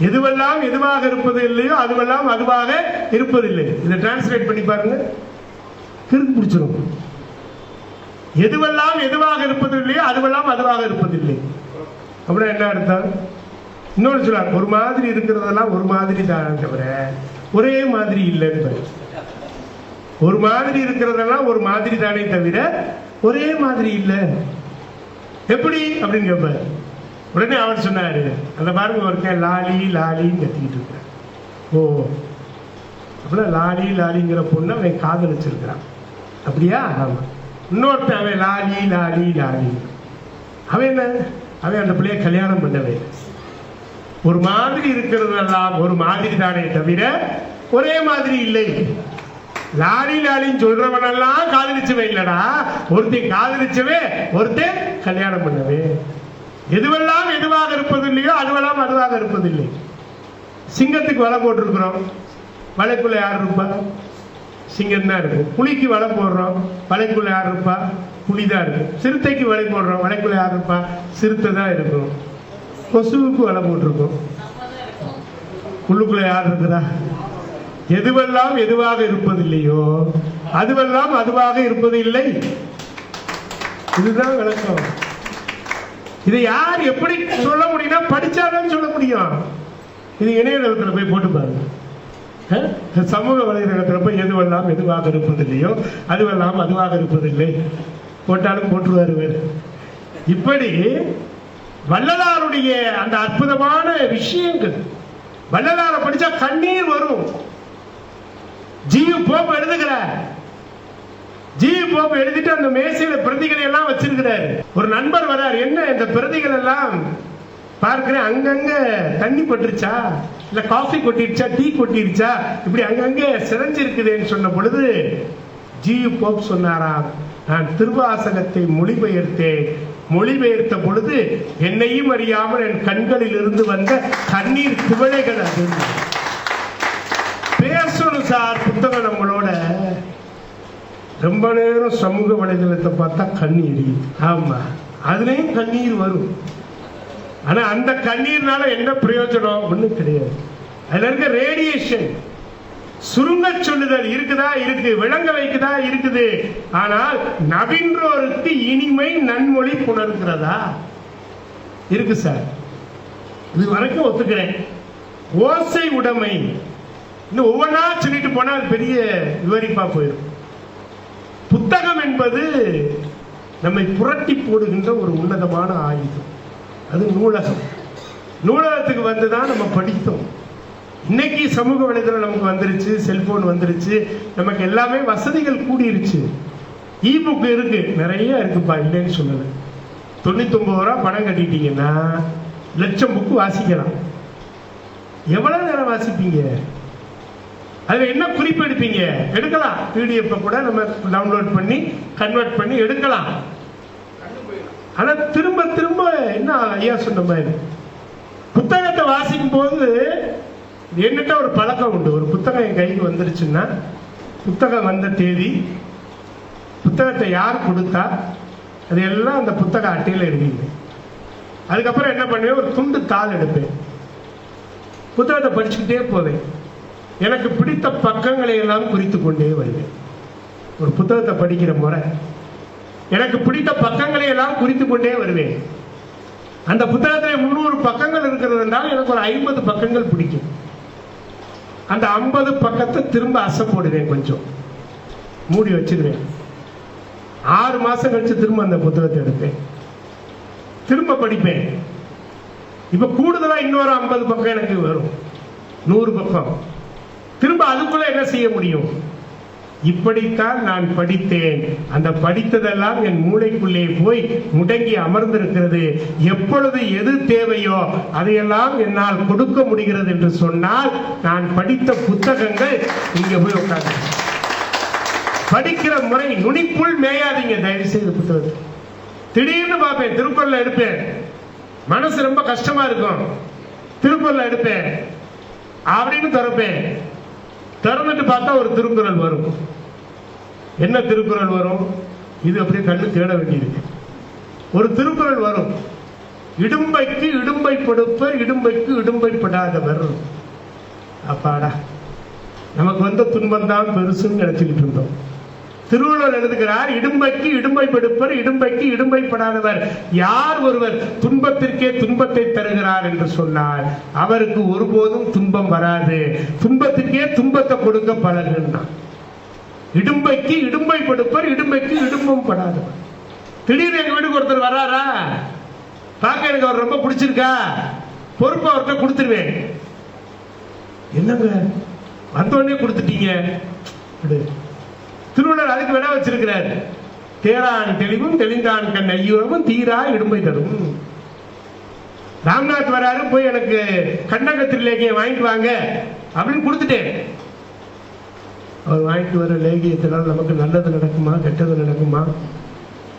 எதுவெல்லாம் எதுவாக இருப்பது இல்லையோ அதுவெல்லாம் அதுவாக இருப்பதில்லை. இதை டிரான்ஸ்லேட் பண்ணி பாருங்க, கிறுக்கு பிடிச்சிடும். எதுவெல்லாம் எதுவாக இருப்பது இல்லையோ அதுவெல்லாம் அதுவாக இருப்பதில்லை. அப்படின்னா என்ன அர்த்தம்? இன்னொன்று சொல்றாங்க, ஒரு மாதிரி இருக்கிறதெல்லாம் ஒரு மாதிரி தான் தவிர ஒரே மாதிரி இல்லைன்னு. ஒரு மாதிரி இருக்கிறதெல்லாம் ஒரு மாதிரி தானே தவிர ஒரே மாதிரி இல்லை. எப்படி அப்படின்னு கேட்பாரு. உடனே அவர் சொன்னாரு, அந்த பாருங்க ஒருத்தன் லாலி லாலின்னு கத்திக்கிட்டு இருக்க. ஓ, அப்படின்னா லாலி லாலிங்கிற பொண்ணு அவன் காதலிச்சிருக்கிறான், அப்படியா? ஆமா. இன்னொருத்தன் அவன் லாலி லாலி லாலி, அவன் என்ன, அவன் அந்த பிள்ளைய கல்யாணம் பண்ணவே. ஒரு மாதிரி இருக்கிறதெல்லாம் ஒரு மாதிரி தானே தவிர ஒரே மாதிரி இல்லை. லாலி லாலின்னு சொல்றவனெல்லாம் காதலிச்சவே இல்லடா, ஒருத்தன் காதலிச்சவே ஒருத்தன் கல்யாணம் பண்ணவே. எதுவெல்லாம் எதுவாக இருப்பது இல்லையோ அதுவெல்லாம் அதுவாக இருப்பதில்லை. சிங்கத்துக்கு வலை போட்டிருக்கிறோம், வலைக்குள்ள யார் இருப்பா? சிங்கம் தான் இருக்கு. புலிக்கு வலை போடுறோம், வலைக்குள்ள யார் இருப்பா? புலி தான் இருக்கு. சிறுத்தைக்கு வலை போடுறோம், வலைக்குள்ள யார் இருப்பா? சிறுத்தை தான் இருக்கும். கொசுவுக்கு வலை போட்டிருக்கோம், உள்ளுக்குள்ள யார் இருக்கிறா? எதுவெல்லாம் எதுவாக இருப்பதில்லையோ அதுவெல்லாம் அதுவாக இருப்பது இல்லை. இதுதான் விளக்கம். இதை யார் எப்படி சொல்ல முடியும்னா படிச்சாதான் சொல்ல முடியும். இது இணையதளத்தில் போய் போட்டு பாருங்க, சமூக வலைதளத்தில் போய் எதுவெல்லாம் எதுவாக இருப்பதில்லையோ அதுவெல்லாம் அதுவாக இருப்பதில்லை போட்டாலும் போட்டுருவாரு. வேறு இப்படி வள்ளலாருடைய அந்த அற்புதமான விஷயங்கள், வள்ளலார படிச்சா கண்ணீர் வரும். ஜியு போப் எழுதுகிறார். ஜியு போப் எழுதிட்டு அந்த மேசையில பிரதிகளை எல்லாம் வச்சிருக்கிறார். ஒரு நண்பர் வர்றார், என்ன இந்த பிரதிகள் எல்லாம் பார்க்கிறேன், அங்கங்க தண்ணி பட்டுருச்சா, இல்ல காஃபி கொட்டிருச்சா, டீ கொட்டிருச்சா, இப்படி அங்கங்க சிறஞ்சிருக்குதுன்னு சொன்ன பொழுது ஜியு போப் சொன்னாராம், நான் திருவாசகத்தை மொழிபெயர்த்த பொழுது என்னையும் அறியாமல் என் கண்களில் இருந்து வந்த கண்ணீர் குவளைகள். அது பேசணும் சார். புத்தகம் நம்மளோட ரொம்ப நேரம் சமூக வலைதளத்தை பார்த்தா கண்ணீர், ஆமா அதுலயும் கண்ணீர் வரும். ஆனா அந்த கண்ணீர்னால என்ன பிரயோஜனம்? ஒண்ணும் கிடையாது. அதுல இருக்க ரேடியேஷன், சுருங்க சொல்லுதல் இருக்குதா, இருக்கு, விளங்க வைக்குதா, இருக்குது. ஆனால் நவின்றோருக்கு இனிமை நன்மொழி புணர்கிறதா? இருக்கு சார். இது வரைக்கும் ஒத்துக்கிறேன். ஓசை உடைமை இன்னும் ஒவ்வொன்றா சொல்லிட்டு போனா அது பெரிய விவரிப்பா போயிடும். புத்தகம் என்பது நம்மை புரட்டி போடுகின்ற ஒரு உன்னதமான ஆயுதம். அது நூலகம். நூலகத்துக்கு வந்துதான் நம்ம படித்தோம். இன்னைக்கு சமூக வலைதளம் நமக்கு வந்துருச்சு, செல்போன் வந்துருச்சு, நமக்கு எல்லாமே வசதிகள் கூடிருச்சு. இ புக் இருக்கு, நிறைய இருக்குப்பா, இல்லைன்னு சொல்லல. 99 ரூபா பணம் கட்டிட்டீங்கன்னா 1,00,000 புக்கு வாசிக்கலாம். எவ்வளவு நேரம் வாசிப்பீங்க? அதுல என்ன குறிப்பு எடுப்பீங்க? எடுக்கலாம். பிடிஎஃப் கூட நம்ம டவுன்லோட் பண்ணி கன்வெர்ட் பண்ணி எடுக்கலாம். ஆனா திரும்ப திரும்ப என்ன ஐயா சொன்ன மாதிரி புத்தகத்தை வாசிக்கும் போது என்னட்ட ஒரு பழக்கம் உண்டு. ஒரு புத்தகம் என் கைக்கு வந்துருச்சுன்னா புத்தகம் வந்த தேதி, புத்தகத்தை யார் கொடுத்தா, அது எல்லாம் அந்த புத்தக அட்டையில் எழுதிங்க. அதுக்கப்புறம் என்ன பண்ணுவேன், ஒரு துண்டு தாள் எடுப்பேன், புத்தகத்தை படிச்சுக்கிட்டே போவேன். எனக்கு பிடித்த பக்கங்களை எல்லாம் குறித்து கொண்டே வருவேன். ஒரு புத்தகத்தை படிக்கிற முறை, எனக்கு பிடித்த பக்கங்களை எல்லாம் குறித்து கொண்டே வருவேன். அந்த புத்தகத்தில் 300 பக்கங்கள் இருக்கிறது என்றால் எனக்கு ஒரு 50 பக்கங்கள் பிடிக்கும். அந்த 50 பக்கத்தை திரும்ப அசை போடுவேன், கொஞ்சம் மூடி வச்சிருவேன். 6 மாசம் கழிச்சு திரும்ப அந்த புத்தகத்தை எடுப்பேன், திரும்ப படிப்பேன். இப்ப கூடுதலா இன்னொரு 50 பக்கம் எனக்கு வரும், 100 பக்கம். திரும்ப அதுக்குள்ள என்ன செய்ய முடியும்? இப்படித்தான் நான் படித்தேன். அந்த படித்ததெல்லாம் என் மூளைக்குள்ளே போய் முடங்கி அமர்ந்திருக்கிறது. எப்பொழுது எது தேவையோ அதையெல்லாம் என்னால் கொடுக்க முடிகிறது என்று சொன்னால் நான் படித்த புத்தகங்கள் இங்க போய் உட்கார்ந்து படிக்கிற முறை. நுனிப்புள் மேயாதீங்க தயவு செய்து புத்தகத்தை. திடீர்னு பார்ப்பேன், திருக்குறள் எடுப்பேன், மனசு ரொம்ப கஷ்டமா இருக்கும், திருக்குறள் எடுப்பேன் அப்படின்னு திறப்பேன். திறந்துட்டு பார்த்தா ஒரு திருக்குறள் வரும். என்ன திருக்குறள் வரும்? இது அப்படியே கண்ணு தேட வேண்டியிருக்கு. ஒரு திருக்குறள் வரும், இடும்பைக்கு இடும்பை படுப்பர், இடும்பைக்கு இடும்பைப்படாதவர். அப்பாடா, நமக்கு வந்த துன்பம் தான் பெருசுன்னு நினைச்சுக்கிட்டு இருந்தோம். திருவள்ளுவர் எழுதுகிறார், இடும்பைக்கு இடும்பை படுப்பர், இடும்பைக்கு இடும்பைப்படாதவர். யார் ஒருவர் துன்பத்திற்கே துன்பத்தை தருகிறார் என்று சொன்னார், அவருக்கு ஒருபோதும் துன்பம் வராது. துன்பத்திற்கே துன்பத்தை கொடுக்க பழகுன்னா. இடும்பைக்கு இடும்பை படுப்பர், இடும்பைக்கு இடும்பம் படாதவர். திடீர்னு எங்க வீட்டுக்கு ஒருத்தர் வர்றாரா, பார்க்க எனக்கு அவர் ரொம்ப பிடிச்சிருக்கா, பொறுப்பு அவர்கிட்ட கொடுத்துருவேன். என்னங்க வந்தோடனே கொடுத்துட்டீங்க? திருவள்ளுவர் அதுக்கு விட வச்சிருக்கிறார், தேரான் தெளிவும் தெளிந்தான் கண் ஐயோவும் தீரா இடும்பை தரும். ராம்நாத் வராரு, போய் எனக்கு கண்டகத்திரி லேகியம் வாங்கிட்டு வாங்க அப்படின்னு கொடுத்துட்டேன். அவர் வாங்கிட்டு வர லேகியத்தினால் நமக்கு நல்லது நடக்குமா, கெட்டது நடக்குமா,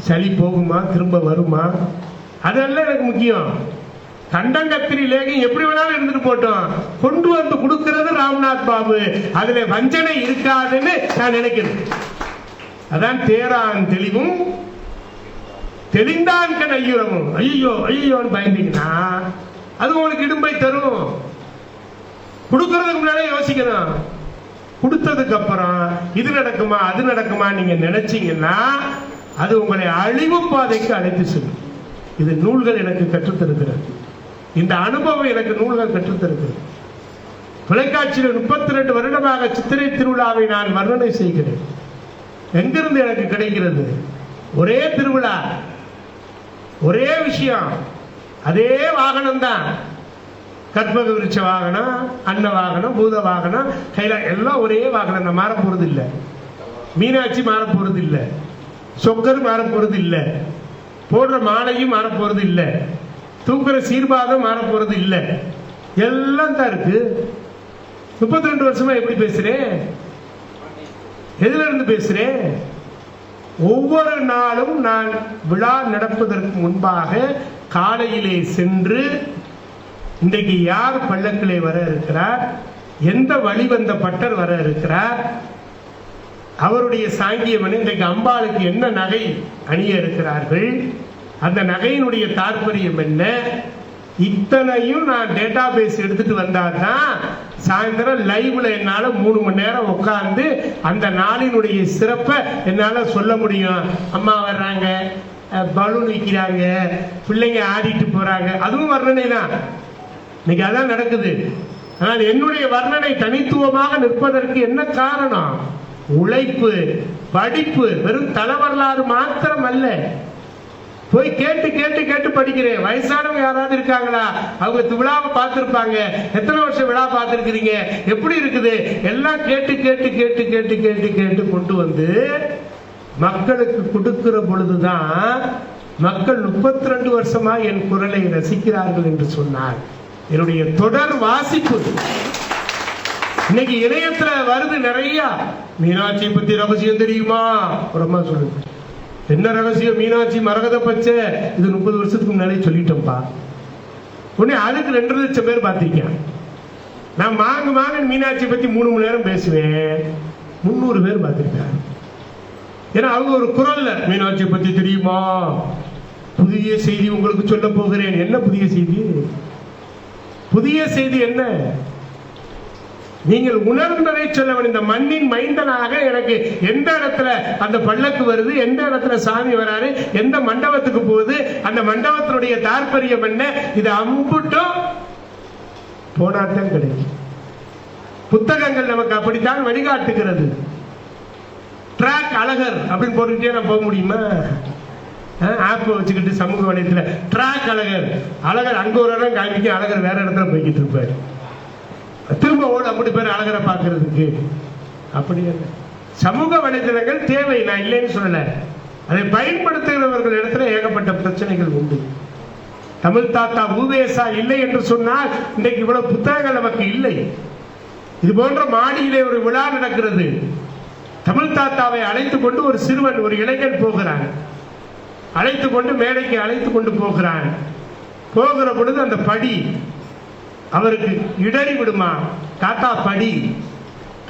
சளி போகுமா, திரும்ப வருமா, அதெல்லாம் எனக்கு முக்கியம். கண்டங்கத்திரி லேகியம் எப்படி வேணாலும் இருந்துட்டு போட்டோம், கொண்டு வந்து கொடுக்கிறது ராம்நாத் பாபு, அதுல வஞ்சனை இருக்காதுன்னு நான் நினைக்கிறேன். அதான் தேரான் தெளிவும் தெளிந்தான் கண் ஐயுறமும். ஐயோ ஐயோன்னு பயந்தீங்கன்னா அது உங்களுக்கு இடும்பை தரும். கொடுக்கறதுக்கு முன்னாலே யோசிக்கணும். கொடுத்ததுக்கு அப்புறம் இது நடக்குமா அது நடக்குமா நீங்க நினைச்சீங்கன்னா அது உங்களை அழிவு பாதைக்கு அழைத்து செல்லும். இது நூல்கள் எனக்கு கற்றுத்தருகிறது. இந்த அனுபவம் எனக்கு நூல்கள் கற்றுத்தருகிறது. தொலைக்காட்சியில் 32 வருடமாக சித்திரை திருவிழாவை நான் வர்ணனை செய்கிறேன். எங்கிருந்து எனக்கு கிடைக்கிறது? ஒரே திருவிழா, ஒரே விஷயம், அதே வாகனம் தான். கற்பக விருட்ச வாகனம், அன்ன வாகனம், பூத வாகனம், கைலா எல்லாம் ஒரே வாகனம் தான். மாற போறது இல்லை. மீனாட்சி மாற போறது இல்லை, சொக்கர் மாற போறது இல்லை, போடுற மாலையும் மாற போறது இல்லை, தூக்குற சீர்பாதம் மாற போறது இல்லை, எல்லாம் தான் இருக்கு. 32 வருஷமா எப்படி பேசுறேன்? எதுல இருந்து பேசுறேன்? ஒவ்வொரு நாளும் நான் விழா நடப்பதற்கு முன்பாக காலையிலே சென்று இன்றைக்கு யார் பல்லக்கிலே வர இருக்கிறார், எந்த வழிவந்த பட்டர் வர இருக்கிறார், அவருடைய சாங்கியம் இன்றைக்கு அம்பாளுக்கு என்ன நகை அணிய இருக்கிறார்கள், அந்த நகையினுடைய தாற்பயம் என்ன, இத்தனையும் நான் டேட்டா பேஸ் எடுத்துட்டு வந்தாதான் சாயந்தரம் லைவ்ல என்னால 3 மணி நேரம் உட்கார்ந்து அந்த நாளினுடைய சிறப்பை என்னால சொல்ல முடியும். அம்மா வர்றாங்க, பலூன் விற்கிறாங்க, பிள்ளைங்க ஆடிட்டு போறாங்க, அதுவும் வர்ணனை தான். இன்னைக்கு அதான் நடக்குது. ஆனால் என்னுடைய வர்ணனை தனித்துவமாக நிற்பதற்கு என்ன காரணம்? உழைப்பு, படிப்பு. வெறும் தல வரலாறு மாத்திரம் அல்ல, போய் கேட்டு கேட்டு கேட்டு படிக்கிறேன். வயசானவங்க யாராவது இருக்காங்களா? அவங்க விழாவை பார்த்திருப்பாங்க. எத்தனை வருஷம் விழா பார்த்திருக்கிறீங்க, எப்படி இருக்குது, எல்லாம் கேட்டு கேட்டு கேட்டு கேட்டு கேட்டு கேட்டு கொண்டு வந்து மக்களுக்கு கொடுக்கிற பொழுதுதான் மக்கள் 32 வருஷமா என் குரலை ரசிக்கிறார்கள் என்று சொன்னார். என்னுடைய தொடர் வாசிப்பு இன்னைக்கு இணையத்துல வருது நிறைய. மீனாட்சியை பத்தி ரகசியம் தெரியுமா? அப்புறமா சொல்லுங்க, என்ன ரகசியம்? மீனாட்சி மரகத பச்சை, இது 30 வருஷத்துக்கு முன்னாலே சொல்லிட்டோம்ப்பா. உடனே அதுக்கு 2 லட்சம் பேர் பார்த்திருக்கேன். நான் மாங்க மீனாட்சி பத்தி 3 மணி நேரம் பேசுவேன், 300 பேர் பார்த்திருக்காங்க. ஏன்னா அவங்க ஒரு குரல்ல மீனாட்சி பத்தி தெரியுமா, புதிய செய்தி உங்களுக்கு சொல்ல போகிறேன். என்ன புதிய செய்தி? புதிய செய்தி என்ன? நீங்கள் உணர்ந்ததை சொல்ல வேண்டும். இந்த மண்ணின் மைந்தனாக எனக்கு எந்த இடத்துல அந்த பல்லக்கு வருது, எந்த இடத்துல சாமி வராரு, எந்த மண்டபத்துக்கு போகுது, அந்த மண்டபத்தினுடைய தாற்பயம் என்ன, இது அம்புட்டும் போனாட்டம் கிடைக்கும். புத்தகங்கள் நமக்கு அப்படித்தான் வழிகாட்டுகிறது. ட்ராக் அழகர் அப்படின்னு போட்டுக்கிட்டே நான் போக முடியுமா? ஆப் வச்சுக்கிட்டு சமூக வலையத்தில் ட்ராக் அழகர், அழகர் அங்க ஒரு இடம் காமிக்க, அழகர் வேற இடத்துல போய்கிட்டு இருப்பாரு. திரும்ப ஓட அப்படி பேர் அழகரை பார்க்கறதுக்கு. அப்படி இல்லை. சமூக வலைதளங்கள் தேவை, நான் இல்லைன்னு சொல்லல. அதை பயன்படுத்துகிறவர்கள் இடத்துல ஏகப்பட்ட பிரச்சனைகள் உண்டு. தமிழ் தாத்தா உவேசா இல்லை என்று சொன்னால் இன்றைக்கு இவ்வளவு புத்தகங்கள் நமக்கு இல்லை. இது போன்ற மாடியிலே ஒரு விழா நடக்கிறது. தமிழ் தாத்தாவை அழைத்து கொண்டு ஒரு சிறுவன், ஒரு இளைஞன் போகிறான். அழைத்து கொண்டு மேடைக்கு அழைத்து கொண்டு போகிறான். போகிற பொழுது அந்த படி அவருக்கு இடறி விடுமா. தாத்தா படி,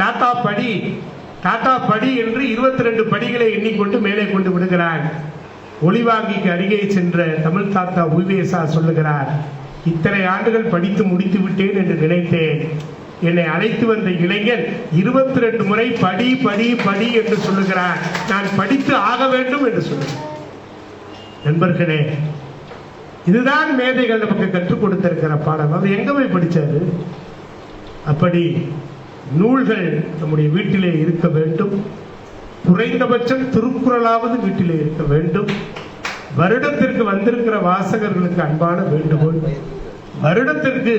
தாத்தா படி, தாத்தா படி என்று 22 படிகளை எண்ணிக்கொண்டு மேலே கொண்டு விடுகிறான். ஒளிவாங்கிக்கு அருகே சென்ற தமிழ் தாத்தா உவேசா சொல்லுகிறார், இத்தனை ஆண்டுகள் படித்து முடித்து விட்டேன் என்று நினைத்தேன். என்னை அழைத்து வந்த இளைஞன் 22 முறை படி படி படி என்று சொல்லுகிறார். நான் படித்து ஆக வேண்டும் என்று சொல்லுகிறேன். நண்பர்களே, இதுதான் மேதைகள் நமக்கு கற்றுக் கொடுத்திருக்கிற பாடம். அவர் எங்க போய் படிச்சாரு? அப்படி நூல்கள் நம்முடைய வீட்டிலே இருக்க வேண்டும். குறைந்தபட்சம் திருக்குறளாவது வீட்டிலே இருக்க வேண்டும். வருடத்திற்கு வந்திருக்கிற வாசகர்களுக்கு அன்பான வேண்டுகோள், வருடத்திற்கு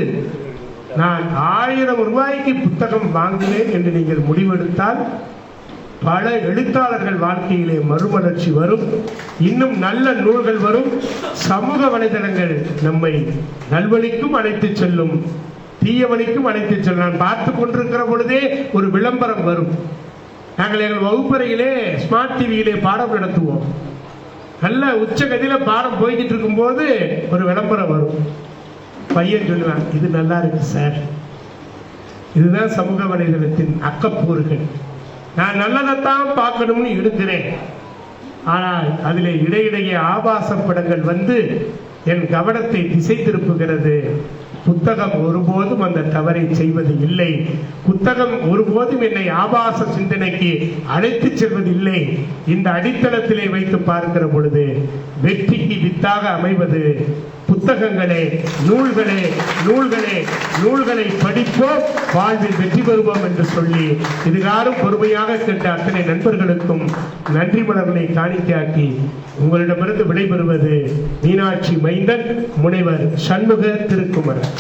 நான் 1000 ரூபாய்க்கு புத்தகம் வாங்குவேன் என்று நீங்கள் முடிவெடுத்தால் பல எழுத்தாளர்கள் வாழ்க்கையிலே மறுமலர்ச்சி வரும், இன்னும் நல்ல நூல்கள் வரும். சமூக வலைதளங்கள் நம்மை நல்வழிக்கும் அழைத்து செல்லும், தீய வழிக்கும் அழைத்து செல்லும். நான் பார்த்து கொண்டிருக்கிற பொழுதே ஒரு விளம்பரம் வரும். நாங்கள் எங்கள் வகுப்பறையிலே ஸ்மார்ட் டிவியிலே பாடம் நடத்துவோம். நல்ல உச்சகதியில பாடம் போய்கிட்டு இருக்கும் போது ஒரு விளம்பரம் வரும். பையன் சொல்லுவான், இது நல்லா இருக்கு சார். இதுதான் சமூக வலைதளத்தின் அக்கப்பூறுகள். நான் நல்லதைத்தான் பார்க்கணும்னு எடுக்கிறேன், ஆனால் அதிலே இடையிடையே ஆபாச படங்கள் வந்து என் கவனத்தை திசை திருப்புகிறது. புத்தகம் ஒருபோதும் அந்த தவறை செய்வது இல்லை. புத்தகம் ஒருபோதும் என்னை ஆபாச சிந்தனைக்கு அழைத்து செல்வது இல்லை. இந்த அடித்தளத்திலே வைத்து பார்க்கிற பொழுது வெற்றிக்கு வித்தாக அமைவது புத்தகங்களே, நூல்களே, நூல்களே, நூல்களை படிப்போம், வாழ்வில் வெற்றி பெறுவோம் என்று சொல்லி இதுகாரும் பொறுமையாக கேட்ட அத்தனை நண்பர்களுக்கும் நன்றி மலர்களை காணிக்கையாக்கி உங்களிடமிருந்து விடைபெறுவது மீனாட்சி மைந்தன், முனைவர் சண்முக திருக்குமரன்.